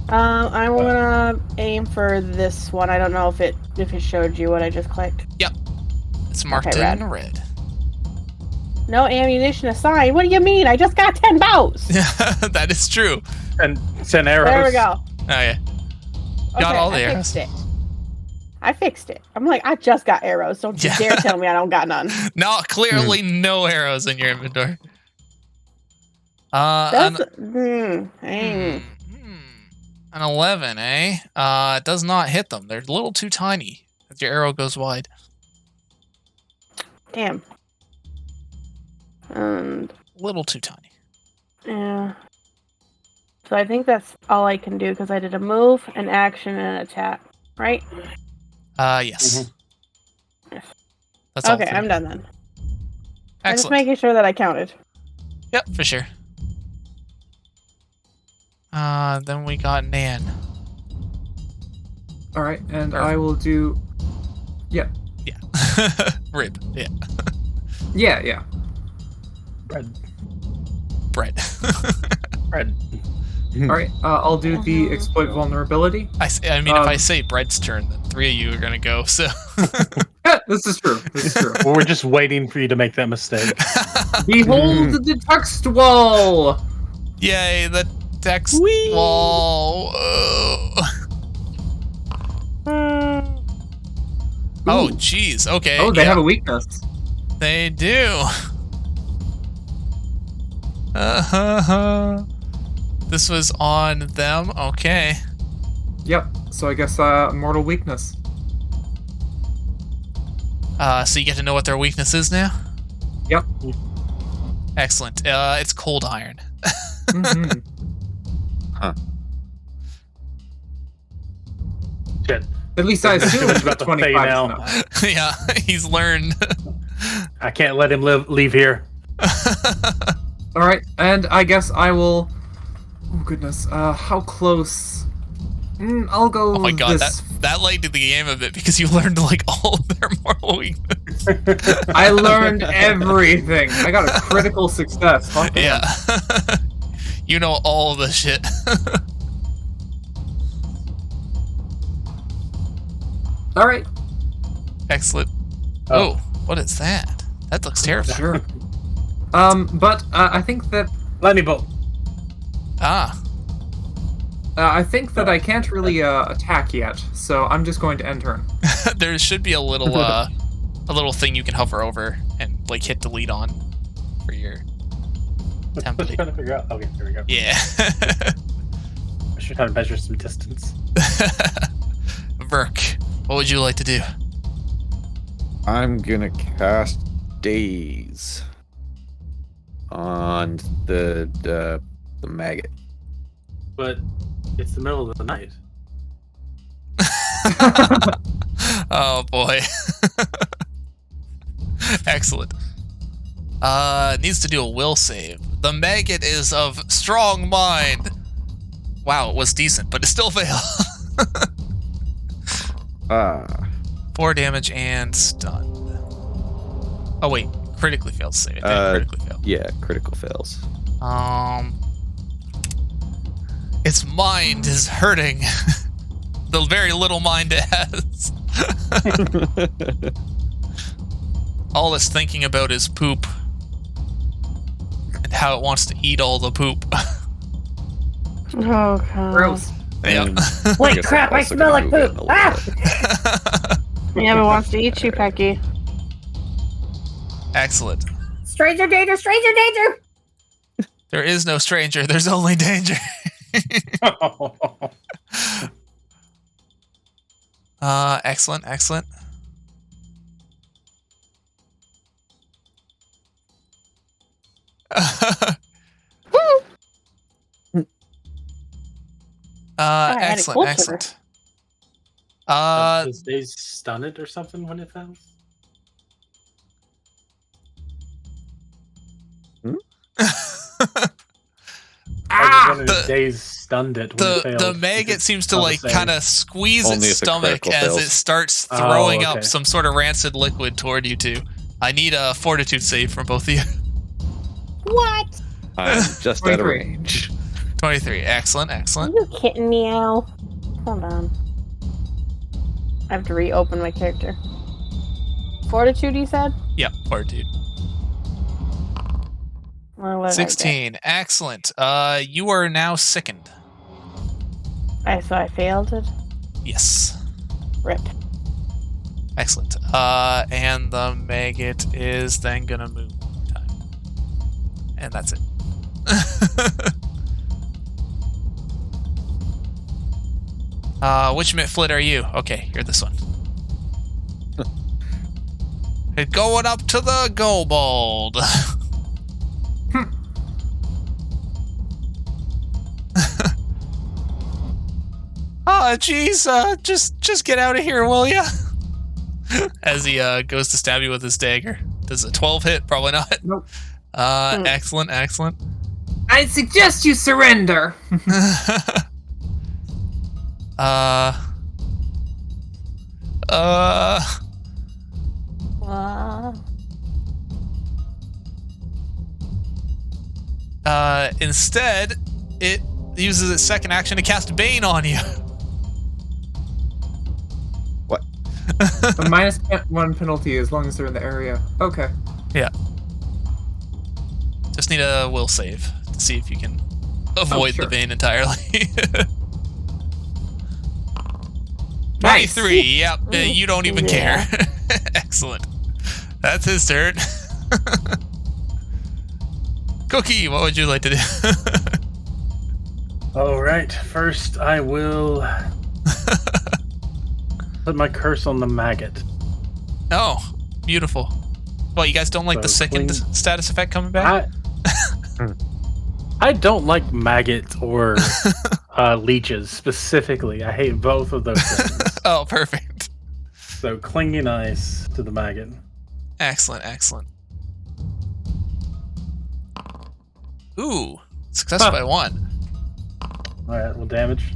I'm gonna aim for this one. I don't know if it showed you what I just clicked. Yep. It's marked Okay, in red. No ammunition assigned. What do you mean? I just got 10 bows. That is true. and 10 arrows. There we go. Oh, yeah. Got all the arrows. I fixed it. I'm like, I just got arrows. Don't you Yeah. dare tell me I don't got none. No, clearly no arrows in your inventory. That's An 11, eh? It does not hit them. They're a little too tiny as your arrow goes wide. damn. And A little too tiny. yeah. So I think that's all I can do because I did a move, an action, and an attack. Right? Yes. That's all. Okay, three. I'm done then. I'm just Excellent. making sure that I counted. Yep, for sure. Then we got Nan. All right, and I will do. Yeah. Yeah. Rib. Yeah. Yeah. Bread. Bread. Bread. All right, I'll do the exploit vulnerability. I mean, if I say Bread's turn, then 3 of you are gonna go. So. Yeah, this is true. Well, we're just waiting for you to make that mistake. Behold the text wall. Yay! The text wall. Oh, jeez. Okay. Oh, they yeah, have a weakness. They do. This was on them. Okay. Yep. So I guess mortal weakness. So you get to know what their weakness is now? Yep. Excellent. It's cold iron. Mm-hmm. Shit. At least I assume It's it's about about to fade 25 now. now. Yeah, he's learned. I can't let him leave here. All right, and I guess I will. Oh goodness, how close? I'll go. Oh my god, this. that lightened the game a bit because you learned like all of their mortal weakness. I learned everything. I got a critical success. Fuck Yeah. You know all the shit. All right. Excellent. Oh, what is that? That looks terrifying. Sure. But I think that Lightning bolt. I think that I can't really attack yet, so I'm just going to end turn. There should be a little thing you can hover over and like hit delete on for your Just template. trying to figure out. Okay, here we go. Yeah. should try to measure some distance. Verk, what would you like to do? I'm gonna cast Daze on the maggot. But it's the middle of the night. Oh boy. Excellent. Needs to do a will save. The maggot is of strong mind. Wow, it was decent, but it still failed. 4 damage and stunned. Oh wait, critically failed save. It didn't critically fail. Yeah, critical fails. Its mind is hurting. The very little mind it has. All it's thinking about is poop. And how it wants to eat all the poop. Oh, God. Gross. Yep. Wait, crap! I smell like poop. Ah! Yeah, but wants to eat you, Pecky. Excellent. Stranger danger! Stranger danger! There is no stranger. There's only danger. Excellent, excellent. Excellent, excellent. Does Daze stun it or something when it fails? Daze stunned it when it failed. The maggot seems to like kind of squeeze Only its if the stomach critical as fails. it starts throwing okay. up some sort of rancid liquid toward you two. I need a fortitude save from both of you. What? I'm just out of 23. range. 23. Excellent, Are excellent. you kidding me, Al? Hold on. I have to reopen my character. Fortitude, you said? Yep, fortitude. Or what did I get? 16. Excellent. You are now sickened. So I failed it? Yes. Rip. Excellent. And the maggot is then gonna move one more time. And that's it. Which Mitflit are you? Okay, you're this one. It's going up to the Gobold. Oh, jeez, just get out of here, will ya? As he goes to stab you with his dagger. Does a 12 hit? Probably not. Nope. Excellent, excellent. I suggest you surrender. Instead, it uses its second action to cast Bane on you. What? A -1 penalty as long as they're in the area. Okay. Yeah. Just need a will save to see if you can avoid sure. the Bane entirely. Nice. 23, yep, you don't even care. Excellent. That's his turn. Cookie, what would you like to do? Alright, first I will put my curse on the maggot. Oh, beautiful. Well, you guys don't like the So second clean. status effect coming back? I don't like maggots or leeches specifically. I hate both of those things. Oh, perfect. So clinging ice to the maggot. Excellent, excellent. Ooh, success by 1. Alright, well, damage.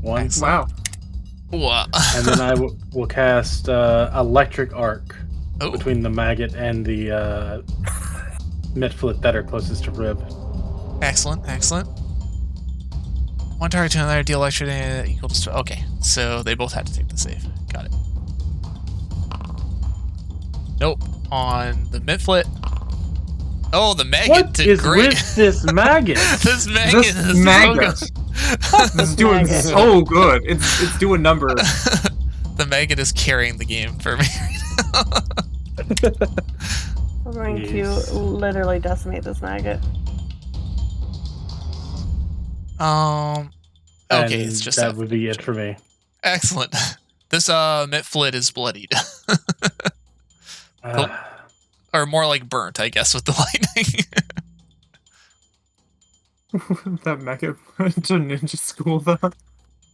1. Excellent. Wow. Wow. And then I will cast Electric Arc Oh, between the maggot and the Mitflit that are closest to Rib. excellent, excellent. One target to another, deal electricity equals to... Okay, so they both had to take the save. Got it. Nope. On the Mitflit. Oh, the maggot What did is great. with this maggot? This maggot This is maggot. so This is doing so good. It's doing numbers. The maggot is carrying the game for me. I'm going Jeez. to literally decimate this maggot. Okay, And it's just that would be it for me. Excellent. This Mitflit is bloodied. Or more like burnt, I guess, with the lightning. That Mecha went to ninja school, though.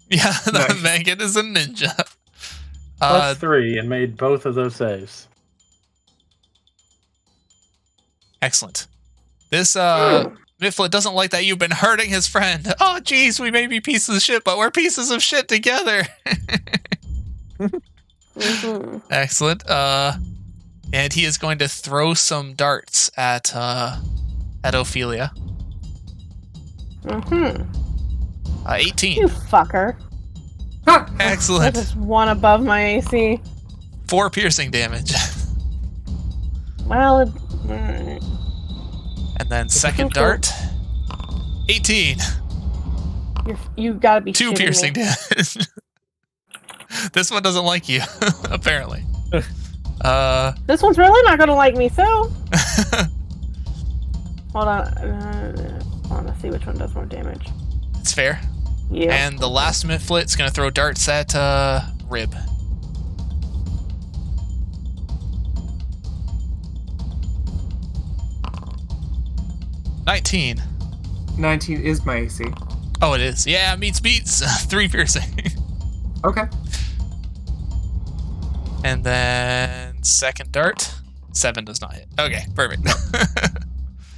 Yeah, the Nice. Megan is a ninja. Plus 3 and made both of those saves. Excellent. This Mifflet doesn't like that you've been hurting his friend. Oh, geez, we may be pieces of shit, but we're pieces of shit together. Excellent. And he is going to throw some darts at Ophelia. 18. You fucker. Excellent. That is one above my AC. 4 piercing damage. Well, alright. And then second dart. 18. You gotta be 2 shitting piercing me. damage. This one doesn't like you, apparently. This one's really not gonna like me, so. Hold on. Let's see which one does more damage. It's fair. Yeah. And the last Mitflit's gonna throw darts at Rib. (19) 19 is my AC. Oh, it is. Yeah, beats. 3 piercing. Okay. And then second dart. 7 does not hit. Okay, perfect.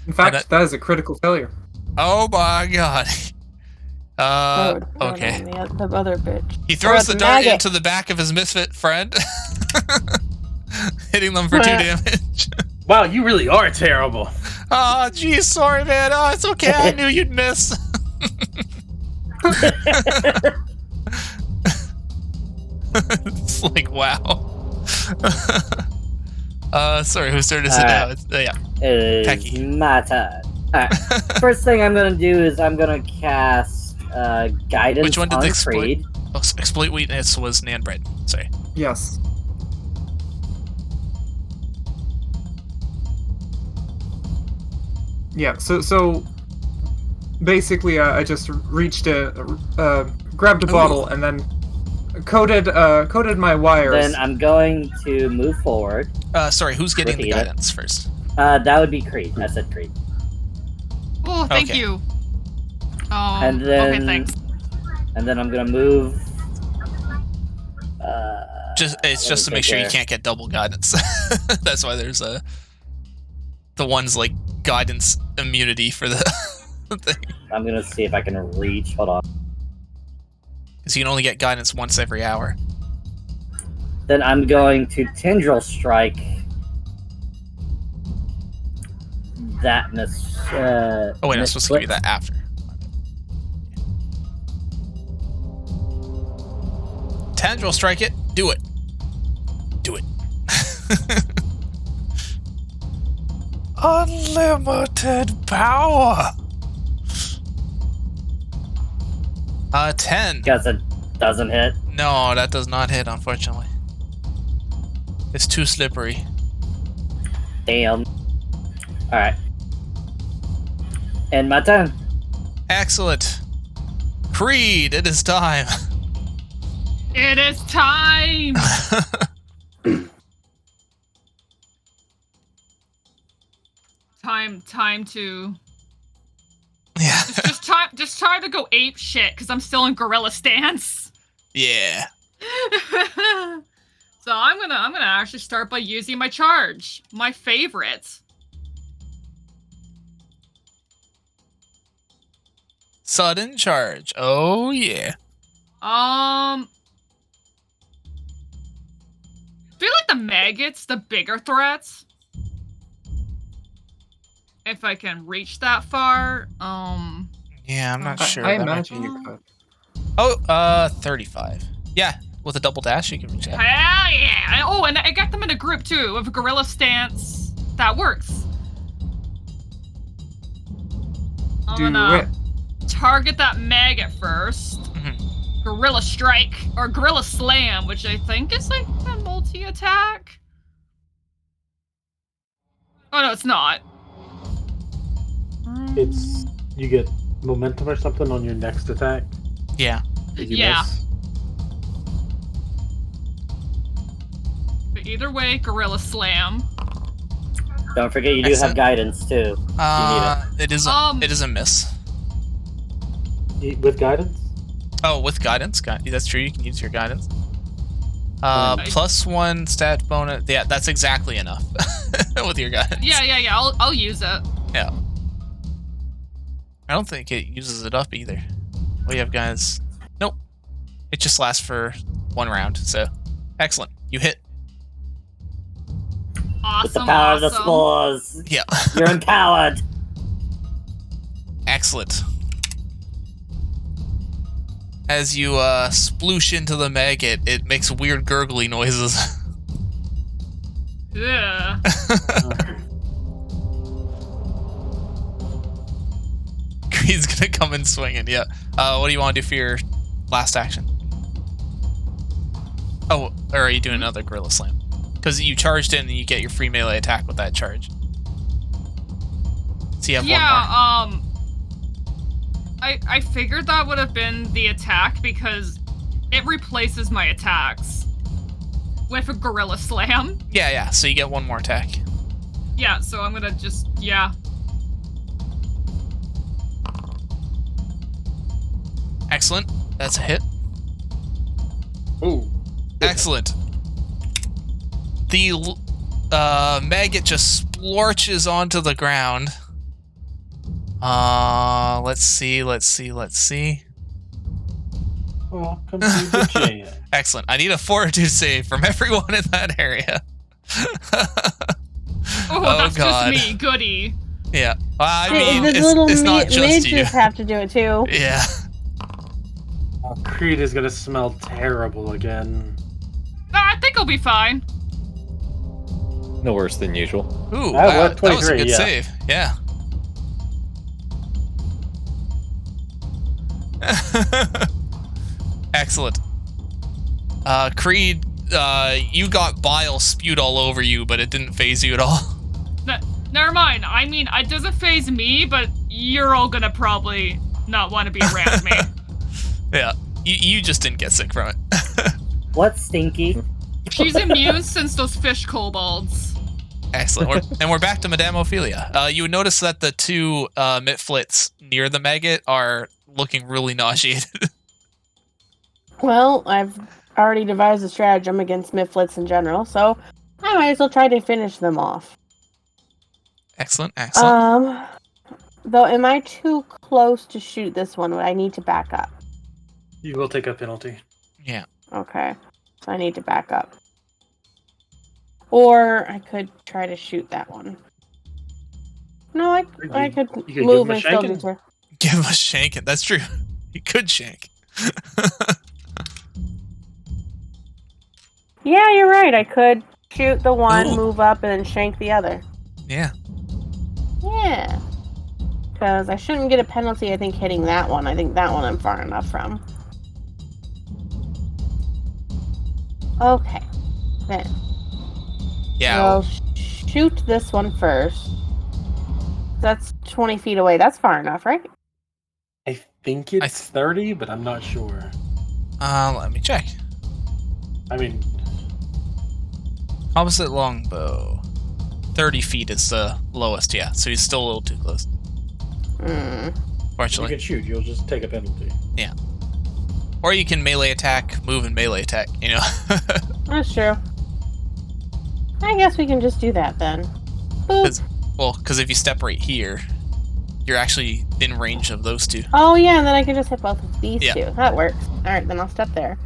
In fact, that is a critical failure. Oh my god. Okay. The other bitch. He throws the dart maggot. into the back of his misfit friend, hitting them for 2 damage. Wow, you really are terrible. Oh, geez, sorry, man. Oh, it's okay. I knew you'd miss. It's like, wow. Sorry, whose turn is it now? Yeah. It Techie. is my turn. Alright. First thing I'm gonna do is I'm gonna cast Guidance Which one did on the exploit? Creed. Oh, exploit weakness was Nanbred. Sorry. Yes. Yeah, so basically I just reached grabbed a bottle and then coated my wires. Then I'm going to move forward. Sorry, who's getting the Repeat it. guidance first? That would be Creed. I said Creed. Oh, thank Okay. you. And then, okay, thanks. And then I'm gonna move. It's just to make sure you can't get double guidance. That's why there's the one's like guidance immunity for the thing. I'm gonna see if I can reach. Hold on. Because you can only get guidance once every hour. Then I'm going to Tendril Strike. That miss. Oh wait, I'm supposed to give you that after. Tendril strike it. Do it. Do it. Unlimited power. 10. Guess it doesn't hit. No, that does not hit, unfortunately. It's too slippery. Damn. Alright. And my turn. Excellent. Creed, it is time. It is time. time to. Yeah. Just try to go ape shit because I'm still in gorilla stance. Yeah. So I'm gonna actually start by using my charge, my favorite. Sudden charge. Oh yeah. I feel like the maggots, the bigger threats. If I can reach that far, Yeah, I'm not sure. I That might imagine be- you could. Oh, 35. Yeah, with a double dash, you can reach that. hell yeah! Oh, and I got them in a group too, with a gorilla stance. That works. I'm Do gonna it. target that maggot first. Mhm. Gorilla strike or gorilla slam, which I think is like a multi-attack. Oh no, it's not. You get momentum or something on your next attack? Yeah. Did you Yeah. miss? But either way, Gorilla Slam. Don't forget you do have Excellent. guidance too. It is a miss. With guidance? Oh, with guidance. That's true. You can use your guidance. Fine. +1 stat bonus. Yeah, that's exactly enough with your guidance. Yeah. I'll use it. Yeah. I don't think it uses it up either. We have guys. Nope. It just lasts for 1 round. So, excellent. You hit. Awesome. With the power of the spores. Yeah. You're empowered. Excellent. As you sploosh into the maggot, it makes weird gurgly noises. Yeah. He's gonna come in swinging. Yeah. What do you want to do for your last action? Oh, or are you doing another Gorilla Slam? Because you charged in and you get your free melee attack with that charge. So you have one more. I figured that would have been the attack because it replaces my attacks with a Gorilla Slam. Yeah. So you get one more attack. Yeah, so I'm gonna just, yeah. Excellent. That's a hit. Ooh. Excellent. The maggot just splorches onto the ground. Let's see. Welcome to the jam. Excellent. I need a fortitude save from everyone in that area. Oh, that's God. just me, goody. Yeah. I mean, the little it's not just you. midgets have to do it too. Yeah. Creed is gonna smell terrible again. I think I'll be fine. No worse than usual. Ooh, That that was a 23, good yeah. save. Yeah. Excellent. Creed, you got bile spewed all over you, but it didn't phase you at all. Never mind. I mean, it doesn't phase me, but you're all gonna probably not want to be around me. Yeah, you just didn't get sick from it. What's Stinky? She's immune since those fish kobolds. Excellent. We're back to Madame Ophelia. You would notice that the 2 mitflits near the maggot are looking really nauseated. Well, I've already devised a stratagem against Mifflets in general, so I might as well try to finish them off. Excellent. Though, am I too close to shoot this one? Would I need to back up? You will take a penalty. Yeah. Okay, so I need to back up. Or I could try to shoot that one. No, I could you could move give him a and still shanking. deter. Give him a shanking. That's true. He could shank. Yeah, you're right. I could shoot the one, Ooh. move up, and then shank the other. Yeah. Yeah. Because I shouldn't get a penalty, I think, hitting that one. I think that one I'm far enough from. Okay. Then. Yeah. I'll shoot this one first. That's 20 feet away. That's far enough, right? I think it's 30, but I'm not sure. Let me check. I mean, Opposite longbow. 30 feet is the lowest, yeah. So he's still a little too close. you Fortunately. can shoot. You'll just take a penalty. Yeah. Or you can melee attack, move and melee attack, you know. That's true. I guess we can just do that then. Boop. Because if you step right here, you're actually in range of those 2. Oh yeah, and then I can just hit both of these Yeah. 2. That works. Alright, then I'll step there.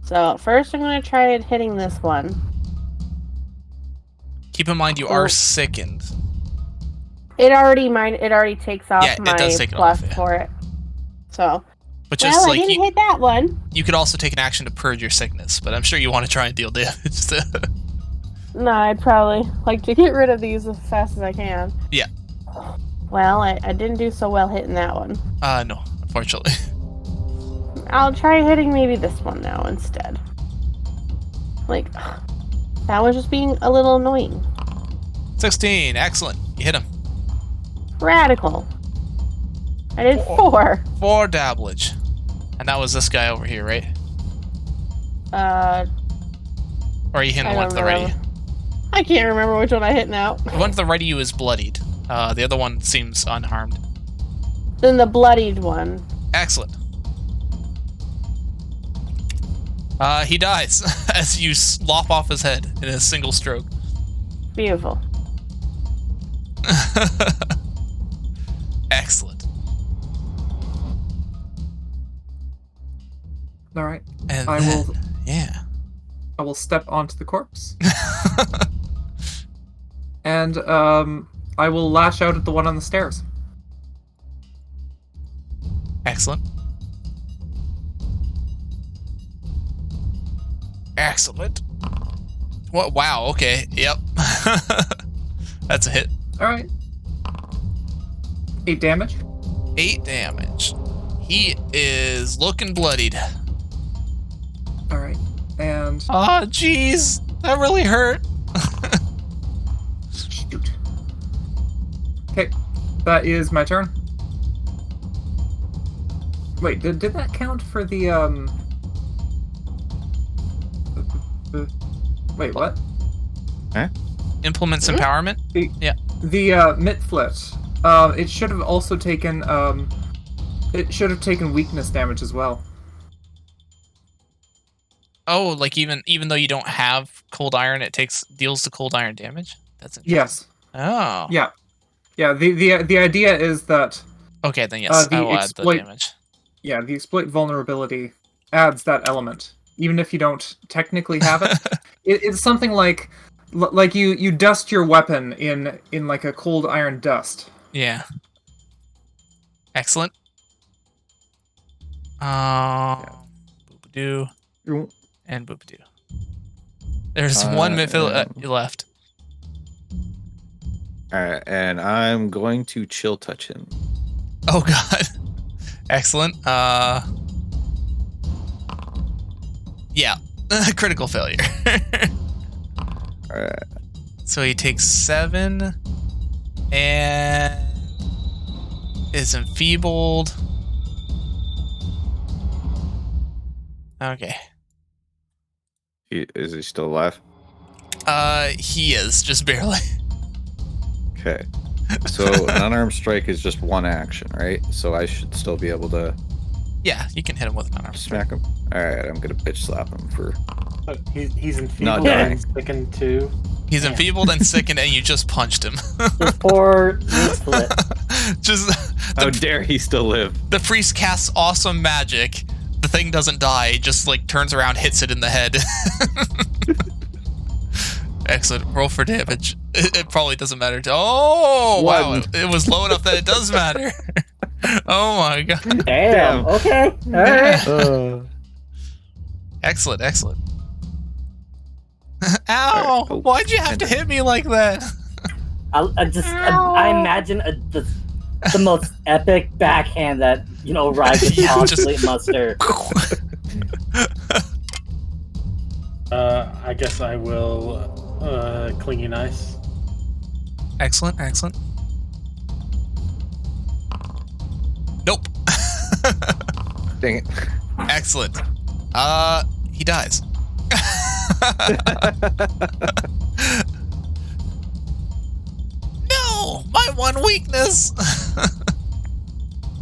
So first I'm going to try hitting this one. Keep in mind you are sickened. It already takes off Yeah, it my does take it plus off, yeah. for it. So, But just well, I like didn't hit that one. you could also take an action to purge your sickness, but I'm sure you want to try and deal damage. So. No, I'd probably like to get rid of these as fast as I can. Yeah. Well, I didn't do so well hitting that one. No, unfortunately. I'll try hitting maybe this one now instead. Like, that was just being a little annoying. 16, excellent. You hit him. Radical. I did 4. 4 dabblage. And that was this guy over here, right? Or are you hitting the one to the right of you? I can't remember which one I hit now. The one to the right of you is bloodied. The other one seems unharmed. Then the bloodied one. Excellent. He dies as you lop off his head in a single stroke. Beautiful. Excellent. All right. And I then, will. Yeah. I will step onto the corpse, and I will lash out at the one on the stairs. Excellent. Excellent. What? Wow. Okay. Yep. That's a hit. All right. 8 damage. 8 damage. He is looking bloodied. All right. And Oh, jeez. That really hurt. shoot. Okay, that is my turn. Wait, did that count for the Wait, what? Implements empowerment? Yeah. The Mitflit. It should have also taken it should have taken weakness damage as well. Oh, like even though you don't have cold iron, it deals the cold iron damage? That's interesting. Yes. Oh. Yeah. Yeah, the idea is that Okay, then yes, the I will add the damage. yeah, the exploit vulnerability adds that element. Even if you don't technically have it. It's something like you dust your weapon in like a cold iron dust. Yeah. Excellent. Boop-a-doo. And boop-a-doo. There's one midfield left. Alright, and I'm going to chill touch him. Oh god. Excellent. Yeah. Critical failure. Alright. So he takes 7 and is enfeebled. Okay. Is he still alive? He is, just barely. Okay. So an unarmed strike is just one action, right? So I should still be able to Yeah, you can hit him with an unarmed strike. smack him. Alright, I'm gonna bitch slap him for He's Not enfeebled dying. and sickened too. He's enfeebled and sickened, and you just punched him. The poor split. Just How dare he still live? the priest casts awesome magic. The thing doesn't die, just like turns around, hits it in the head. Excellent. Roll for damage. It probably doesn't matter. Oh, wow. One. It was low enough that it does matter. Oh my god. Damn. Okay. All right. Excellent, excellent. Ow! Alright, oh, Why'd you have to hit me like that? I imagine the most epic backhand that Rye could Yeah, possibly muster. I guess I will clingy nice. Excellent, excellent. Nope. Dang it. Excellent. He dies. No, my one weakness.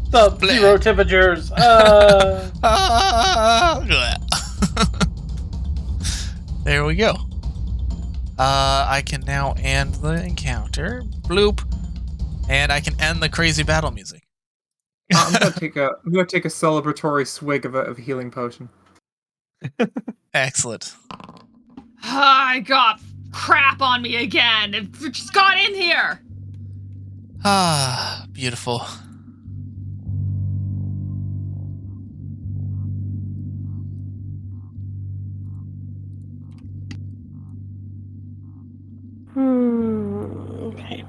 Sub zero temperatures. There we go. I can now end the encounter. Bloop. And I can end the crazy battle music. I'm gonna take a celebratory swig of a healing potion. Excellent. I got crap on me again. It just got in here. Ah, beautiful. Okay.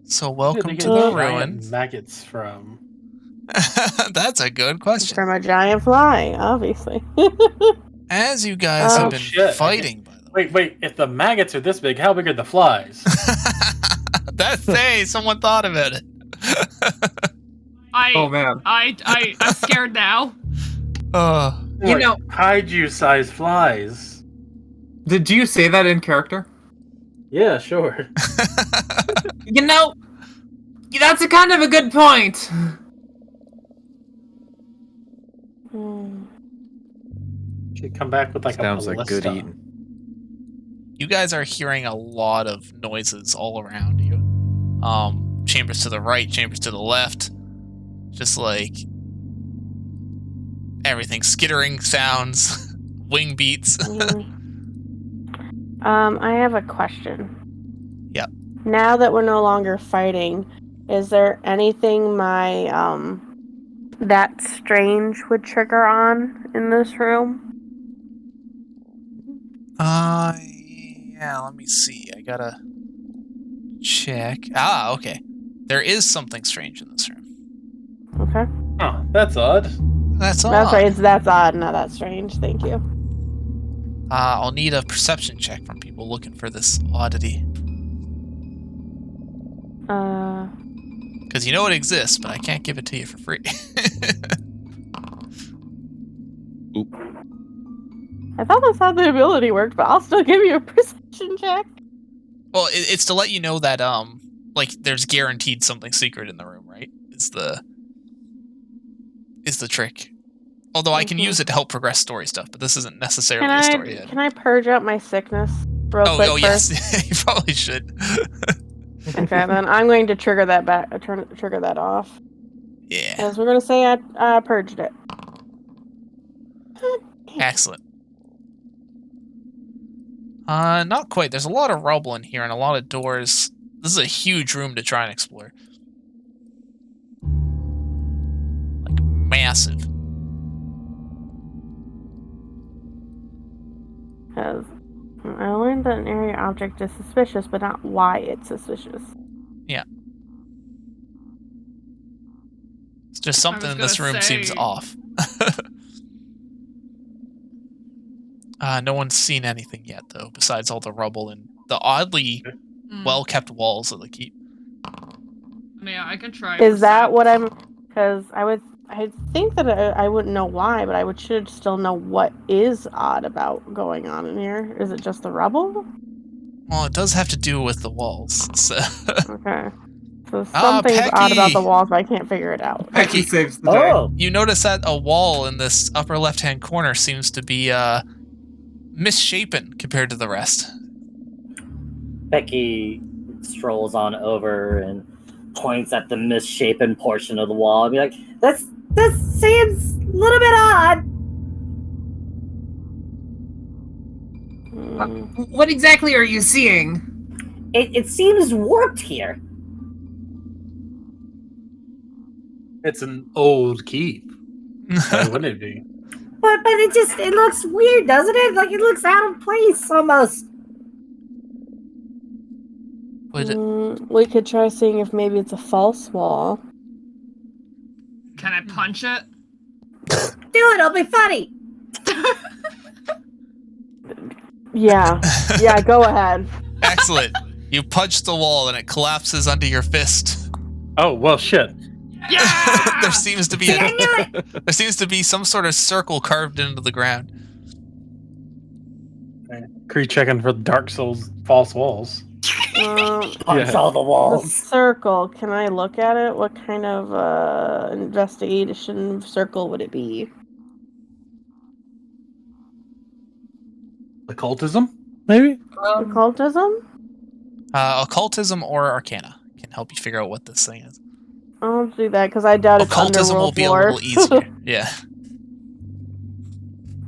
So welcome to Where the did they get ruin. giant maggots from? That's a good question. From a giant fly, obviously. As you guys have been shit. fighting, by the way. Wait. If the maggots are this big, how big are the flies? That's hey, someone thought about it. Oh man. I'm scared now. You know, kaiju-sized flies. did you say that in character? Yeah, sure. You know, that's a kind of a good point. Should come back with like Sounds a like good ballista. eating. You guys are hearing a lot of noises all around you. Chambers to the right, chambers to the left. Just like everything. Skittering sounds, wing beats. I have a question. Yep. Now that we're no longer fighting, is there anything my that strange would trigger on in this room? Yeah, let me see. I gotta check. Ah, okay. There is something strange in this room. Okay. Oh, that's odd. That's all. That's right. That's odd, not that strange. Thank you. I'll need a perception check from people looking for this oddity. Because you know it exists, but I can't give it to you for free. Oop. I thought that's how the ability worked, but I'll still give you a perception check. Well, it's to let you know that like there's guaranteed something secret in the room, right? Is the trick. Although I can use it to help progress story stuff, but this isn't necessarily a story yet. Can I purge out my sickness real quick Oh first? yes, you probably should. Okay, then I'm going to trigger that trigger that off. Yeah. As we're gonna say, I purged it. Excellent. Not quite. There's a lot of rubble in here and a lot of doors. This is a huge room to try and explore. Like, massive. Because I learned that an area object is suspicious, but not why it's suspicious. Yeah. It's just something in this gonna room seems say- off. No one's seen anything yet, though, besides all the rubble and the oddly well-kept walls of the keep. I mean, I can try. Is that what I'm? Because I think that I wouldn't know why, but I should still know what is odd about going on in here. Is it just the rubble? Well, it does have to do with the walls, so... Okay. So something's odd about the walls, but I can't figure it out. Pecky saves the day. Oh, You notice that a wall in this upper left-hand corner seems to be, misshapen compared to the rest. Becky strolls on over and points at the misshapen portion of the wall and be like, This seems a little bit odd. What exactly are you seeing? It seems warped here. It's an old keep. Why wouldn't it be? But it looks weird, doesn't it? Like it looks out of place almost. We could try seeing if maybe it's a false wall. Can I punch it? Do it, it'll be funny. Yeah. Yeah, go ahead. Excellent. You punch the wall and it collapses under your fist. Oh, well, shit. Yeah! There seems to be See, I knew it. there seems to be some sort of circle carved into the ground. Cree checking for the Dark Souls false walls. Punch Yeah. all the The walls. circle, can I look at it? What kind of investigation circle would it be? Occultism? Maybe? Occultism? Occultism or Arcana can help you figure out what this thing is. I'll do that because I doubt it's Occultism will Underworld be a lore. little easier. Yeah.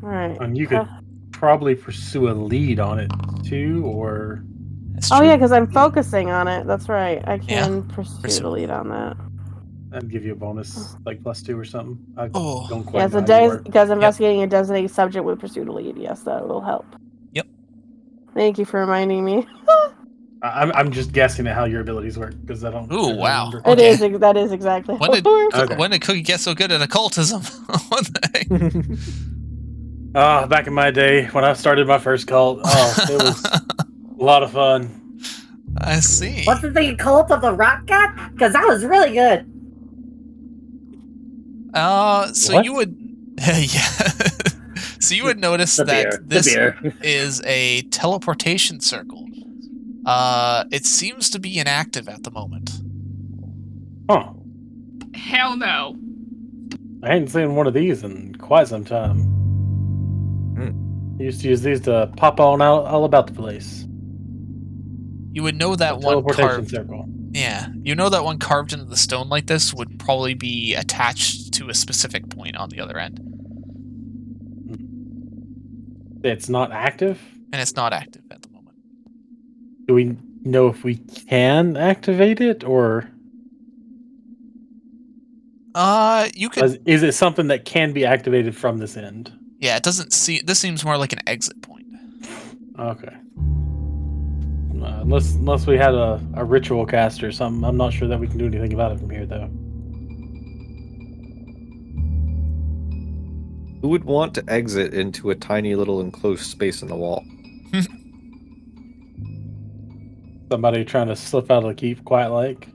Alright. And you could probably pursue a lead on it, too, or... That's Oh true. yeah, because I'm focusing on it. That's right. I can Pursue. pursue the lead on that. That'd give you a bonus, like +2 or something. I Oh. don't quite Yeah, so know how you work. because investigating a designated subject would pursue the lead. Yes, that will help. Yep. Thank you for reminding me. I'm just guessing at how your abilities work, because I don't... Ooh, I don't wow. remember. It Okay. is. That is exactly When how did it works. Okay. when did Cookie get so good at occultism? What the heck? Back in my day, when I started my first cult, it was a lot of fun. I see. What's the thing, Cult of the Rock God? Because that was really good. So What? you would, yeah. So you would notice The that beer. this The beer. is a teleportation circle. It seems to be inactive at the moment. Huh. Hell no. I ain't seen one of these in quite some time. I used to use these to pop on out all about the place. You would know that A one teleportation carved. circle. Yeah, you know that one carved into the stone like this would probably be attached to a specific point on the other end, It's not active? and it's not active at the moment. Do we know if we can activate it, or You could. is it something that can be activated from this end? Yeah, it doesn't see. This seems more like an exit point. Okay. Unless we had a ritual cast or something, I'm not sure that we can do anything about it from here, though. Who would want to exit into a tiny little enclosed space in the wall? Somebody trying to slip out of the keep, quiet like.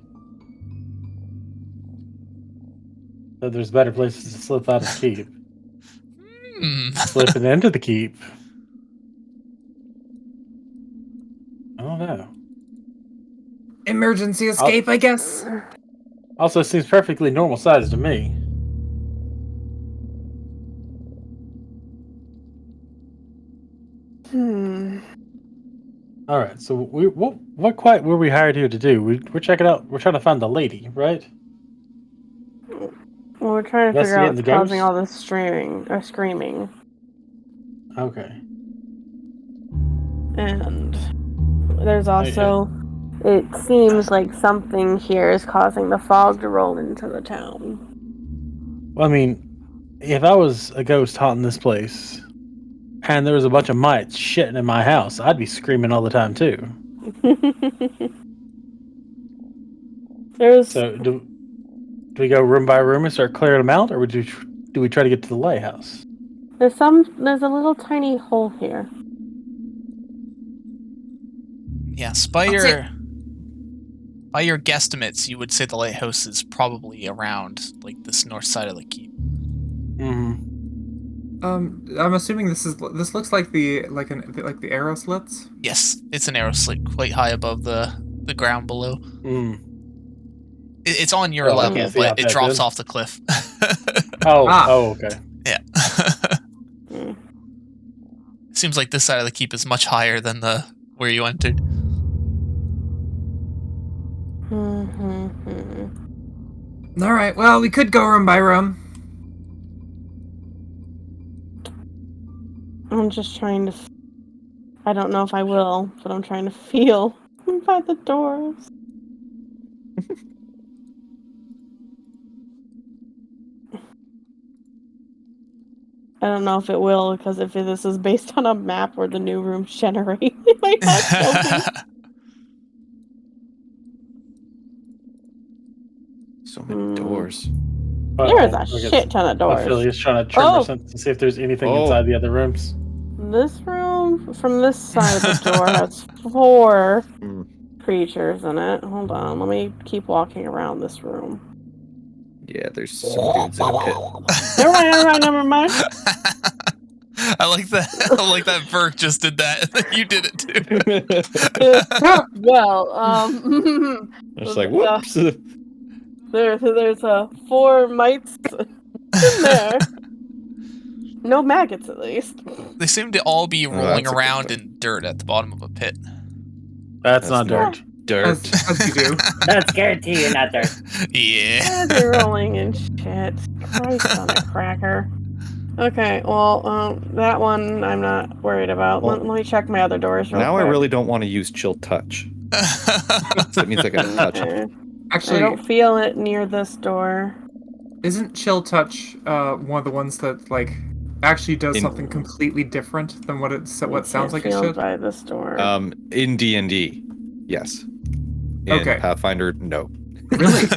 But there's better places to slip out of the keep. Slipping into the keep. I don't know. Emergency escape, I guess. Also, seems perfectly normal size to me. All right, so what quite were we hired here to do? We're checking out. We're trying to find the lady, right? Well, we're trying to figure out Investigating what's the causing ghost? all this screaming. Okay. And there's also, it seems like something here is causing the fog to roll into the town. Well, I mean, if I was a ghost haunting this place, and there was a bunch of mites shitting in my house, I'd be screaming all the time too. There's So do we go room by room and start clearing them out, or do we try to get to the lighthouse? there's a little tiny hole here. Yeah, What's by your guesstimates, you would say the lighthouse is probably around like this north side of the keep. Mm-hmm. I'm assuming this looks like the arrow slits. Yes, it's an arrow slit quite high above the ground below. Mm. It's on your Well, I level, can't see how but it fast drops it is. off the cliff. Oh, okay. Yeah. Seems like this side of the keep is much higher than the where you entered. All right. Well, we could go room by room. I'm just trying to. I don't know if I will, but I'm trying to feel by the doors. I don't know if it will, because if this is based on a map where the new rooms generate, it might not show me. So many doors. There's a I guess shit ton of doors. Ophelia is trying to trim her sense to see if there's anything inside the other rooms. This room, from this side of the door, has 4 creatures in it. Hold on, let me keep walking around this room. Yeah, there's some dudes in a pit. Never mind. I like that. I like that Burke just did that. You did it too. Well, It's like, whoops. there's 4 mites in there. No maggots, at least. They seem to all be rolling that's a good around thing. in dirt at the bottom of a pit. That's not dirt. Dirt. As you do. That's guaranteed you're not there. Yeah. They're rolling in shit. Christ on a cracker. Okay, well, that one I'm not worried about. Well, let me check my other doors real Now quick. I really don't want to use chill touch. So it means I gotta touch it. Okay. I Actually, don't feel it near this door. isn't chill touch one of the ones that actually does something completely different than what it sounds like it Feel should? by this door. In D&D, yes. In Okay. Pathfinder, no. Really?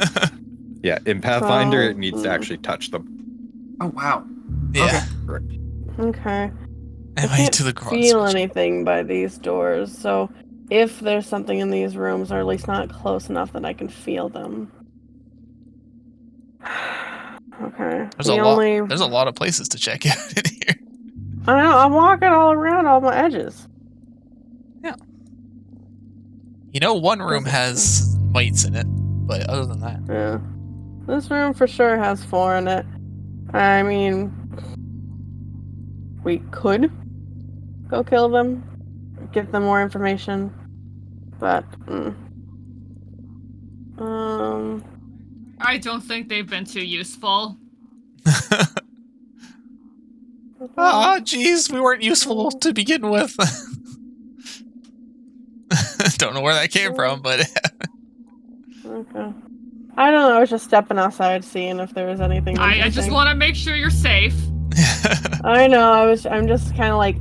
Yeah, in Pathfinder, So, it needs to actually touch them. Oh wow. Yeah. Okay. I Am I can't to the garage? feel anything by these doors, so if there's something in these rooms, or at least not close enough that I can feel them. Okay. There's a lot of places to check out in here. I know, I'm walking all around all my edges. Yeah. You know, one room has mites in it, but other than that. Yeah. This room for sure has 4 in it. I mean, we could go kill them, get them more information, but I don't think they've been too useful. Ah, jeez, we weren't useful to begin with. Don't know where that came from, but okay. I don't know. I was just stepping outside, seeing if there was anything. I just want to make sure you're safe. I know. I'm just kind of like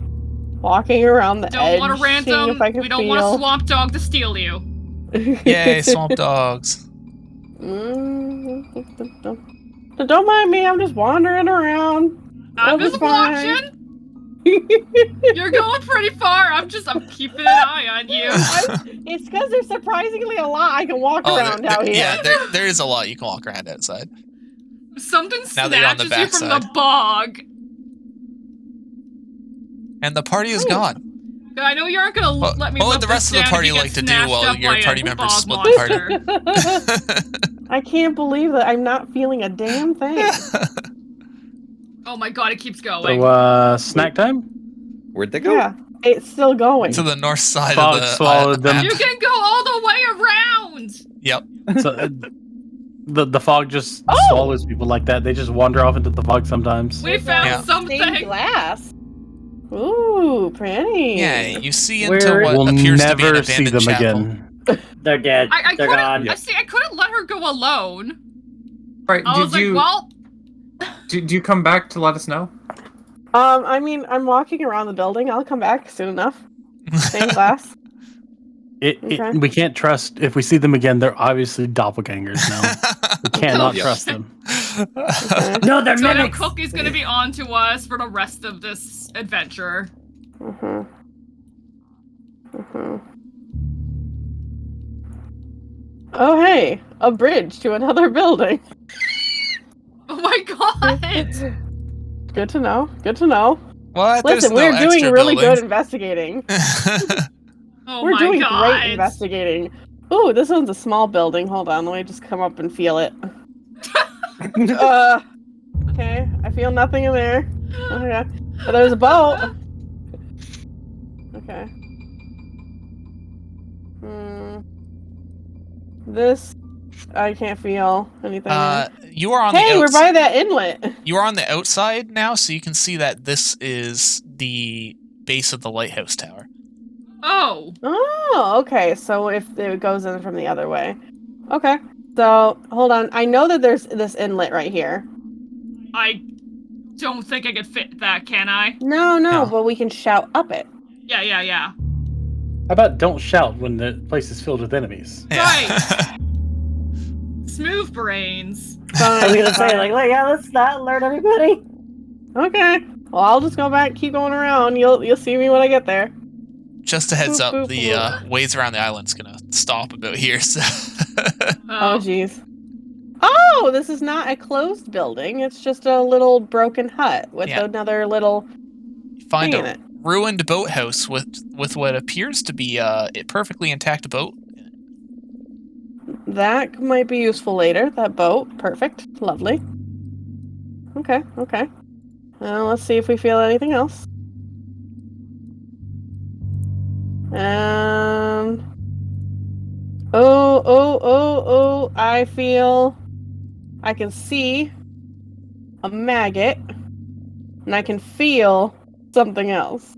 walking around the edge. Don't want a random. If I can We don't want a swamp dog to steal you. Yay, swamp dogs. Don't mind me. I'm just wandering around. I'm It'll be just fine. watching. You're going pretty far. I'm keeping an eye on you. It's because there's surprisingly a lot I can walk around out here. Yeah, there is a lot you can walk around outside. Something Now that you're on the snatches you from the backside. bog. And the party is gone. I know you aren't gonna let me. What would live the rest this of the down party if you like get to do snatched while up your by a party members bog split the monster. I can't believe that I'm not feeling a damn thing. Oh my god, it keeps going. So, snack time? Where'd they go? Yeah, it's still going. To the north side Fog of the swallowed them. You can go all the way around. Yep. So, the fog just Oh! swallows people like that. They just wander off into the fog sometimes. We found Yeah. something. Stained glass. Ooh, pretty. Yeah, you see into We're- what We'll appears to be an never see abandoned them chapel. again. They're dead. I They're couldn't. gone. I couldn't let her go alone. Right, I was did you like, well, do you come back to let us know? I mean, I'm walking around the building. I'll come back soon enough. Stained glass. Okay. We can't trust, if we see them again, they're obviously doppelgangers now. We cannot Yeah. trust them. Okay. No, they're so now mimics. Cookie's gonna be on to us for the rest of this adventure. Oh, hey, a bridge to another building. Oh my god! Good to know. Good to know. What? Listen, There's we're no doing extra really good buildings. investigating. Oh We're my doing god! great investigating. Ooh, this one's a small building. Hold on, let me just come up and feel it. Okay, I feel nothing in there. Okay, but there's a boat. Okay. This, I can't feel anything. You are on Hey, the we're by that inlet. You are on the outside now, so you can see that this is the base of the lighthouse tower. Oh, Oh, okay. So if it goes in from the other way. Okay. So, hold on. I know that there's this inlet right here. I don't think I could fit that, can I? No, but we can shout up it. Yeah. How about don't shout when the place is filled with enemies? Right. Smooth brains. I was gonna say, like, yeah, let's not alert everybody. Okay. Well, I'll just go back, keep going around. You'll see me when I get there. Just a heads Boop, up, boop, the boop. waves around the island's gonna stop about here. So Oh, jeez. Oh, this is not a closed building. It's just a little broken hut with Yeah. another little find thing in a it. ruined boathouse with what appears to be a perfectly intact boat. That might be useful later. That boat. Perfect. Lovely. Okay. Let's see if we feel anything else. Oh, I can see a maggot, and I can feel something else.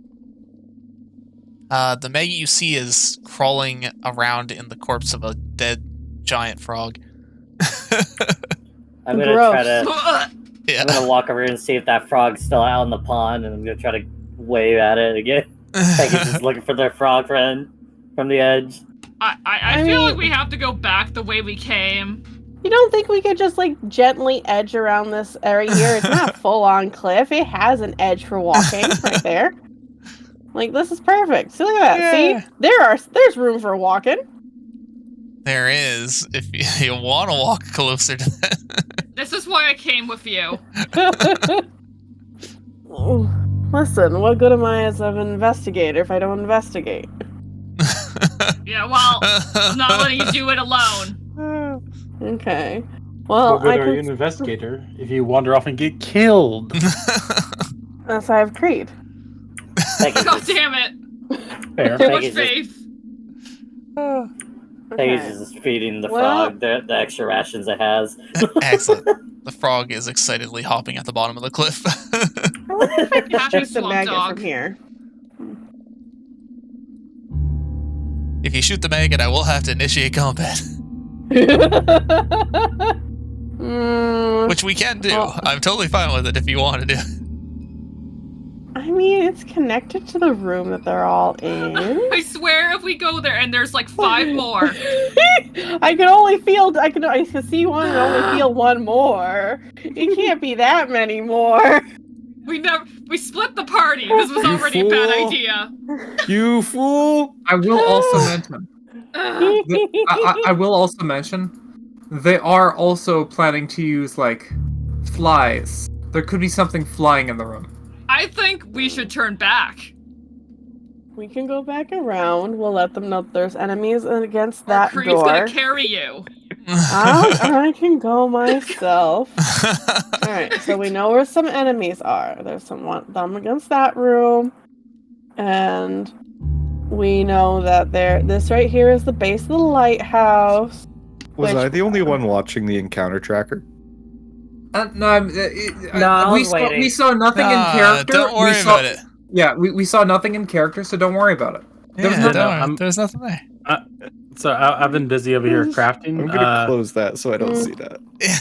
The maggot you see is crawling around in the corpse of a dead giant frog. I'm gonna Gross. try to. Yeah. I'm gonna walk over and see if that frog's still out in the pond, and I'm gonna try to wave at it again. Like he's just looking for their frog friend from the edge. I feel like we have to go back the way we came. You don't think we could just like gently edge around this area here? It's not full on cliff. It has an edge for walking right there. Like, this is perfect. See, look at that. Yeah. See? There's room for walking. There is, if you want to walk closer to that. This is why I came with you. Listen, what good am I as an investigator if I don't investigate? Yeah, well, I'm not letting you do it alone. Okay. Well, What good are you an investigator if you wander off and get killed? That's why I have Creed. God damn it. Fair. Too much Peggy's faith. Peggy's just feeding the frog the extra rations it has. Excellent. The frog is excitedly hopping at the bottom of the cliff. I wonder if I can Happy shoot the swamp maggot dog. from here. If you shoot the maggot, I will have to initiate combat. Which we can do. Well- I'm totally fine with it if you want to do it. I mean, it's connected to the room that they're all in. I swear if we go there and there's like 5 more. I can see one and only feel one more. It can't be that many more. We split the party. This was already a bad fool. idea. You fool! I will also mention. I will also mention. They are also planning to use like flies. There could be something flying in the room. I think we should turn back. We can go back around. We'll let them know that there's enemies against Or that Creed's door. gonna carry you. I can go myself. Alright, so we know where some enemies are. There's them against that room. And we know that this right here is the base of the lighthouse. Was Which- I the only one watching the encounter tracker? No, waiting. we saw nothing in character. Don't worry about it. Yeah, we saw nothing in character, so don't worry about it. There's nothing there. So I've been busy over here crafting. I'm gonna close that so I don't see that.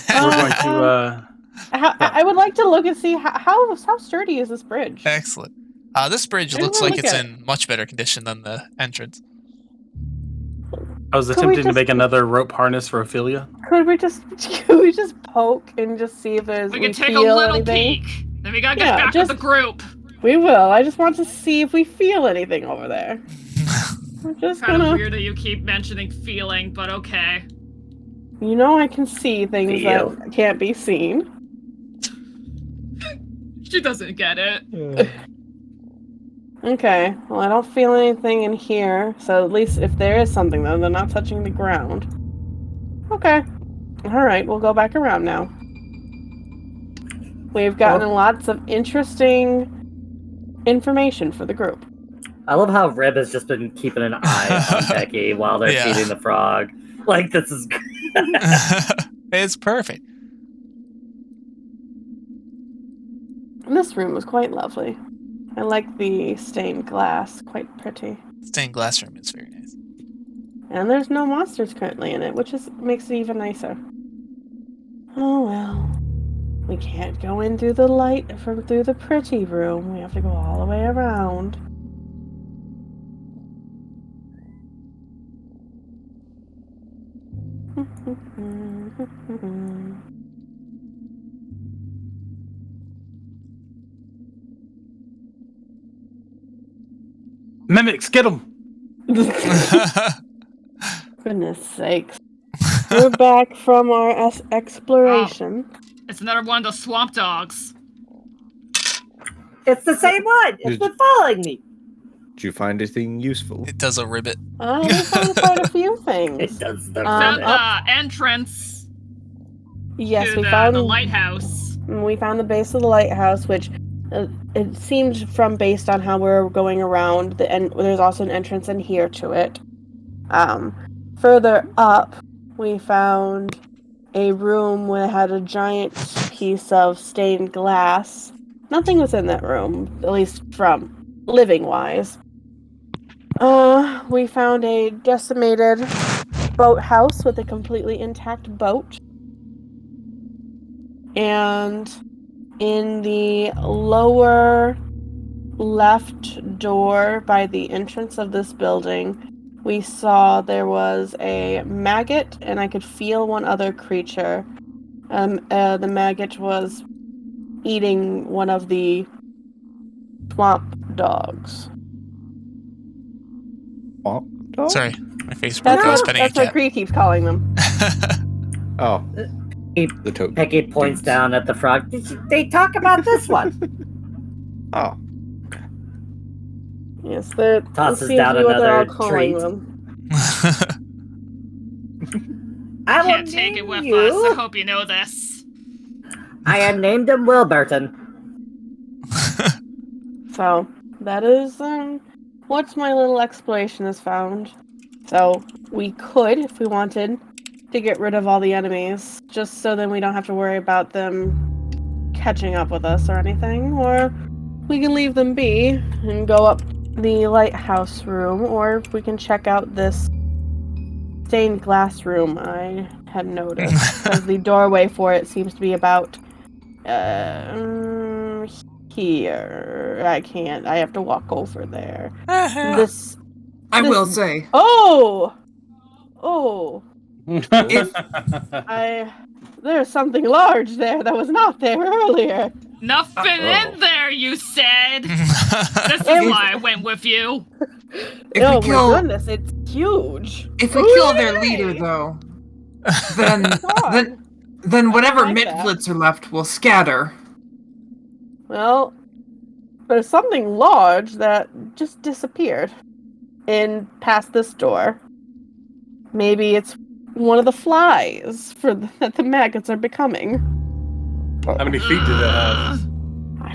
We're going to. I would like to look and see how sturdy is this bridge. Excellent. This bridge I looks wanna like look it's at in much better condition than the entrance. I was Could we attempting to just- make another rope harness for Ophelia. Could we just poke and just see if We can take a feel little anything? peek. Then we gotta get Yeah, back just- with the group. We will. I just want to see if we feel anything over there. We're just Kind of gonna. weird that you keep mentioning feeling, but okay. You know, I can see things Feel. that can't be seen. She doesn't get it. Okay. Well, I don't feel anything in here, so at least if there is something, though, they're not touching the ground. Okay. All right. We'll go back around now. We've gotten lots of interesting information for the group. I love how Rib has just been keeping an eye on Becky while they're Yeah. feeding the frog. Like, this is It's perfect. This room was quite lovely. I like the stained glass, quite pretty. Stained glass room is very nice. And there's no monsters currently in it, which makes it even nicer. Oh well. We can't go in through the through the pretty room. We have to go all the way around. Mimics, get them! Goodness sakes. We're back from our exploration. It's another one of the swamp dogs. It's the same one! It's been following me! Did you find anything useful? It does a ribbit. We found quite a few It things. does the Found ribbit. the entrance Yes, to we found the lighthouse. We found the base of the lighthouse, which it seemed from based on how we're going around. There's also an entrance in here to it. Further up, we found a room that had a giant piece of stained glass. Nothing was in that room, at least from living-wise. We found a decimated boathouse with a completely intact boat. And in the lower left door by the entrance of this building, we saw there was a maggot, and I could feel one other creature. The maggot was eating one of the swamp dogs. Swamp dog? Sorry, my Facebook That's was what petting a that's what cat. Cree keeps calling them. Oh, He, the toad. Peggy points dudes. down at the frog. They talk about this one. Oh, Yes, that Tosses seems down to be what they're all another calling treat. them. I will Can't take it name with you. us. I hope you know this. I have named him Wilburton. So that is what my little exploration has found. So we could, if we wanted, to get rid of all the enemies, just so then we don't have to worry about them catching up with us or anything, or we can leave them be and go up the lighthouse room, or we can check out this stained glass room I had noticed, because the doorway for it seems to be about here. I can't. I have to walk over there. This. I This- will say, Oh. There's something large there that was not there earlier. Nothing in there, you said. This is why I went with you. if Oh we my kill, goodness, it's huge. if we kill their leader, though, then God. then whatever like that. mitflits are left will scatter. Well, there's something large that just disappeared in past this door. Maybe it's one of the flies that the maggots are becoming. How many feet did it have?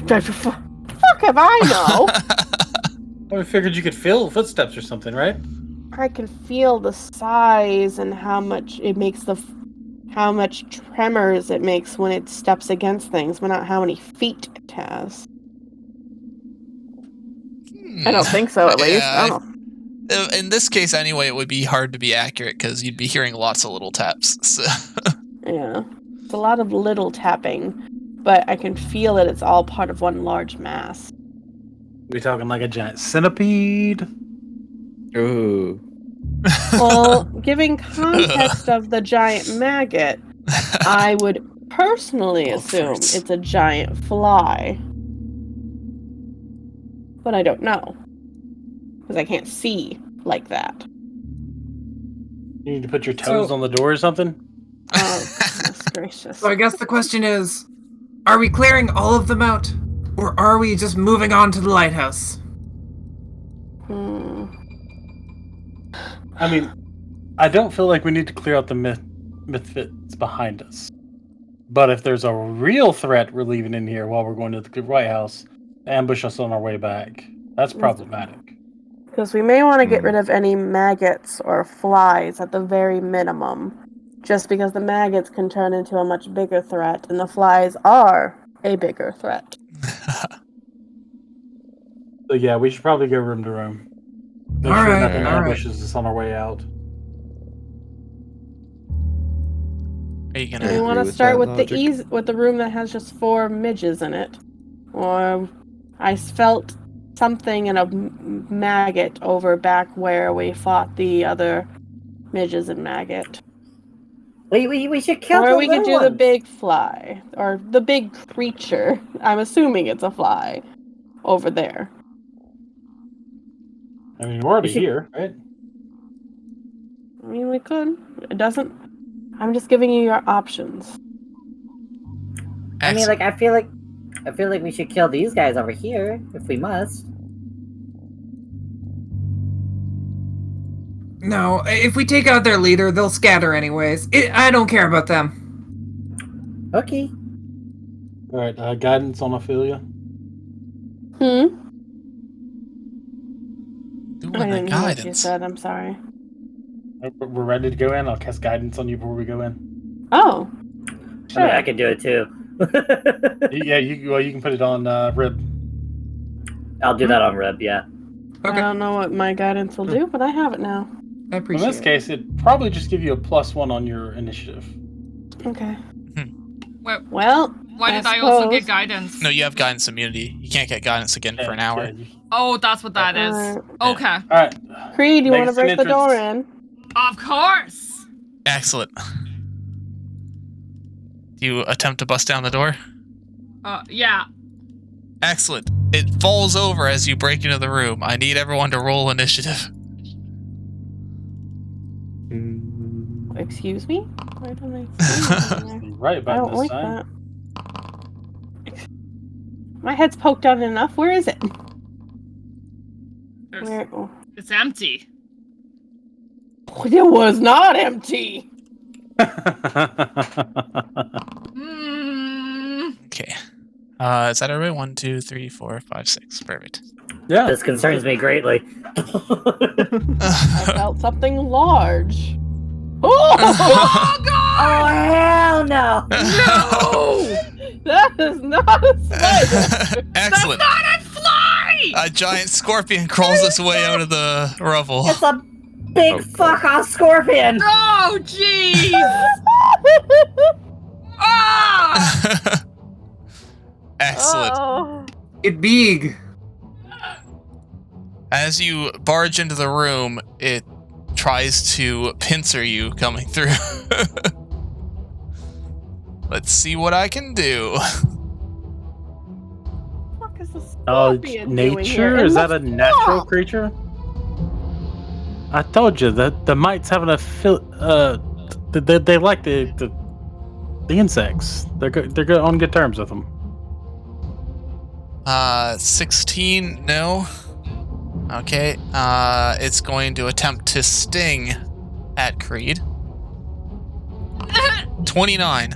Fuck if I know. I figured you could feel footsteps or something, right? I can feel the size and how much it makes how much tremors it makes when it steps against things, but not how many feet it has. I don't think so, at least. I don't know. In this case, anyway, it would be hard to be accurate because you'd be hearing lots of little taps. So. Yeah. It's a lot of little tapping, but I can feel that it's all part of one large mass. We talking like a giant centipede? ooh. Well, giving context of the giant maggot, I would personally assume farts. it's a giant fly. But I don't know. Because I can't see like that. You need to put your toes So- on the door or something? Oh, goodness gracious. So I guess the question is, are we clearing all of them out, or are we just moving on to the lighthouse? Hmm. I mean, I don't feel like we need to clear out the mythfits behind us. But if there's a real threat we're leaving in here while we're going to the White House, ambush us on our way back, that's problematic. Because we may want to get rid of any maggots or flies at the very minimum. Just because the maggots can turn into a much bigger threat, and the flies are a bigger threat. So yeah, we should probably go room to room. Make All sure right, nothing all right. ambushes us on our way out. Are you Do gonna? we want agree to with start that with logic. with the room that has just 4 midges in it? Or I felt something in a maggot over back where we fought the other midges and maggot. We should kill Or the we could little do the ones. big fly. Or the big creature. I'm assuming it's a fly. Over there. I mean, we're already We should- here, right? I mean, we could. It doesn't... I'm just giving you your options. I mean, like, I feel like we should kill these guys over here if we must. No, if we take out their leader, they'll scatter anyways. I don't care about them. Okay. Alright, guidance on Ophelia. Hmm? Doing I the didn't hear what you guidance. said, I'm sorry. We're ready to go in. I'll cast guidance on you before we go in. Oh. I mean, I could do it too. Yeah, you can put it on Rib. I'll do that on Rib, yeah. I Okay, don't know what my guidance will do, but I have it now. I In appreciate this it. case, it'd probably just give you a +1 on your initiative. Okay. Wait, Well, why I did I also get suppose- guidance? No, you have guidance immunity. You can't get guidance again for an hour. Oh, that's what that is. Okay. Alright. Creed, you want to Make us burst the an door entrance. in? Of course. Excellent. Do you attempt to bust down the door? Yeah. Excellent. It falls over as you break into the room. I need everyone to roll initiative. Excuse me? Why don't I see anything Right there? I button don't this like time. that. My head's poked out enough. Where is it? Where? Oh. It's empty. It was not empty. Okay. Is that everybody? 1, 2, 3, 4, 5, 6. Perfect. Yeah. This concerns me greatly. I felt something large. Oh, Oh god! Oh, hell no! No! that is not a spider. Excellent. Not a fly! A giant scorpion crawls its way out of the rubble. It's a big fuck off scorpion! Oh jeez! Ah! Excellent. Oh. It big. As you barge into the room, it tries to pincer you coming through. Let's see what I can do. What the fuck is a Oh, scorpion doing here? nature? It Is that a looks natural flop. creature? I told you that the mites having a they like the insects. They're good on good terms with them. 16, no. Okay, it's going to attempt to sting at Creed. 29.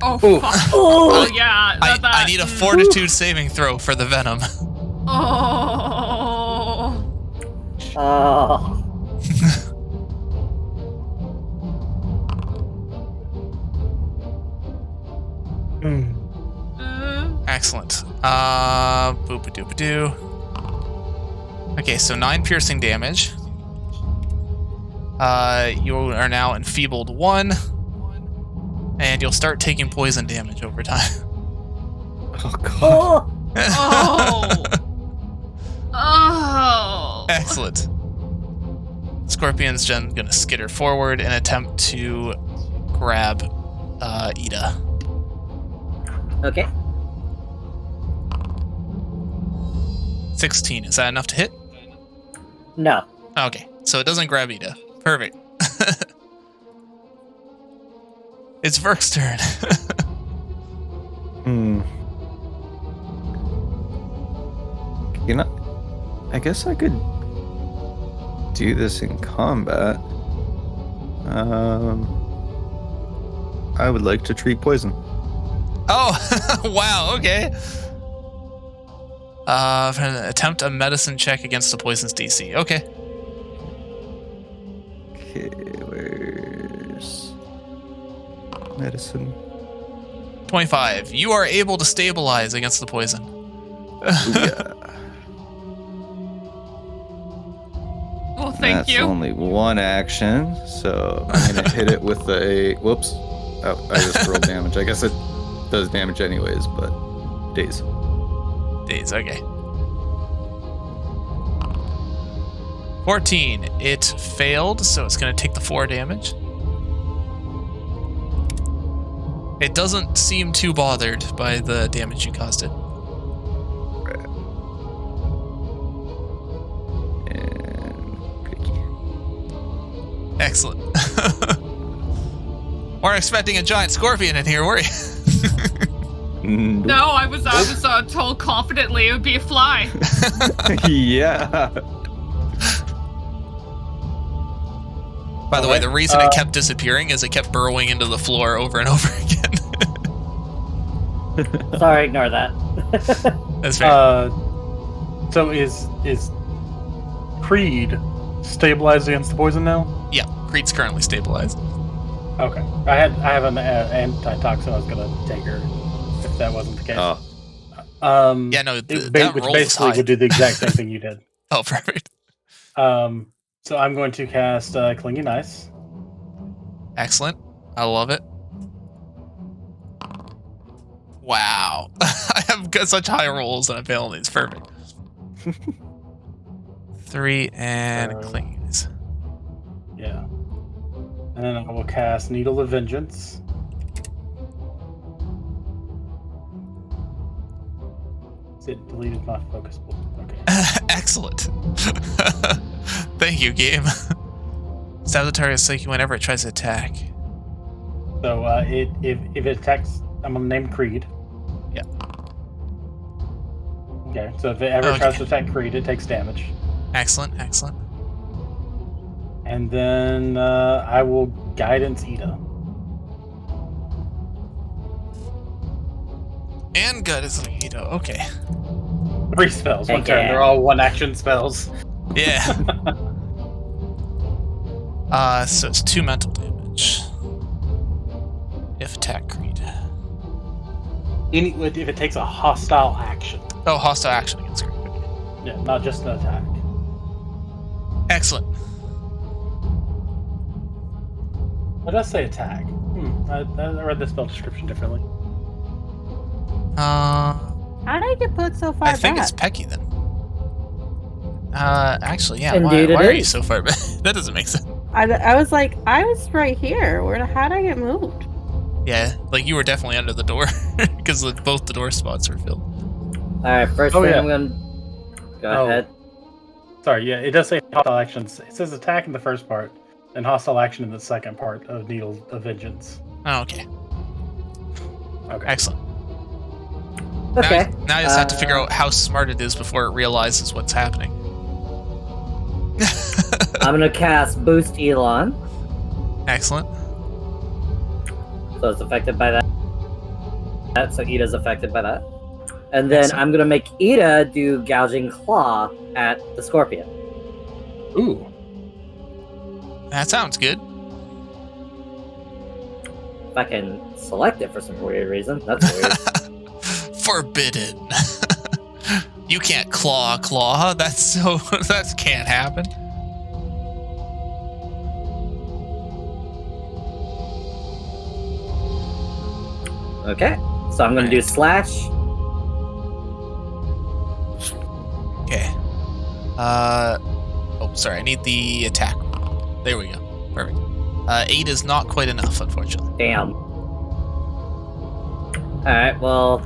Oh fuck. Oh, Oh yeah. I need a fortitude saving throw for the venom. Oh. oh. Excellent. Boop-a-doop-a-doo. Okay, so 9 piercing damage. You are now enfeebled 1. And you'll start taking poison damage over time. Oh god. Oh. Oh. Oh. Excellent. Scorpion's gonna skitter forward and attempt to grab Ida. Okay. 16, is that enough to hit? No. Okay, so it doesn't grab Ida. Perfect. It's Verk's turn. You know, I guess I could do this in combat. I would like to treat poison. Oh, wow, okay. Attempt a medicine check against the poison's DC. Okay. Okay, where's medicine? 25. You are able to stabilize against the poison. Yeah. Well, thank That's you. only one action, so I'm gonna hit it with a whoops. Oh, I just rolled damage. I guess it does damage anyways, but days. Days, okay. 14. It failed, so it's going to take the 4 damage. It doesn't seem too bothered by the damage you caused it. And cookie. Excellent. Weren't expecting a giant scorpion in here, were you? No, I was told confidently it would be a fly. Yeah. By the way, the reason it kept disappearing is it kept burrowing into the floor over and over again. Sorry, ignore that. That's fair. So is Creed stabilized against the poison now? Yeah, Creed's currently stabilized. Okay. I have an antitoxin I was gonna take her if that wasn't the case. Oh. Yeah, no, Which that roll was basically high. would do the exact same thing you did. Oh, perfect. So I'm going to cast Clinging Ice. Excellent. I love it. Wow. I have got such high rolls and I fail these. Perfect. 3 and clings. Yeah. And then I will cast Needle of Vengeance. It deleted my focus pool. Okay. Excellent. Thank you, game. Stab the target psyche whenever it tries to attack. So if it attacks, I'm gonna name Creed. Yeah. Okay. So if it ever tries to attack Creed, it takes damage. Excellent, excellent. And then I will guidance Ida. And guidance Ida. Okay. 3 spells, one turn. Okay. They're all 1-action spells. Yeah. So it's 2 mental damage. If attack Creed. If it takes a hostile action. Oh, hostile action against Creed. Yeah, not just an attack. Excellent. It does say attack. I read the spell description differently. How did I get put so far I think back? it's Pecky then. Actually, yeah. Indeed Why it are you is. so far back? That doesn't make sense. I was like, I was right here. How did I get moved? Yeah, like you were definitely under the door because both the door spots were filled. Alright, first thing I'm gonna... Go ahead. Sorry, yeah, it does say hostile actions. It says attack in the first part, and hostile action in the second part of Needle of Vengeance. Oh, okay. Okay. Excellent. Okay. Now I just have to figure out how smart it is before it realizes what's happening. I'm gonna cast Boost Elon, Excellent. so it's affected by that. So Ida's affected by that. And then Excellent. I'm gonna make Ida do Gouging Claw at the Scorpion. Ooh. That sounds good. If I can select it for some weird reason, that's weird. Forbidden. You can't claw. That can't happen. Okay, so I'm gonna do Slash. Okay. Oh, sorry. I need the attack. There we go. Perfect. 8 is not quite enough, unfortunately. Damn. Alright, well...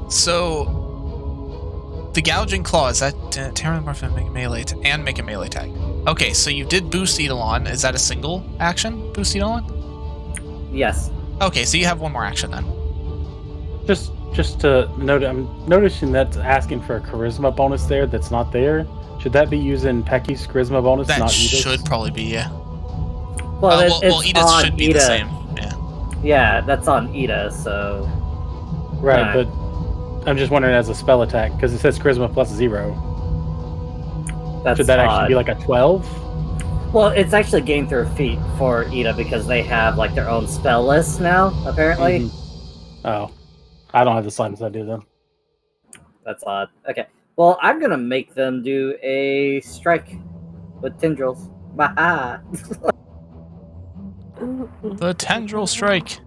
So, the gouging claw, is that Terran Morphin make a melee and make a melee attack? Okay, so you did boost Eidolon. Is that a single action? Boost Eidolon? Yes. Okay, so you have one more action then. Just to note, I'm noticing that's asking for a charisma bonus there that's not there. Should that be using Pecky's charisma bonus, That not Edith's? should probably be, yeah. Well, Well, it's Edith on should be Ida. the same. Yeah. Yeah, that's on Ida, so... Right, Alright. but I'm just wondering as a spell attack, because it says charisma plus 0. That's Should that odd. actually be like a 12? Well, it's actually gain through feet for Ida because they have like their own spell list now, apparently. Mhm. Oh. I don't have the slightest idea then. That's odd. Okay. Well, I'm gonna make them do a strike with tendrils. Baha! The tendril strike.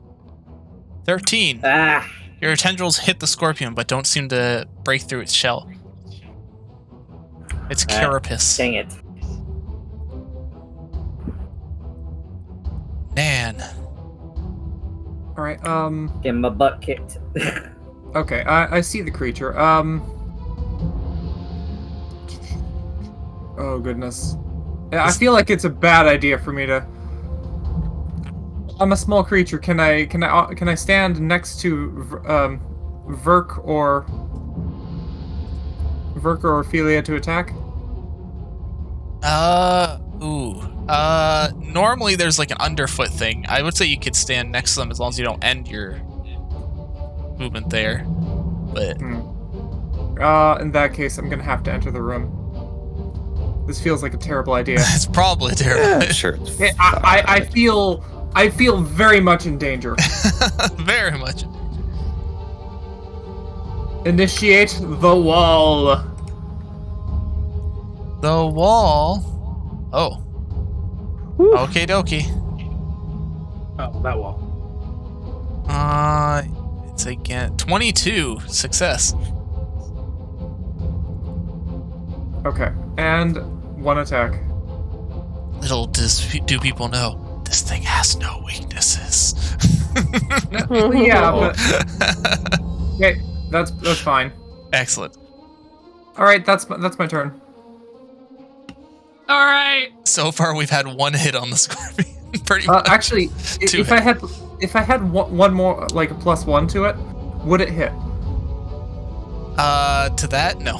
13. Ah! Your tendrils hit the scorpion, but don't seem to break through its shell. It's carapace. Dang it. Man. Alright, Get my butt kicked. okay, I see the creature. Oh goodness. Yeah, I feel like it's a bad idea for me to... I'm a small creature. Can I stand next to Verk or Ophelia to attack? Normally there's like an underfoot thing. I would say you could stand next to them as long as you don't end your movement there. But In that case, I'm gonna have to enter the room. This feels like a terrible idea. it's probably terrible. Yeah, sure. It's I feel very much in danger. Very much. Initiate the wall. The wall. Oh. Okie dokie. Oh, that wall. It's again 22 success. Okay, and one attack. Little do people know, this thing has no weaknesses. Yeah, but okay, that's fine. Excellent. All right, that's my turn. All right. So far, we've had one hit on the scorpion. Pretty much. Actually, Two if I had one more, like a +1 to it, would it hit? To that, no.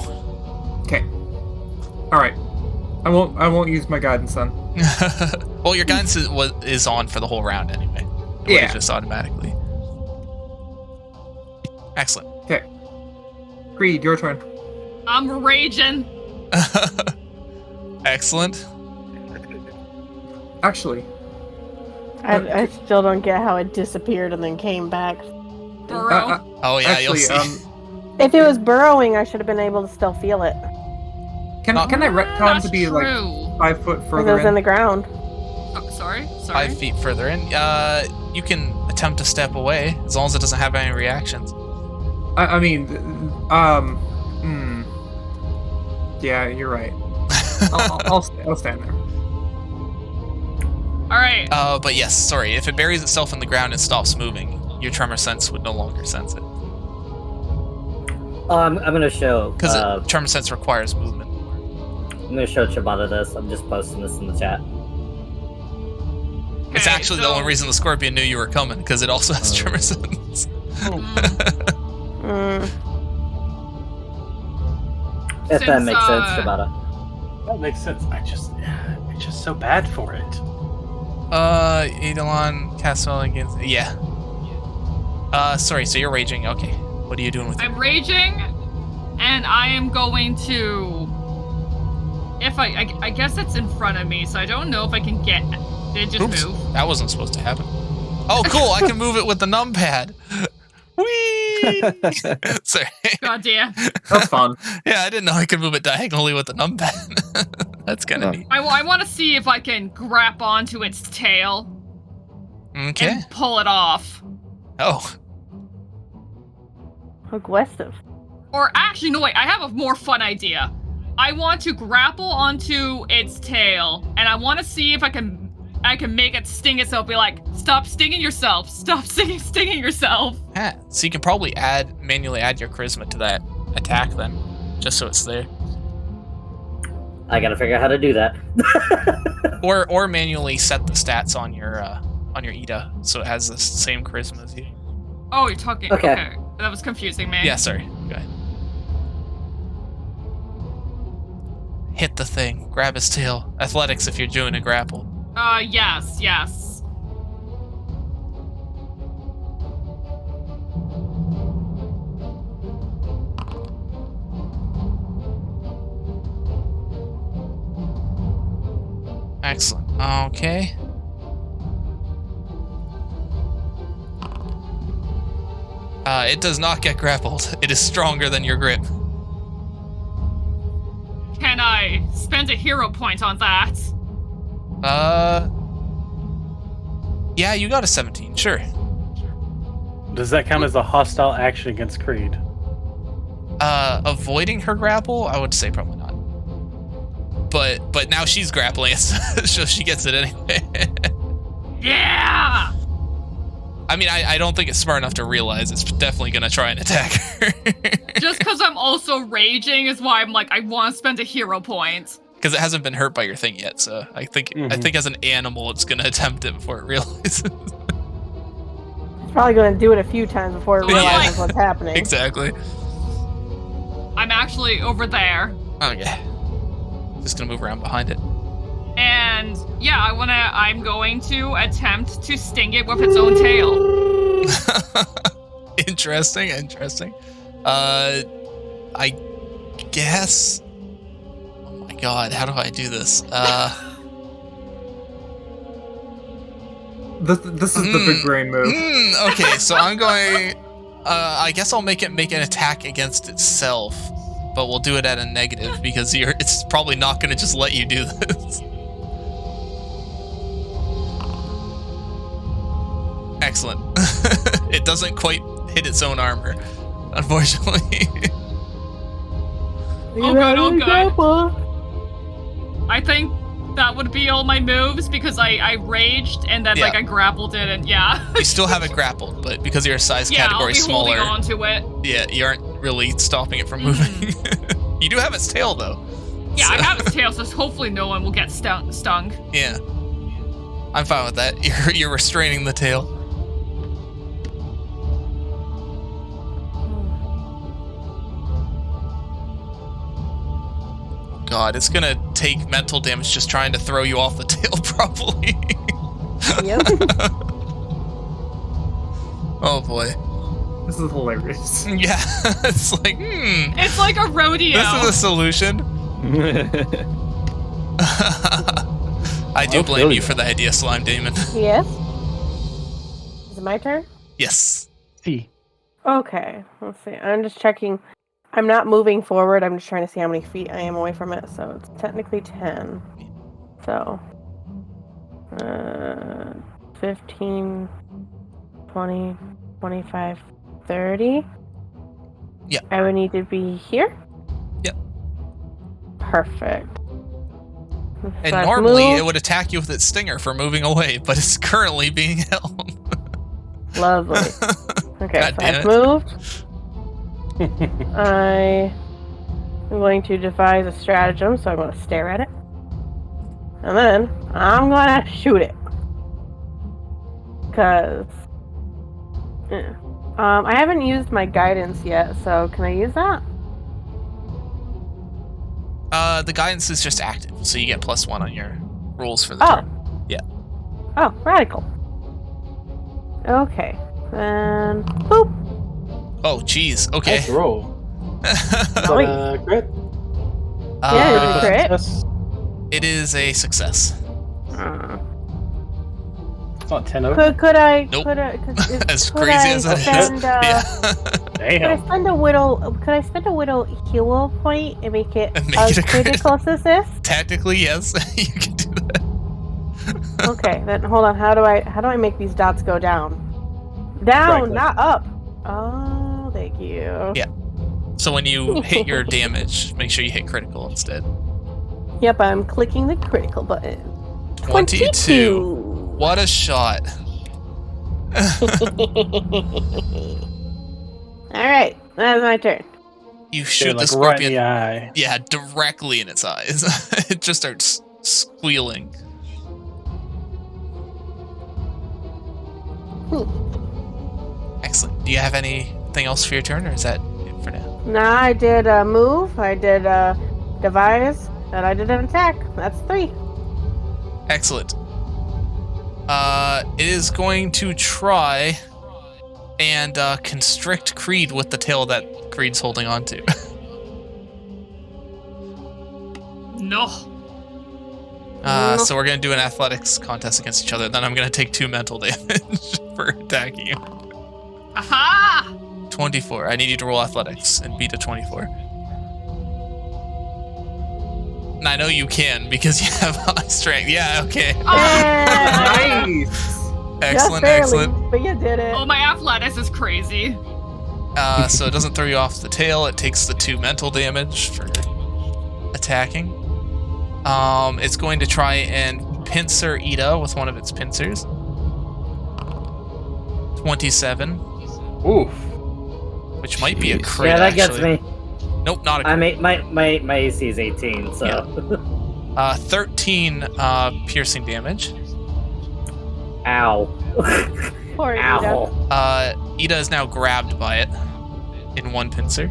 Okay. All right. I won't use my guidance then. Well, your guidance is on for the whole round anyway. Yeah. Just automatically. Excellent. Okay. Creed, your turn. I'm raging. Excellent. Actually, I still don't get how it disappeared and then came back. Burrow. Oh yeah, actually, you'll see. If it was burrowing, I should have been able to still feel it. Can I retcon That's to be true. like 5 foot Because it further was in the ground. Oh, sorry. 5 feet further in. You can attempt to step away as long as it doesn't have any reactions. I mean, yeah, you're right. I'll stand there. All right. But yes, sorry. If it buries itself in the ground and stops moving, your tremor sense would no longer sense it. I'm gonna show. Because tremor sense requires movement. I'm gonna show Ciabatta this. I'm just posting this in the chat. It's Okay, actually the so- only reason the scorpion knew you were coming, because it also has tremor sense. If that Since, makes sense, Ciabatta. That makes sense. It's just so bad for it. Eidolon cast spell against. Yeah. Sorry. So you're raging. Okay. What are you doing with it? I'm raging, and I am going to. If I guess it's in front of me, so I don't know if I can get. Did it just Oops. move? That wasn't supposed to happen. Oh, cool! I can move it with the numpad. Whee! Sorry. God damn. That's fun. Yeah, I didn't know I could move it diagonally with the numpad. That's kind of neat. I want to see if I can grab onto its tail Okay. and pull it off. Oh. Aggressive. Or actually, no, wait, I have a more fun idea. I want to grapple onto its tail, and I want to see if I can make it sting itself. Be like, stop stinging yourself. Stop stinging yourself. Yeah. So you can probably manually add your charisma to that attack then, just so it's there. I gotta figure out how to do that. Or manually set the stats on your Ida so it has the same charisma as you. Oh, you're talking. Okay. That was confusing, man. Yeah, sorry. Go ahead. Hit the thing. Grab its tail. Athletics if you're doing a grapple. Yes. Excellent. Okay. It does not get grappled. It is stronger than your grip. Can I spend a hero point on that? Yeah, you got a 17, sure. Does that count as a hostile action against Creed? Avoiding her grapple, I would say probably not. But now she's grappling it, so she gets it anyway. Yeah! I mean, I don't think it's smart enough to realize it's definitely gonna try and attack her. Just because I'm also raging is why I'm like, I want to spend a hero point. Because it hasn't been hurt by your thing yet, so I think as an animal, it's gonna attempt it before it realizes. It's probably going to do it a few times before it Yeah. realizes what's happening. Exactly. I'm actually over there. Okay. Just gonna move around behind it. And yeah, I'm going to attempt to sting it with its own tail. Interesting. I guess. Oh my god, how do I do this? This is the big brain move. Okay, so I'm going. I guess I'll make an attack against itself, but we'll do it at a negative because it's probably not going to just let you do this. Excellent. It doesn't quite hit its own armor, unfortunately. Oh god. I think that would be all my moves because I raged and then Yeah. I grappled it and yeah. You still have it grappled, but because your size Yeah, I'll category be is smaller, holding on to it. yeah, you aren't really stopping it from moving. You do have its tail though. Yeah, I have his tail, so hopefully no one will get stung. Yeah. I'm fine with that. You're restraining the tail. God, it's gonna take mental damage just trying to throw you off the tail, probably. Yep. Oh boy. This is hilarious. Yeah, it's like, It's like a rodeo. this is a solution. I do blame you for the idea, Slime Damon. Yes. Is it my turn? Yes. See. Okay. Let's see. I'm just checking. I'm not moving forward. I'm just trying to see how many feet I am away from it. So it's technically 10. So 15, 20, 25, 30. Yeah. I would need to be here? Yep. Perfect. And So I've normally it moved. would attack you with its stinger for moving away, but it's currently being held. Lovely. Okay, God so damn I've it. moved. I am going to devise a stratagem, so I'm going to stare at it. And then I'm going to shoot it. Because I haven't used my guidance yet, so can I use that? The guidance is just active, so you get +1 on your rolls for the Oh. turn. Yeah. Oh, radical. Okay. Then boop. Oh, jeez. Okay. Nice roll. Wait. Crit? Yeah, it's a crit. Success? It is a success. It's not 10 over. Could I? Nope. Could I? As could crazy I as that is. spend, Yeah. Could I Damn. spend a whittle? Could I spend a whittle heal point and make it And make a it a crit. critical success? Technically, yes, you can do that. Okay, then hold on. How do I make these dots go down? Down, Right-click. not up. Oh, thank you. Yeah. So when you hit your damage, make sure you hit critical instead. Yep, I'm clicking the critical button. 22. What a shot. All right, that's my turn. You They're shoot like the right in scorpion. the eye. Yeah, directly in its eyes. It just starts squealing. Excellent. Do you have anything else for your turn, or is that it for now? Now I did a move, I did a devise, and I did an attack. That's 3. Excellent. It is going to try and constrict Creed with the tail that Creed's holding on to. No. So we're gonna do an athletics contest against each other. Then I'm gonna take 2 mental damage for attacking you. Aha! 24. I need you to roll athletics and beat a 24. And I know you can because you have high strength. Yeah, okay. Yeah. Nice. Excellent, Just barely, excellent. but you did it. Oh, my athletics is crazy. So it doesn't throw you off the tail. It takes the 2 mental damage for attacking. It's going to try and pincer Ida with one of its pincers. 27, Oof. which might be a crit. Yeah, that gets actually. me. Nope, not a I crit. my AC is 18, so. Yeah. 13 piercing damage. Ow. Poor Ida. Ow. Ida is now grabbed by it in 1 pincer.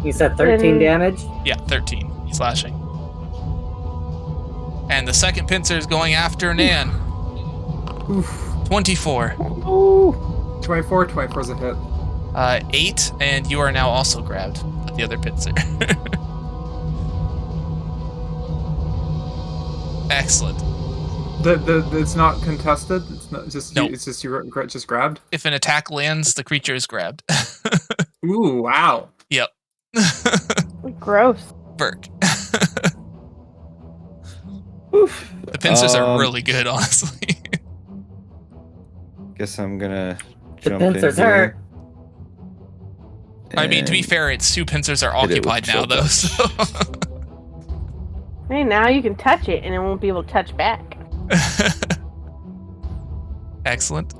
You said 13 damage? Yeah, 13 slashing. And the second pincer is going after Nan. Oof. 24. Ooh. 24. 24 is a hit. 8, and you are now also grabbed with the other pincer. Excellent. It's not contested. It's not just. Nope. It's just you just grabbed. If an attack lands, the creature is grabbed. Ooh! Wow. Yep. Gross. Burke. The pincers are really good, honestly. Guess I'm gonna The jump in pincers here hurt. I mean, to be and fair, its 2 pincers are hit it with occupied now, chill though. touch. So. Hey, now you can touch it and it won't be able to touch back. Excellent.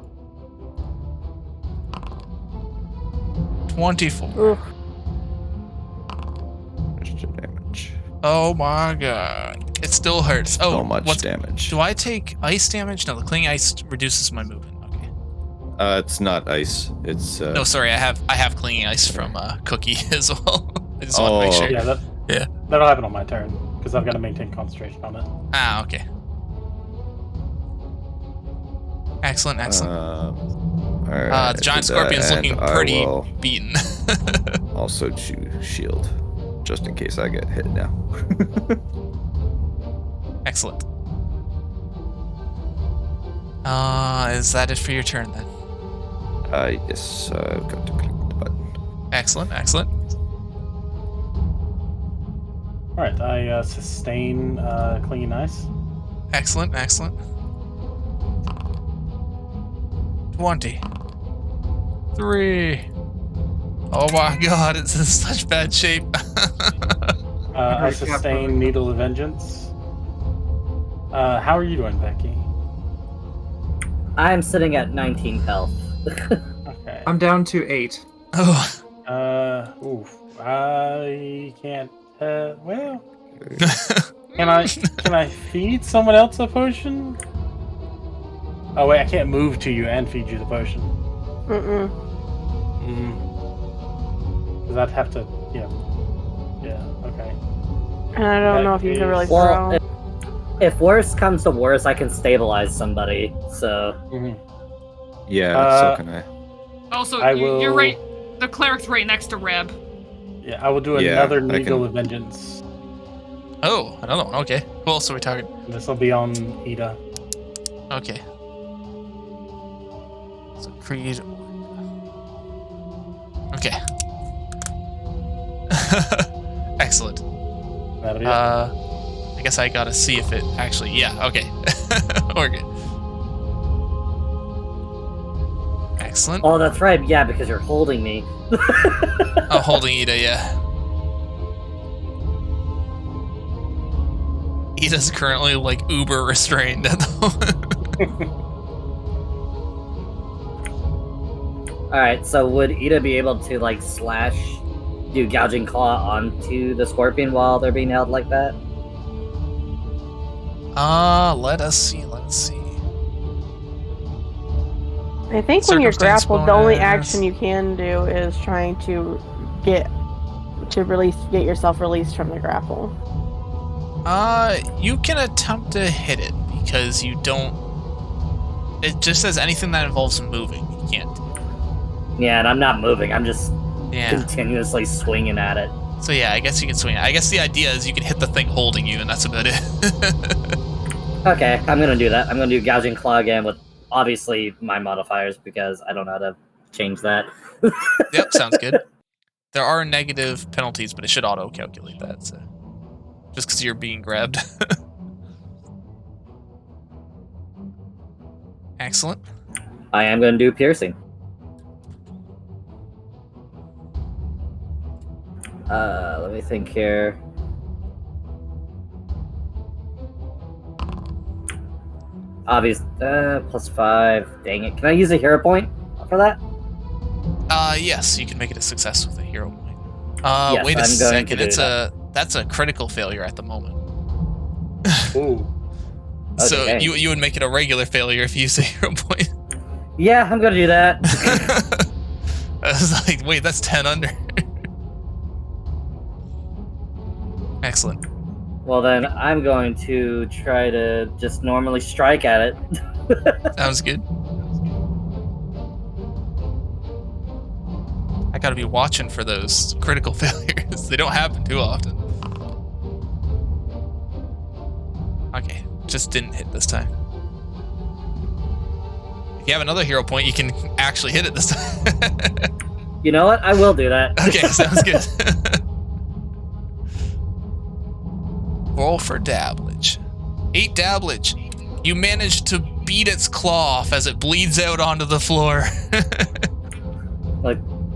24. Oof. Extra damage. Oh my god. It still hurts. So much damage. Do I take ice damage? No, the clinging ice reduces my movement. Okay. It's not ice. It's No, sorry, I have clinging ice from Cookie as well. I just want to make sure. Yeah, that'll happen on my turn because I've got to maintain concentration on it. Ah, okay. Excellent. Alright, The giant scorpion's looking pretty will beaten. also choose shield, just in case I get hit now. Excellent. Is that it for your turn then? Yes, I've got to click the button. Excellent. Alright, I sustain clinging ice. Excellent. 23. Oh my god, it's in such bad shape. I sustain Needle of Vengeance. How are you doing, Becky? I'm sitting at 19 health. Okay. I'm down to 8. Oh. Oof. I can't. Well, can I feed someone else a potion? Oh wait, I can't move to you and feed you the potion. Because I'd have to. Yeah. Okay. And I don't know if you can really throw. Well, if worse comes to worse, I can stabilize somebody. So. Yeah, so can I. Also, I you're will- right. The cleric's right next to Reb. Yeah, I will do Yeah, another I Needle can- of Vengeance. Oh, another one. Okay. Cool. So we're talking. This will be on Ida. Okay. So Creed. Okay. Excellent. That'll be it. I guess I gotta see if it actually. Yeah. Okay. We're good. Excellent. Oh, that's right. Yeah, because you're holding me. I'm holding Ida. Yeah. Ida's currently like uber restrained at the moment. Alright, so would Ida be able to, like, do gouging claw onto the scorpion while they're being held like that? Let us see. I think when you're Circumstance grappled, the only bonus. action you can do is trying to get yourself released from the grapple. You can attempt to hit it because you don't. It just says anything that involves moving. You can't. Yeah, and I'm not moving. I'm just Yeah. continuously swinging at it. So yeah, I guess you can swing it. I guess the idea is you can hit the thing holding you, and that's about it. Okay, I'm gonna do that. I'm gonna do gouging claw again with obviously my modifiers because I don't know how to change that. Yep, sounds good. There are negative penalties, but it should auto-calculate that. So just because you're being grabbed. Excellent. I am gonna do piercing. Let me think here. Obvious, +5. Dang it. Can I use a hero point for that? Yes, you can make it a success with a hero point. Yes, Wait a I'm going to second. do That's a critical failure at the moment. Ooh. So Okay. you would make it a regular failure if you use a hero point. Yeah, I'm gonna do that. I was like, wait, that's 10 under. Excellent. Well, then I'm going to try to just normally strike at it. Sounds good. I gotta be watching for those critical failures. They don't happen too often. Okay, just didn't hit this time. If you have another hero point, you can actually hit it this time. You know what? I will do that. Okay, sounds good. Roll for dabblage. 8 dabblage. You manage to beat its claw off as it bleeds out onto the floor.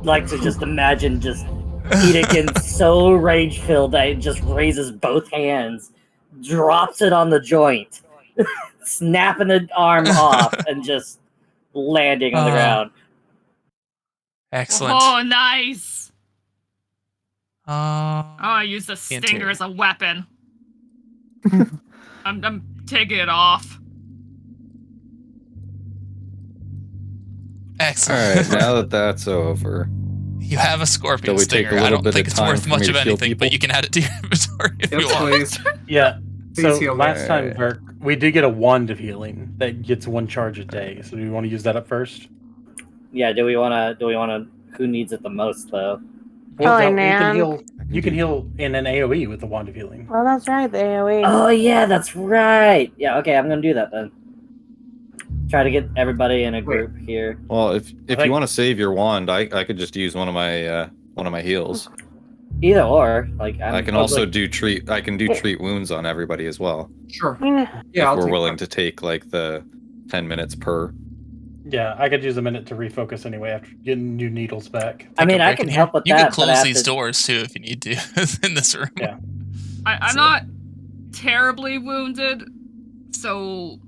Like to just imagine just Edekin so rage-filled that it just raises both hands, drops it on the joint, snapping the arm off, and just landing on the ground. Excellent. Oh, nice. I use the stinger Interior. as a weapon. I'm taking it off. Excellent. All right, now that that's over, You have a scorpion Shall we take stinger. a I little don't bit think of it's time worth for much me of to heal anything, but people? you can add it to your inventory if you Yes, want. please. Yeah. Please So heal me. last time, Burke, we did get a wand of healing that gets 1 charge a day. So do you want to use that up first? Yeah, do we wanna who needs it the most though? Probably you can Nan. heal. You can heal in an AOE with the wand of healing. Oh, that's right, the AoE. Oh yeah, that's right. Yeah, okay, I'm gonna do that then. Try to get everybody in a group here. Well, if think- you want to save your wand, I could just use one of my heals. Either or, like I can also do treat. I can do treat wounds on everybody as well. Sure. I mean, Yeah, if I'll we're take willing that. to take like the 10 minutes per. Yeah, I could use a minute to refocus anyway after getting new needles back. I mean, Take a I break can in help here. with You that. can but I close have these to- doors too if you need to in this room. Yeah. I'm So- not terribly wounded, so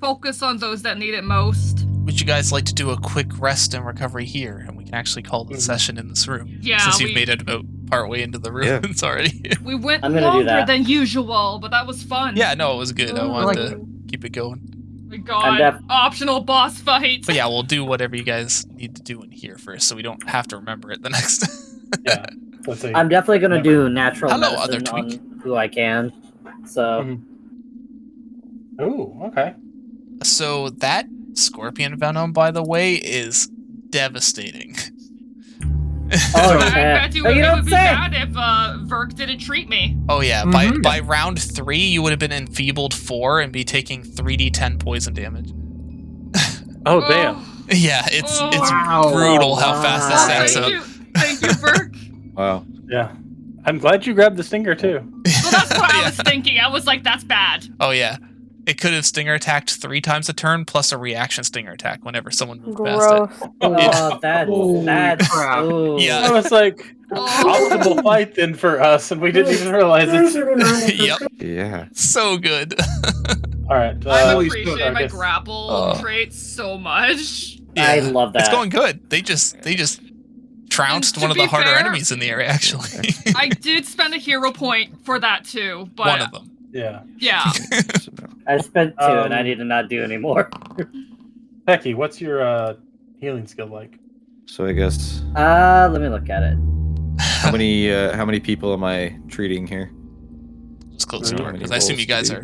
focus on those that need it most. Would you guys like to do a quick rest and recovery here, and we can actually call the Mhm. session in this room? Yeah, since you've we- made it about partway into the room, Yeah. it's already. We went I'm gonna do longer that. than usual, but that was fun. Yeah, no, it was good. I wanted like to keep it going. My God, optional boss fight. But yeah, we'll do whatever you guys need to do in here first, so we don't have to remember it the next. Yeah. Let's see. I'm definitely gonna do natural Hello, medicine other tweak. on who I can. So Mhm. Ooh, okay. So that scorpion venom, by the way, is devastating. Oh, I yeah. bet you Oh, you it don't would be say. bad if Verk didn't treat me. Oh yeah, Mhm. by round 3, you would have been enfeebled 4 and be taking 3d10 poison damage. Oh, damn. Yeah, it's Oh, wow. brutal how fast this Wow. stacks Thank up. you, thank you, Verk. Wow. Yeah. I'm glad you grabbed the stinger too. Well, that's what I Yeah. was thinking. I was like, that's bad. Oh yeah, it could have stinger attacked 3 times a turn plus a reaction stinger attack whenever someone moved past it. gross. oh, that's crap. ooh. Yeah. I was like, Oh. optimal fight then for us, and we didn't even realize it. Yep, Yeah. so good. All right. I Really appreciate I my guess- grapple trait so much. I Yeah. love that. It's going good. They just trounced And to one of the be harder fair- enemies in the area, actually. I did spend a hero point for that too, but One of them. Yeah. yeah. I spent 2 and I Um, need to not do anymore. Becky, what's your healing skill like? So I guess Let me look at it. how many people am I treating here? Just close the How door, many because I assume rolls you guys do are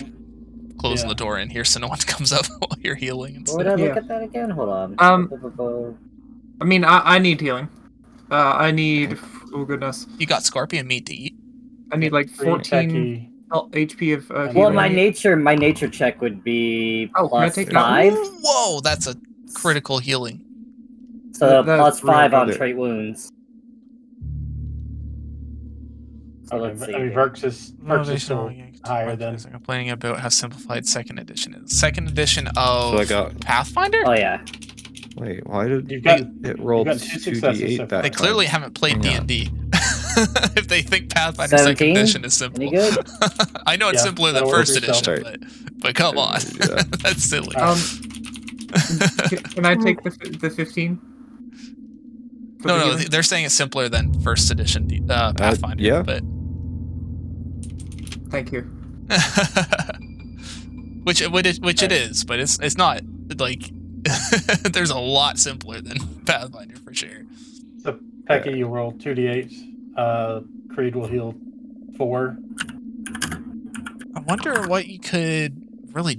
closing Yeah. the door in here so no one comes up while you're healing and Would stuff. I look Yeah. at that again? Hold on. I mean, I need healing. I need. Oh goodness. You got scorpion meat to eat. I need like 14 Becky. HP of Well, Well, healing. my nature check would be Oh, can I plus take that? 5. Whoa, that's a critical healing. So That's plus really 5 on good. trait wounds. So Okay, let's see. I mean, Verk's is still higher than. I'm complaining about how simplified second edition is. Second edition of So I got. Pathfinder? Oh yeah. Wait, why did You've got it rolled got 2 successes 2d8 so that far. They time? clearly haven't played Hang on. D&D. If they think Pathfinder 17? second edition is simple. Any good? I know it's Yeah, simpler than that'll first work yourself. edition, but come on. Yeah. That's silly. Can I take the 15? For No, the no, healing? they're saying it's simpler than first edition Pathfinder. yeah. But Thank you. which it is, but it's not like there's a lot simpler than Pathfinder for sure. So, Becky, you roll 2d8. Creed will heal 4. I wonder what you could really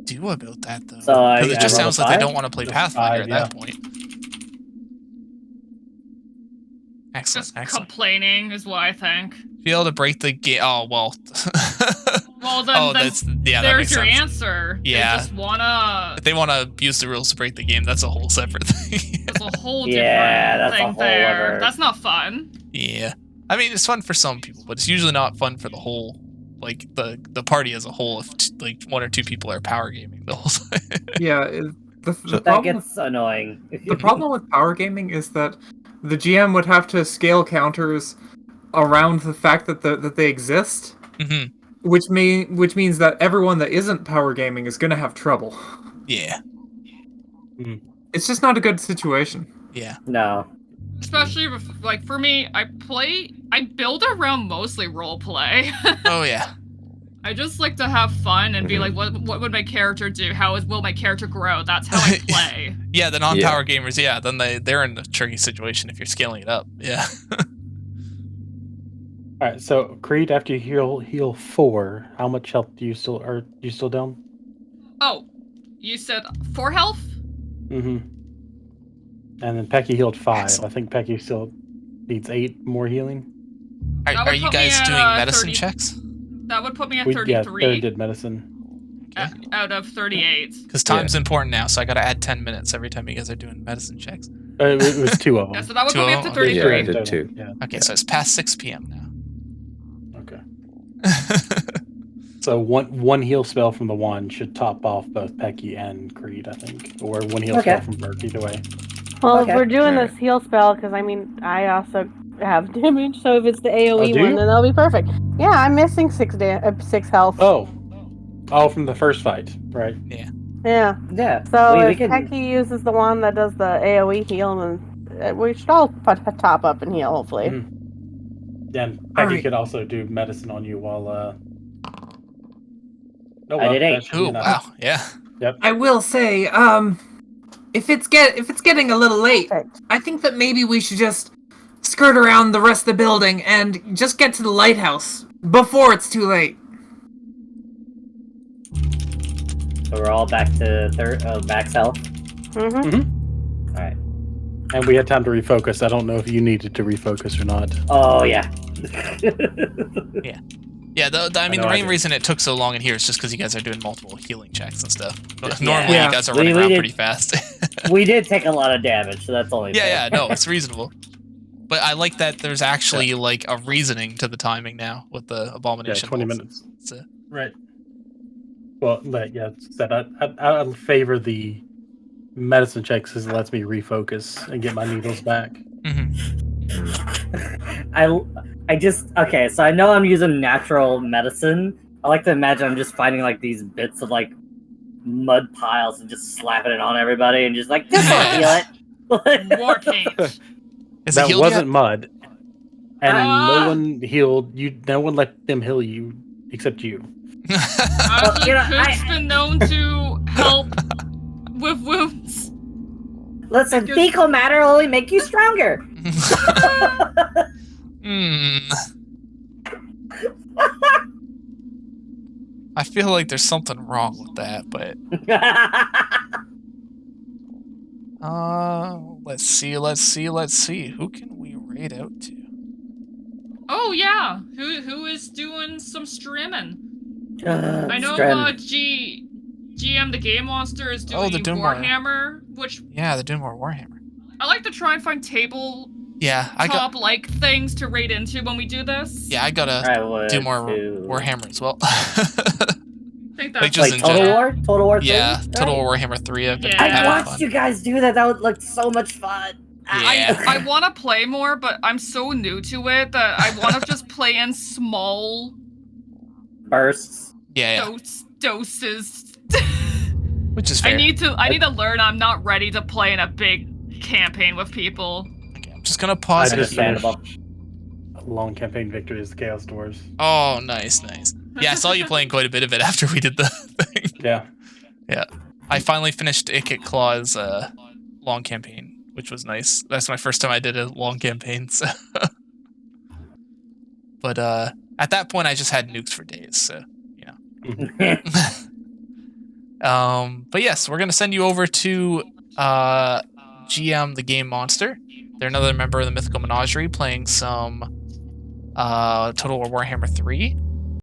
do about that though. So I- Because it I just roll a sounds like they 5? don't want to play Just Pathfinder 5, at that point. Excellent, Just excellent. complaining is what I think. Be able to break the game. Oh well. Well, then, Oh, then that's that there's makes your sense. answer. Yeah. They just wanna. If they want to abuse the rules to break the game, that's a whole separate thing. There's a whole Yeah, different that's a thing whole there. other- That's not fun. Yeah, I mean it's fun for some people, but it's usually not fun for the whole, like the party as a whole. If like 1 or 2 people are power gaming the whole time. Yeah, the That problem gets annoying. The problem with power gaming is that the GM would have to scale counters around the fact that that they exist, hmm which means that everyone that isn't power gaming is going to have trouble. Yeah, It's just not a good situation. yeah. No. Especially like for me, I build around mostly role play. Oh yeah. I just like to have fun and be like, what would my character do? Will my character grow? That's how I play. Yeah, the non-power gamers, yeah, then they're in a tricky situation if you're scaling it up. Yeah. All right, so Creed, after you heal 4, how much health do you still down? Oh, you said 4 health? Mm-hmm. And then Pecky healed 5. Excellent. I think Pecky still needs 8 more healing. Are you guys doing medicine 30. checks? That would put me at Yeah, 33 Third did medicine. out of 38. Because time's important now, so I gotta add 10 minutes every time you guys are doing medicine checks. It was 2 of them. Yeah, so that would Two put me of up to them? 33. Yeah, I did 2. Yeah. Okay, so it's past 6 p.m. now. Okay. So one heal spell from the wand should top off both Pecky and Creed, I think, or one heal spell from Burke. Either way. Well, Okay. if we're doing this heal spell, because I mean, I also have damage, so if it's the AOE do one, you? then that'll be perfect. Yeah, I'm missing 6 health. Oh, from the first fight, right? Yeah. Yeah. Yeah. So we if can. Pecky uses the one that does the AOE heal, then we should all top up and heal, hopefully. Mhm. Yeah, and Pecky Alright. could also do medicine on you while. Oh, I did 8. that should be Ooh, enough. wow, yeah. I will say, if it's getting a little late, Perfect. I think that maybe we should just skirt around the rest of the building and just get to the lighthouse before it's too late. So we're all back to max health. Mm-hmm. All right. And we had time to refocus. I don't know if you needed to refocus or not. Oh yeah. Yeah, I mean, know the I main did. reason it took so long in here is just because you guys are doing multiple healing checks and stuff. Yeah. Normally, Yeah. you guys are We running around did- pretty fast. We did take a lot of damage, so that's only fair. Yeah, no, it's reasonable. But I like that there's actually like a reasoning to the timing now with the Yeah, abomination. 20 rolls. minutes. So, Right. Well, but yeah, that I favor the medicine checks because it lets me refocus and get my needles back. mhm. I just okay. So I know I'm using natural medicine. I like to imagine I'm just finding like these bits of like mud piles and just slapping it on everybody and just like just heal it. War paint. Is it That healed wasn't yet? mud, and Ah. no one healed you. No one let them heal you except you. Actually, you know, Cook's been known to help with wounds. Listen, fecal matter will only make you stronger. I feel like there's something wrong with that, but let's see. Who can we raid out to? Oh yeah, who is doing some streaming? I know GM the Game Monster is doing the Doomar. Warhammer, which Yeah, they're doing more Warhammer. I like to try and find tabletop Yeah, like things to raid into when we do this. I gotta I would do more too. Warhammer as well. I think like that's just Like in Total general. War? Total War 3? Yeah, right? Total Warhammer 3. I've been Yeah. I having watched fun. you guys do that. That would look so much fun. Yeah. I want to play more, but I'm so new to it that I want to just play in small Bursts. Yeah. doses. Which is fair. I need to learn. I'm not ready to play in a big campaign with people. Okay, I'm just gonna pause I it. just finished Understandable. a long campaign victory as the Chaos Doors. Oh, nice. Yeah, I saw you playing quite a bit of it after we did the thing. Yeah. I finally finished Ikit Claw's long campaign, which was nice. That's my first time I did a long campaign. So. But at that point, I just had nukes for days, so you know. But yes, we're gonna send you over to GM the Game Monster. They're another member of the Mythical Menagerie playing some Total War Warhammer 3.